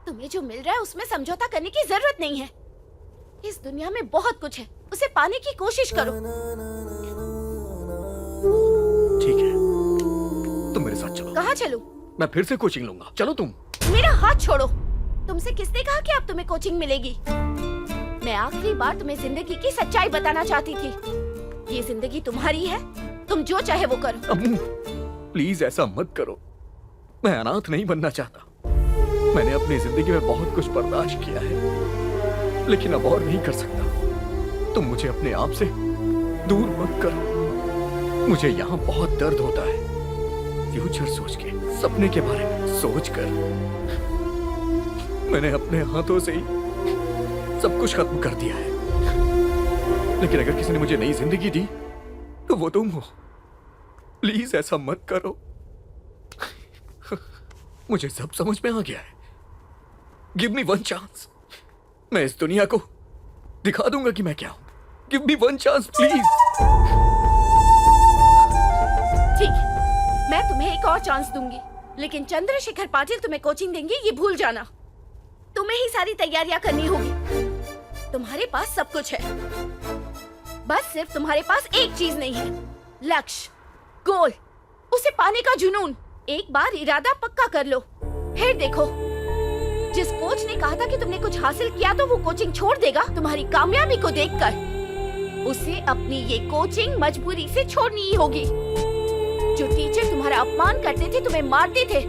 Speaker 5: तुम्हें जो मिल रहा है उसमें समझौता करने की जरूरत नहीं है। इस दुनिया में बहुत कुछ है, उसे पाने की कोशिश करो।
Speaker 13: ठीक है, तुम मेरे साथ चलो।
Speaker 5: कहाँ चलूं?
Speaker 13: मैं फिर से कोचिंग लूंगा। चलो तुम।
Speaker 5: मेरा हाथ छोड़ो। तुमसे किसने कहा कि अब तुम्हें कोचिंग मिलेगी? मैं आखिरी बार तुम्हें जिंदगी की सच्चाई बताना चाहती थी। ये जिंदगी तुम्हारी है, तुम जो चाहे वो करो।
Speaker 13: अम्मू, प्लीज ऐसा मत करो। मैं अनाथ नहीं बनना चाहता। मैंने अपनी जिंदगी में बहुत कुछ बर्दाश्त किया है, लेकिन अब और नहीं कर सकता। तुम मुझे अपने आप से दूर मत करो। मुझे यहाँ बहुत दर्द होता है, फ्यूचर सोच के, सपने के बारे में सोच कर। मैंने अपने हाथों से ही सब कुछ खत्म कर दिया है। लेकिन अगर किसी ने मुझे नई जिंदगी दी तो वो तुम हो। प्लीज ऐसा मत करो। मुझे सब समझ में आ गया है। Give me one chance. मैं इस दुनिया को दिखा दूंगा कि मैं क्या हूं। Give me one chance please.
Speaker 5: ठीक है, मैं तुम्हें एक और चांस दूंगी, लेकिन चंद्रशेखर पाटिल तुम्हें कोचिंग देंगे ये भूल जाना। तुम्हें ही सारी तैयारियां करनी होगी। तुम्हारे पास सब कुछ है, बस सिर्फ तुम्हारे पास एक चीज नहीं है, लक्ष्य, गोल, उसे पाने का जुनून। एक बार इरादा पक्का कर लो, फिर देखो। जिस कोच ने कहा था कि तुमने कुछ हासिल किया तो वो कोचिंग छोड़ देगा तुम्हारी कामयाबी को देखकर, उसे अपनी ये कोचिंग मजबूरी से छोड़नी ही होगी। जो टीचर तुम्हारा अपमान करते थे, तुम्हें मारते थे,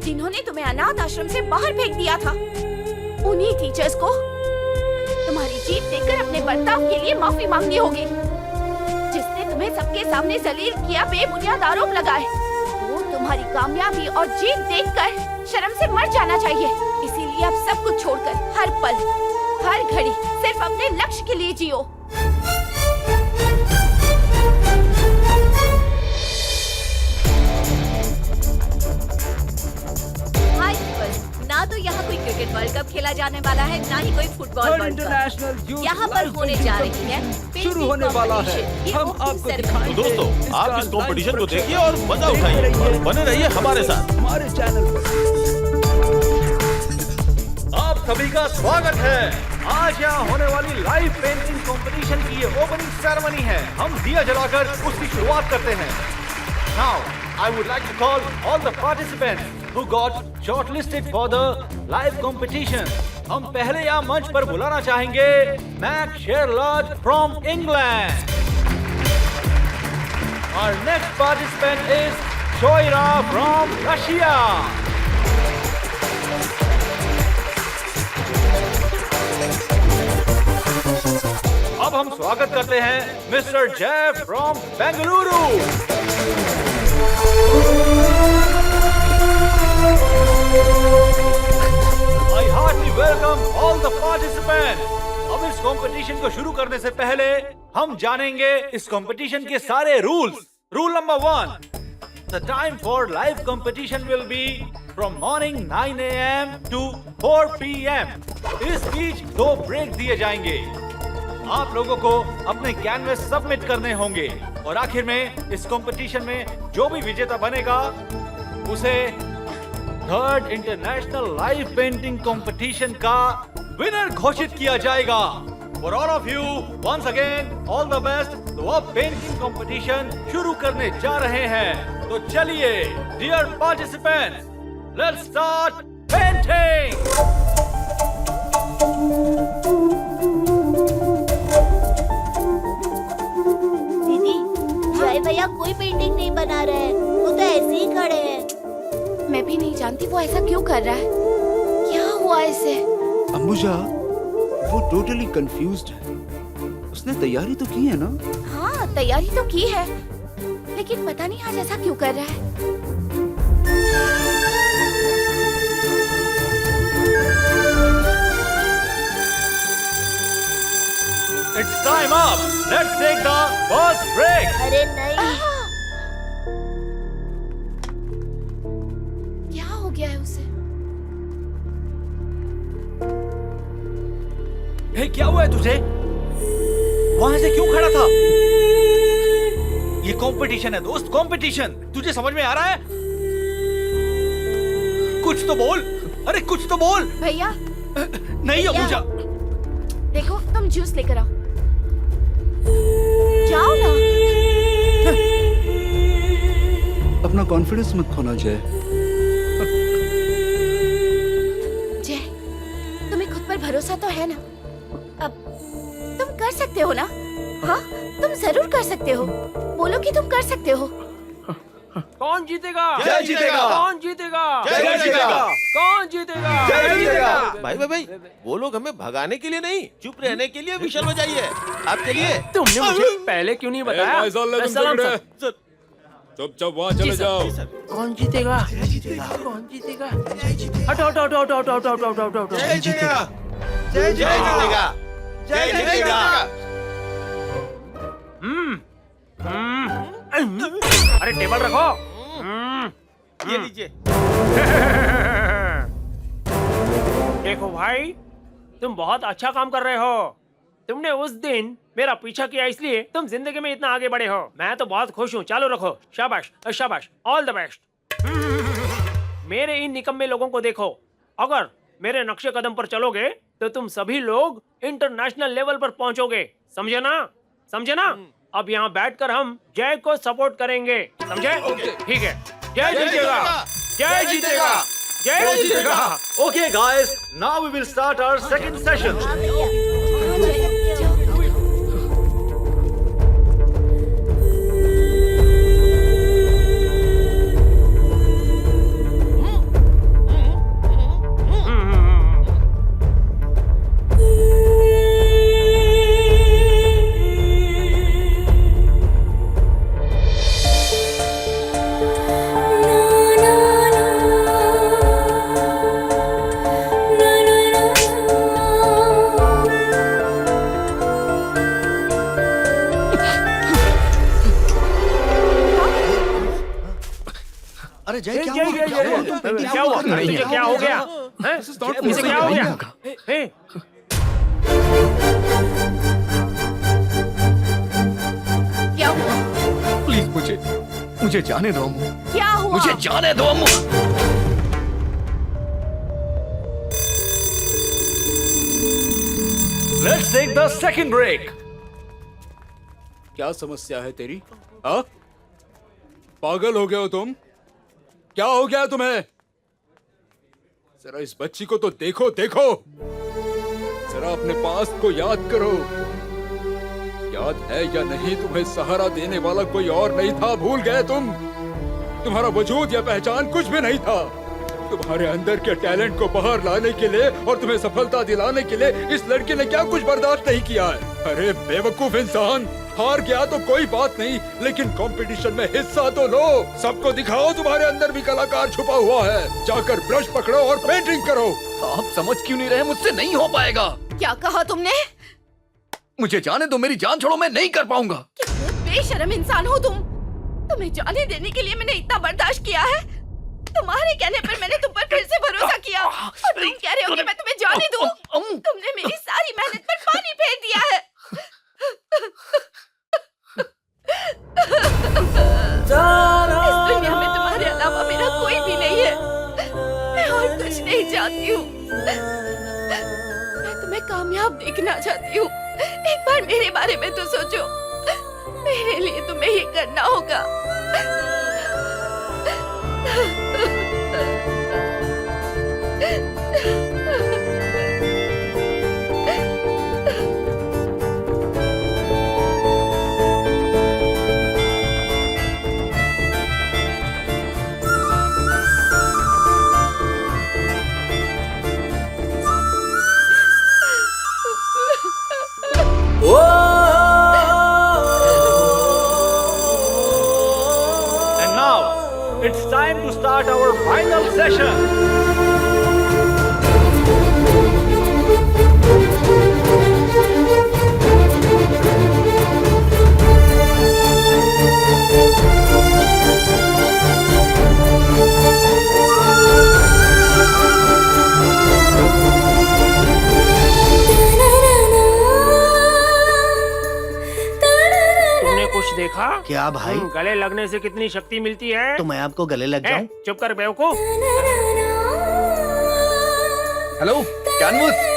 Speaker 5: जिन्होंने तुम्हें अनाथ आश्रम से बाहर फेंक दिया था, उन्हीं टीचर्स को तुम्हारी जीत देखकर अपने बर्ताव के लिए माफी मांगनी होगी। जिसने तुम्हें सबके सामने जलील किया, बेबुनियाद आरोप लगाए, वो तुम्हारी कामयाबी और जीत देखकर शर्म से मर जाना चाहिए। इसीलिए अब सब कुछ छोड़कर हर पल, हर घड़ी सिर्फ अपने लक्ष्य के लिए जियो।
Speaker 10: ना तो यहाँ कोई क्रिकेट वर्ल्ड कप खेला जाने वाला है, ना ही कोई फुटबॉल वर्ल्ड कप। यहाँ पर होने जा रही है
Speaker 14: शुरू होने वाला है। हम आपको दिखाएंगे।
Speaker 11: तो दोस्तों, आप इस कंपटीशन को देखिए और मजा उठाइए और बने रहिए हमारे साथ
Speaker 14: हमारे चैनल पर।
Speaker 7: आप सभी का स्वागत है। आज यहाँ होने वाली लाइव पेंटिंग कंपटीशन की ये ओपनिंग सेरेमनी है। हम दिया जलाकर उसकी शुरुआत करते हैं। Now, I would like to call all the participants who got shortlisted for the live competition. हम पहले यहाँ मंच पर बुलाना चाहेंगे Mac शेरलॉज from England. Our next participant is Shoira from Russia. अब हम स्वागत करते हैं mister Jeff from Bengaluru. I heartily welcome all the participants. अब इस कंपटीशन को शुरू करने से पहले हम जानेंगे इस कंपटीशन के सारे rules. Rule number 1, the time for live competition will be from morning 9 AM to 4 PM. इस बीच 2 ब्रेक दिए जाएंगे। आप लोगों को अपने कैनवस सबमिट करने होंगे और आखिर में इस कंपटीशन में जो भी विजेता बनेगा उसे 3rd international live painting competition का विनर घोषित किया जाएगा। For all of you once again all the best. तो अब पेंटिंग कंपटीशन शुरू करने जा रहे हैं। तो चलिए dear participants, let's start painting.
Speaker 12: Jai भैया कोई पेंटिंग नहीं बना रहे हैं, वो तो ऐसे ही खड़े हैं।
Speaker 5: मैं भी नहीं जानती वो ऐसा क्यों कर रहा है। क्या हुआ इसे?
Speaker 1: अंबुजा, वो टोटली कंफ्यूज्ड है। उसने तैयारी तो की है ना?
Speaker 5: हाँ, तैयारी तो की है, लेकिन पता नहीं आज ऐसा क्यों कर रहा है।
Speaker 7: It's time up. Let's take the first break.
Speaker 12: अरे नहीं।
Speaker 5: क्या हो गया है उसे?
Speaker 7: हे, क्या हुआ है तुझे? वहां से क्यों खड़ा था? ये कंपटीशन है दोस्त, कंपटीशन। तुझे समझ में आ रहा है? कुछ तो बोल। अरे कुछ तो बोल।
Speaker 5: भैया।
Speaker 7: नहीं अंबुजा।
Speaker 5: देखो, तुम जूस लेकर आओ। जाओ ना।
Speaker 1: अपना कॉन्फिडेंस मत खोना जय।
Speaker 5: जय, तुम्हें खुद पर भरोसा तो है ना? अब तुम कर सकते हो ना? हाँ, तुम जरूर कर सकते हो। बोलो कि तुम कर सकते हो।
Speaker 6: कौन जीतेगा?
Speaker 11: जय जीतेगा।
Speaker 6: कौन जीतेगा?
Speaker 11: जय जीतेगा।
Speaker 6: कौन जीतेगा?
Speaker 11: जय जीतेगा। भाई वो लोग हमें भगाने के लिए नहीं, चुप रहने के लिए विशल बजाइए। आप चलिए।
Speaker 6: तुमने मुझे पहले क्यों नहीं बताया? सलाम सर।
Speaker 2: चुपचाप वहाँ चले जाओ।
Speaker 6: कौन जीतेगा? कौन जीतेगा? हटो हटो हटो हटो हटो हटो हटो हटो हटो।
Speaker 11: जय जीतेगा। जय जीतेगा। जय जीतेगा।
Speaker 6: अरे टेबल रखो।
Speaker 11: ये लीजिए।
Speaker 6: देखो भाई, तुम बहुत अच्छा काम कर रहे हो। तुमने उस दिन मेरा पीछा किया, इसलिए तुम जिंदगी में इतना आगे बढ़े हो। मैं तो बहुत खुश हूँ। चालू रखो। शाबाश शाबाश, ऑल द बेस्ट। मेरे इन निकम्मे लोगों को देखो। अगर मेरे नक्शे कदम पर चलोगे तो तुम सभी लोग इंटरनेशनल लेवल पर पहुंचोगे। समझे ना? समझे ना? अब यहाँ बैठकर हम जय को सपोर्ट करेंगे। समझे? ठीक है। जय जीतेगा। जय जीतेगा। जय जीतेगा।
Speaker 7: Okay, guys, now we will start our second session.
Speaker 12: हाँ भैया, हाँ, जाओ।
Speaker 3: अरे जय क्या
Speaker 6: जय
Speaker 3: हुआ?
Speaker 6: जय जय क्या हुआ? तुझे क्या हो गया? हैं? इसे क्या हो गया? हैं?
Speaker 10: क्या हुआ?
Speaker 13: प्लीज मुझे जाने दो अम्मू।
Speaker 10: क्या हुआ?
Speaker 13: मुझे जाने दो अम्मू।
Speaker 7: Let's take the second break.
Speaker 1: क्या समस्या है तेरी? हाँ? पागल हो गए हो तुम? क्या हो गया तुम्हें? जरा इस बच्ची को तो देखो देखो। जरा अपने पास्ट को याद करो। याद है या नहीं, तुम्हें सहारा देने वाला कोई और नहीं था। भूल गए तुम? तुम्हारा वजूद या पहचान कुछ भी नहीं था। तुम्हारे अंदर के टैलेंट को बाहर लाने के लिए और तुम्हें सफलता दिलाने के लिए इस लड़के ने क्या कुछ बर्दाश्त नहीं किया है? अरे बेवकूफ इंसान, हार गया तो कोई बात नहीं, लेकिन कंपटीशन में हिस्सा तो लो। सबको दिखाओ तुम्हारे अंदर भी कलाकार छुपा हुआ है। जाकर ब्रश पकड़ो और पेंटिंग करो।
Speaker 13: आप समझ क्यों नहीं रहे? मुझसे नहीं हो पाएगा।
Speaker 10: क्या कहा तुमने?
Speaker 13: मुझे जाने दो, मेरी जान छोड़ो, मैं नहीं कर पाऊंगा।
Speaker 10: कितने बेशर्म इंसान हो तुम। तुम्हें जाने देने के लिए मैंने इतना बर्दाश्त किया है। तुम्हारे कहने पर मैंने तुम पर फिर से भरोसा किया और तुम कह रहे हो कि मैं तुम्हें जाने दूं? तुमने मेरी सारी मेहनत पर पानी फेर दिया है। इस दुनिया में तुम्हारे अलावा मेरा कोई भी नहीं है। मैं और कुछ नहीं चाहती हूँ। मैं तुम्हें कामयाब देखना चाहती हूँ। एक बार मेरे बारे में तो सोचो। मेरे लिए तुम्हें ये करना होगा।
Speaker 7: And now, it's time to start our final session.
Speaker 6: तुमने कुछ देखा?
Speaker 3: क्या भाई?
Speaker 6: गले लगने से कितनी शक्ति मिलती है?
Speaker 3: तो मैं आपको गले लग जाऊं?
Speaker 6: चुप कर बेवकूफ।
Speaker 13: Hello canvas.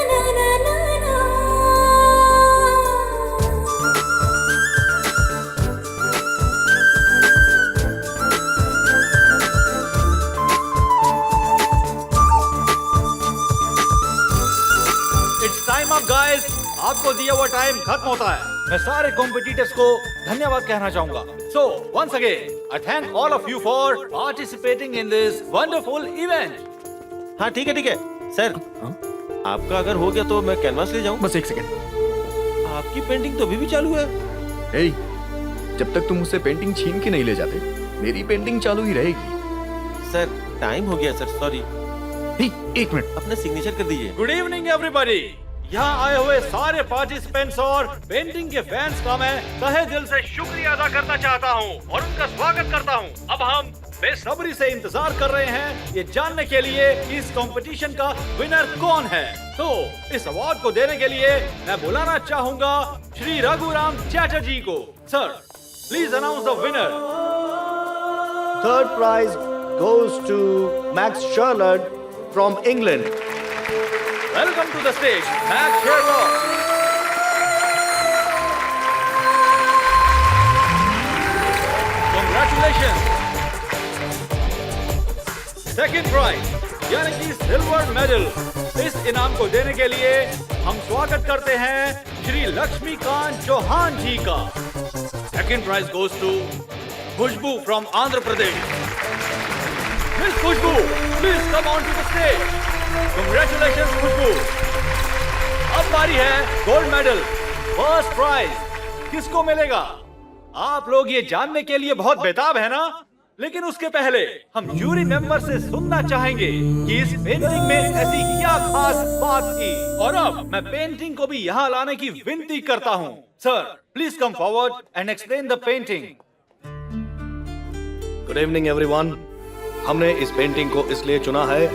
Speaker 7: It's time up, guys. आपको दिया हुआ टाइम खत्म होता है। मैं सारे कॉम्पिटिटर्स को धन्यवाद कहना चाहूंगा। So, once again, I thank all of you for participating in this wonderful event.
Speaker 11: हाँ ठीक है सर। आपका अगर हो गया तो मैं कैनवास ले जाऊं?
Speaker 13: बस एक सेकंड।
Speaker 11: आपकी पेंटिंग तो अभी भी चालू है।
Speaker 13: ए, जब तक तुम मुझसे पेंटिंग छीन के नहीं ले जाते, मेरी पेंटिंग चालू ही रहेगी।
Speaker 11: सर टाइम हो गया सर, सॉरी।
Speaker 13: एक मिनट,
Speaker 11: अपना सिग्नेचर कर दीजिए।
Speaker 7: Good evening everybody. यहाँ आए हुए सारे पार्टिसिपेंट्स और पेंटिंग के फैंस का मैं तहे दिल से शुक्रिया अदा करना चाहता हूँ और उनका स्वागत करता हूँ। अब हम बेसब्री से इंतजार कर रहे हैं ये जानने के लिए कि इस कंपटीशन का विनर कौन है। तो इस अवार्ड को देने के लिए मैं बुलाना चाहूंगा श्री रघुराम चैटर्जी को। Sir please announce the winner.
Speaker 3: Third prize goes to Max Sherlock from England.
Speaker 7: Welcome to the stage, Max Sherlock. Congratulations. Second prize, यानी कि सिल्वर मेडल। इस इनाम को देने के लिए हम स्वागत करते हैं श्री लक्ष्मीकांत चौहान जी का। Second prize goes to Khushboo from Andhra Pradesh. Miss Khushboo, please come on to the stage. Congratulations खुशबू। अब बारी है गोल्ड मेडल। फर्स्ट प्राइज किसको मिलेगा? आप लोग ये जानने के लिए बहुत बेताब है ना? लेकिन उसके पहले हम जूरी मेंबर से सुनना चाहेंगे कि इस पेंटिंग में ऐसी क्या खास बात थी। और अब मैं पेंटिंग को भी यहाँ लाने की विनती करता हूँ। Sir please come forward and explain the painting.
Speaker 3: Good evening everyone. हमने इस पेंटिंग को इसलिए चुना है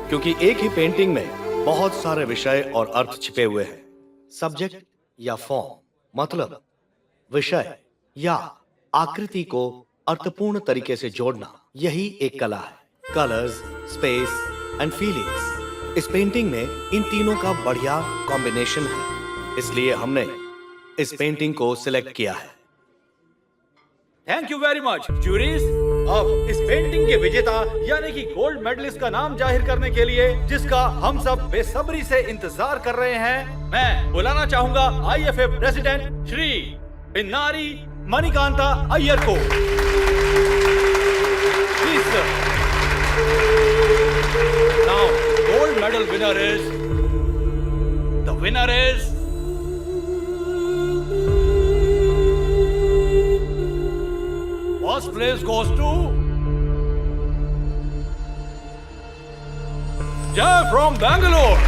Speaker 3: क्योंकि एक ही पेंटिंग में बहुत सारे विषय और अर्थ छिपे हुए हैं। सब्जेक्ट या फॉर्म, मतलब विषय या आकृति को अर्थपूर्ण तरीके से जोड़ना, यही एक कला है। कलर्स, स्पेस एंड फीलिंग्स, इस पेंटिंग में इन तीनों का बढ़िया कॉम्बिनेशन है, इसलिए हमने इस पेंटिंग को सिलेक्ट किया है।
Speaker 7: Thank you very much juries. अब इस पेंटिंग के विजेता यानी कि गोल्ड मेडलिस्ट का नाम जाहिर करने के लिए, जिसका हम सब बेसब्री से इंतजार कर रहे हैं, मैं बुलाना चाहूंगा IFA प्रेसिडेंट श्री बिन्नारी मणिकांता अय्यर को। Please sir. Now gold medal winner is First place goes to Jay from Bangalore.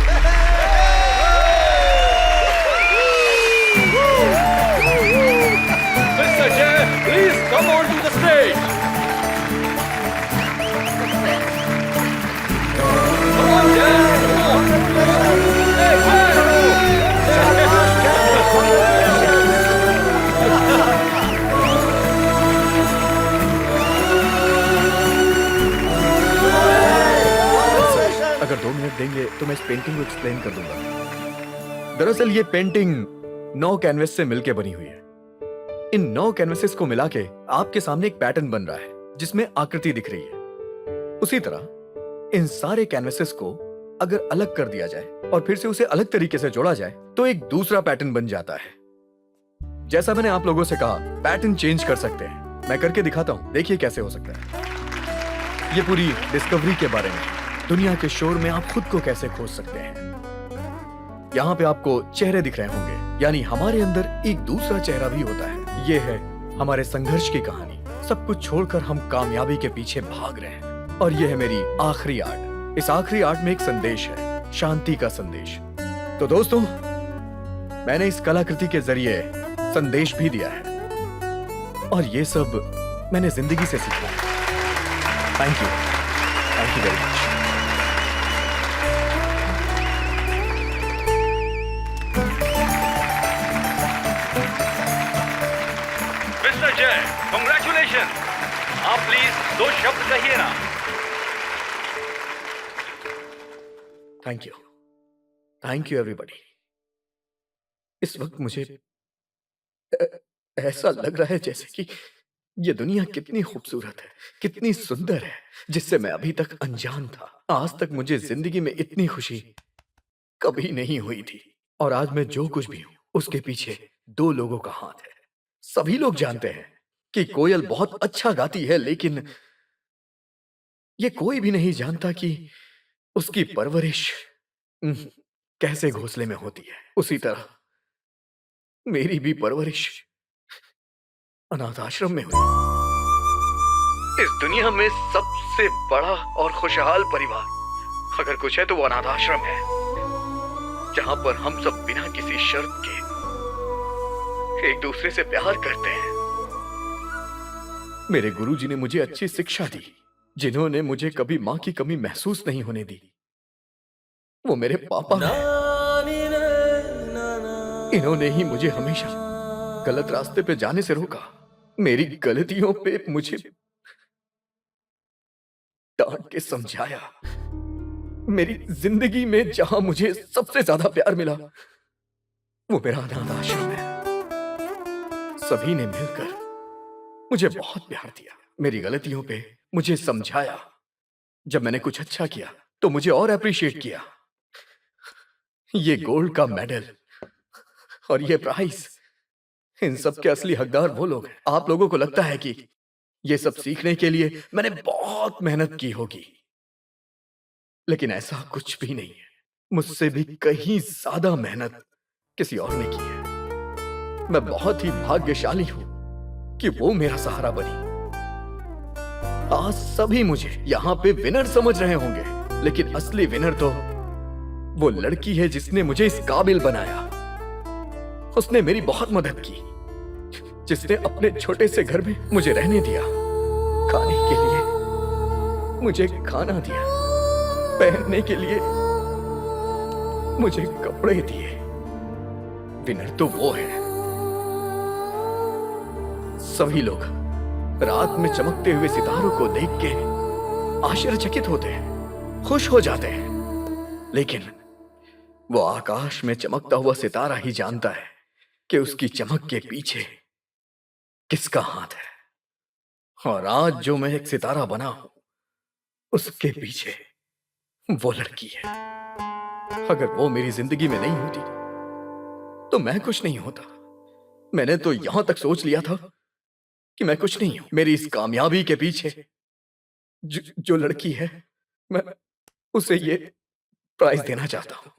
Speaker 7: Mr. Jay, please come on to the stage. Come on, Jay. Come on. Hey, Jay.
Speaker 13: अगर 2 minute देंगे तो मैं इस painting को explain कर दूंगा। दरअसल ये पेंटिंग 9 कैनवस से मिलकर बनी हुई है। इन 9 कैनवसेस को मिला के आपके सामने एक पैटर्न बन रहा है जिसमें आकृति दिख रही है। उसी तरह इन सारे कैनवसेस को अगर अलग कर दिया जाए और फिर से उसे अलग तरीके से जोड़ा जाए तो एक दूसरा पैटर्न बन जाता है। जैसा मैंने आप लोगों से कहा, पैटर्न चेंज कर सकते हैं। मैं करके दिखाता हूं, देखिए कैसे हो सकता है। ये पूरी डिस्कवरी के बारे में, दुनिया के शोर में आप खुद को कैसे खोज सकते हैं। यहाँ पे आपको चेहरे दिख रहे होंगे, यानी हमारे अंदर एक दूसरा चेहरा भी होता है। ये है हमारे संघर्ष की कहानी। सब कुछ छोड़कर हम कामयाबी के पीछे भाग रहे हैं। और ये है मेरी आखिरी आर्ट। इस आखिरी आर्ट में एक संदेश है, शांति का संदेश। तो दोस्तों, मैंने इस कलाकृति के जरिए संदेश भी दिया है और ये सब मैंने जिंदगी से सीखा है। Thank you very much.
Speaker 7: Mister जय, कांग्रेचुलेशन। आप प्लीज 2 शब्द कहिए ना।
Speaker 13: Thank you everybody. इस वक्त मुझे ऐसा लग रहा है जैसे कि ये दुनिया कितनी खूबसूरत है, कितनी सुंदर है, जिससे मैं अभी तक अनजान था। आज तक मुझे जिंदगी में इतनी खुशी कभी नहीं हुई थी। और आज मैं जो कुछ भी हूं, उसके पीछे 2 लोगों का हाथ है। सभी लोग जानते हैं कि कोयल बहुत अच्छा गाती है, लेकिन ये कोई भी नहीं जानता कि उसकी परवरिश कैसे घोंसले में होती है। उसी तरह मेरी भी परवरिश अनाथ आश्रम में हुई। इस दुनिया में सबसे बड़ा और खुशहाल परिवार अगर कुछ है तो वो अनाथ आश्रम है, जहां पर हम सब बिना किसी शर्त के एक दूसरे से प्यार करते हैं। मेरे गुरुजी ने मुझे अच्छी शिक्षा दी, जिन्होंने मुझे कभी मां की कमी महसूस नहीं होने दी। वो मेरे पापा हैं। इन्होंने ही मुझे हमेशा गलत रास्ते पे जाने से रोका, मेरी गलतियों पे मुझे डांट के समझाया। मेरी जिंदगी में जहां मुझे सबसे ज्यादा प्यार मिला वो मेरा अनाथ आश्रम है। सभी ने मिलकर मुझे बहुत प्यार दिया, मेरी गलतियों पे मुझे समझाया। जब मैंने कुछ अच्छा किया तो मुझे और अप्रिशिएट किया। ये गोल्ड का मेडल और ये प्राइज, इन सब के असली हकदार वो लोग हैं। आप लोगों को लगता है कि ये सब सीखने के लिए मैंने बहुत मेहनत की होगी, लेकिन ऐसा कुछ भी नहीं है। मुझसे भी कहीं ज्यादा मेहनत किसी और ने की है। मैं बहुत ही भाग्यशाली हूं कि वो मेरा सहारा बनी। आज सभी मुझे यहाँ पे विनर समझ रहे होंगे, लेकिन असली विनर तो वो लड़की है जिसने मुझे इस काबिल बनाया। उसने मेरी बहुत मदद की, जिसने अपने छोटे से घर में मुझे रहने दिया, खाने के लिए मुझे खाना दिया, पहनने के लिए मुझे कपड़े दिए। विनर तो वो है। सभी लोग रात में चमकते हुए सितारों को देख के आश्चर्यचकित होते हैं, खुश हो जाते हैं, लेकिन वो आकाश में चमकता हुआ सितारा ही जानता है कि उसकी चमक के पीछे किसका हाथ है। और आज जो मैं एक सितारा बना हूं, उसके पीछे वो लड़की है। अगर वो मेरी जिंदगी में नहीं होती तो मैं कुछ नहीं होता। मैंने तो यहां तक सोच लिया था कि मैं कुछ नहीं हूं। मेरी इस कामयाबी के पीछे जो लड़की है, मैं उसे ये प्राइज देना चाहता हूं।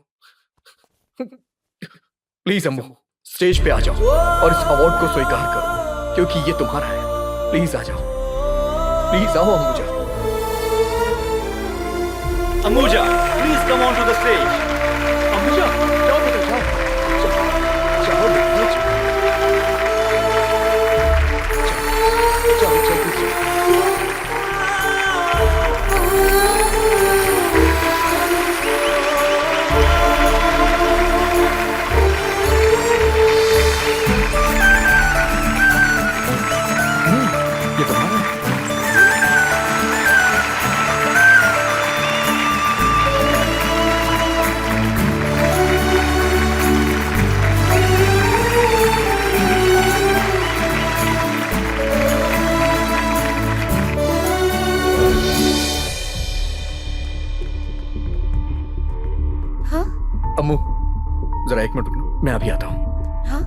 Speaker 13: प्लीज अम्मू, स्टेज पे आ जाओ और इस अवार्ड को स्वीकार करो, क्योंकि ये तुम्हारा है। प्लीज आ जाओ, प्लीज आओ Ambuja.
Speaker 7: Ambuja, please come on to the stage.
Speaker 13: Ambuja, जाओ बेटा, जाओ जाओ बेटा, जाओ जल्दी से। ये तुम्हारा है।
Speaker 5: हाँ?
Speaker 13: अम्मू, जरा एक मिनट रुकना, मैं अभी आता हूँ।
Speaker 5: हाँ?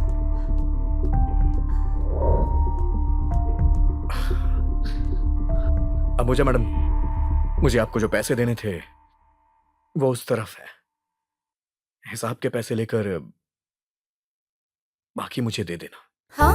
Speaker 13: अंबुजा मैडम, मुझे आपको जो पैसे देने थे वो उस तरफ है। हिसाब के पैसे लेकर बाकी मुझे दे देना।
Speaker 5: हाँ?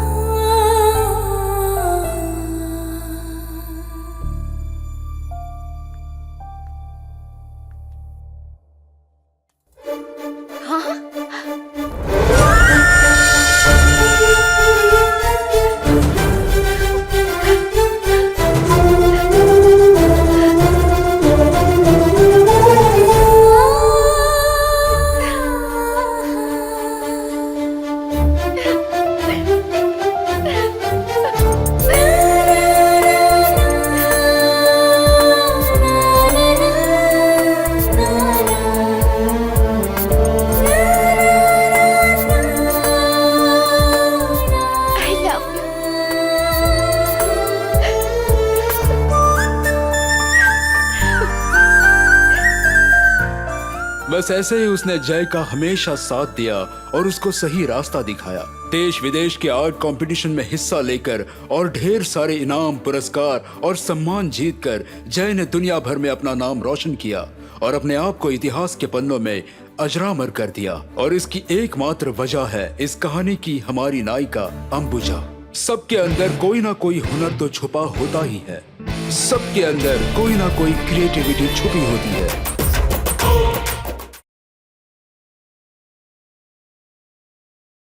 Speaker 1: बस ऐसे ही उसने जय का हमेशा साथ दिया और उसको सही रास्ता दिखाया। देश विदेश के आर्ट कंपटीशन में हिस्सा लेकर और ढेर सारे इनाम, पुरस्कार और सम्मान जीतकर जय ने दुनिया भर में अपना नाम रोशन किया और अपने आप को इतिहास के पन्नों में अजरामर कर दिया। और इसकी एकमात्र वजह है इस कहानी की हमारी नायिका अंबुजा। सबके अंदर कोई ना कोई हुनर तो छुपा होता ही है, सबके अंदर कोई ना कोई क्रिएटिविटी छुपी होती है।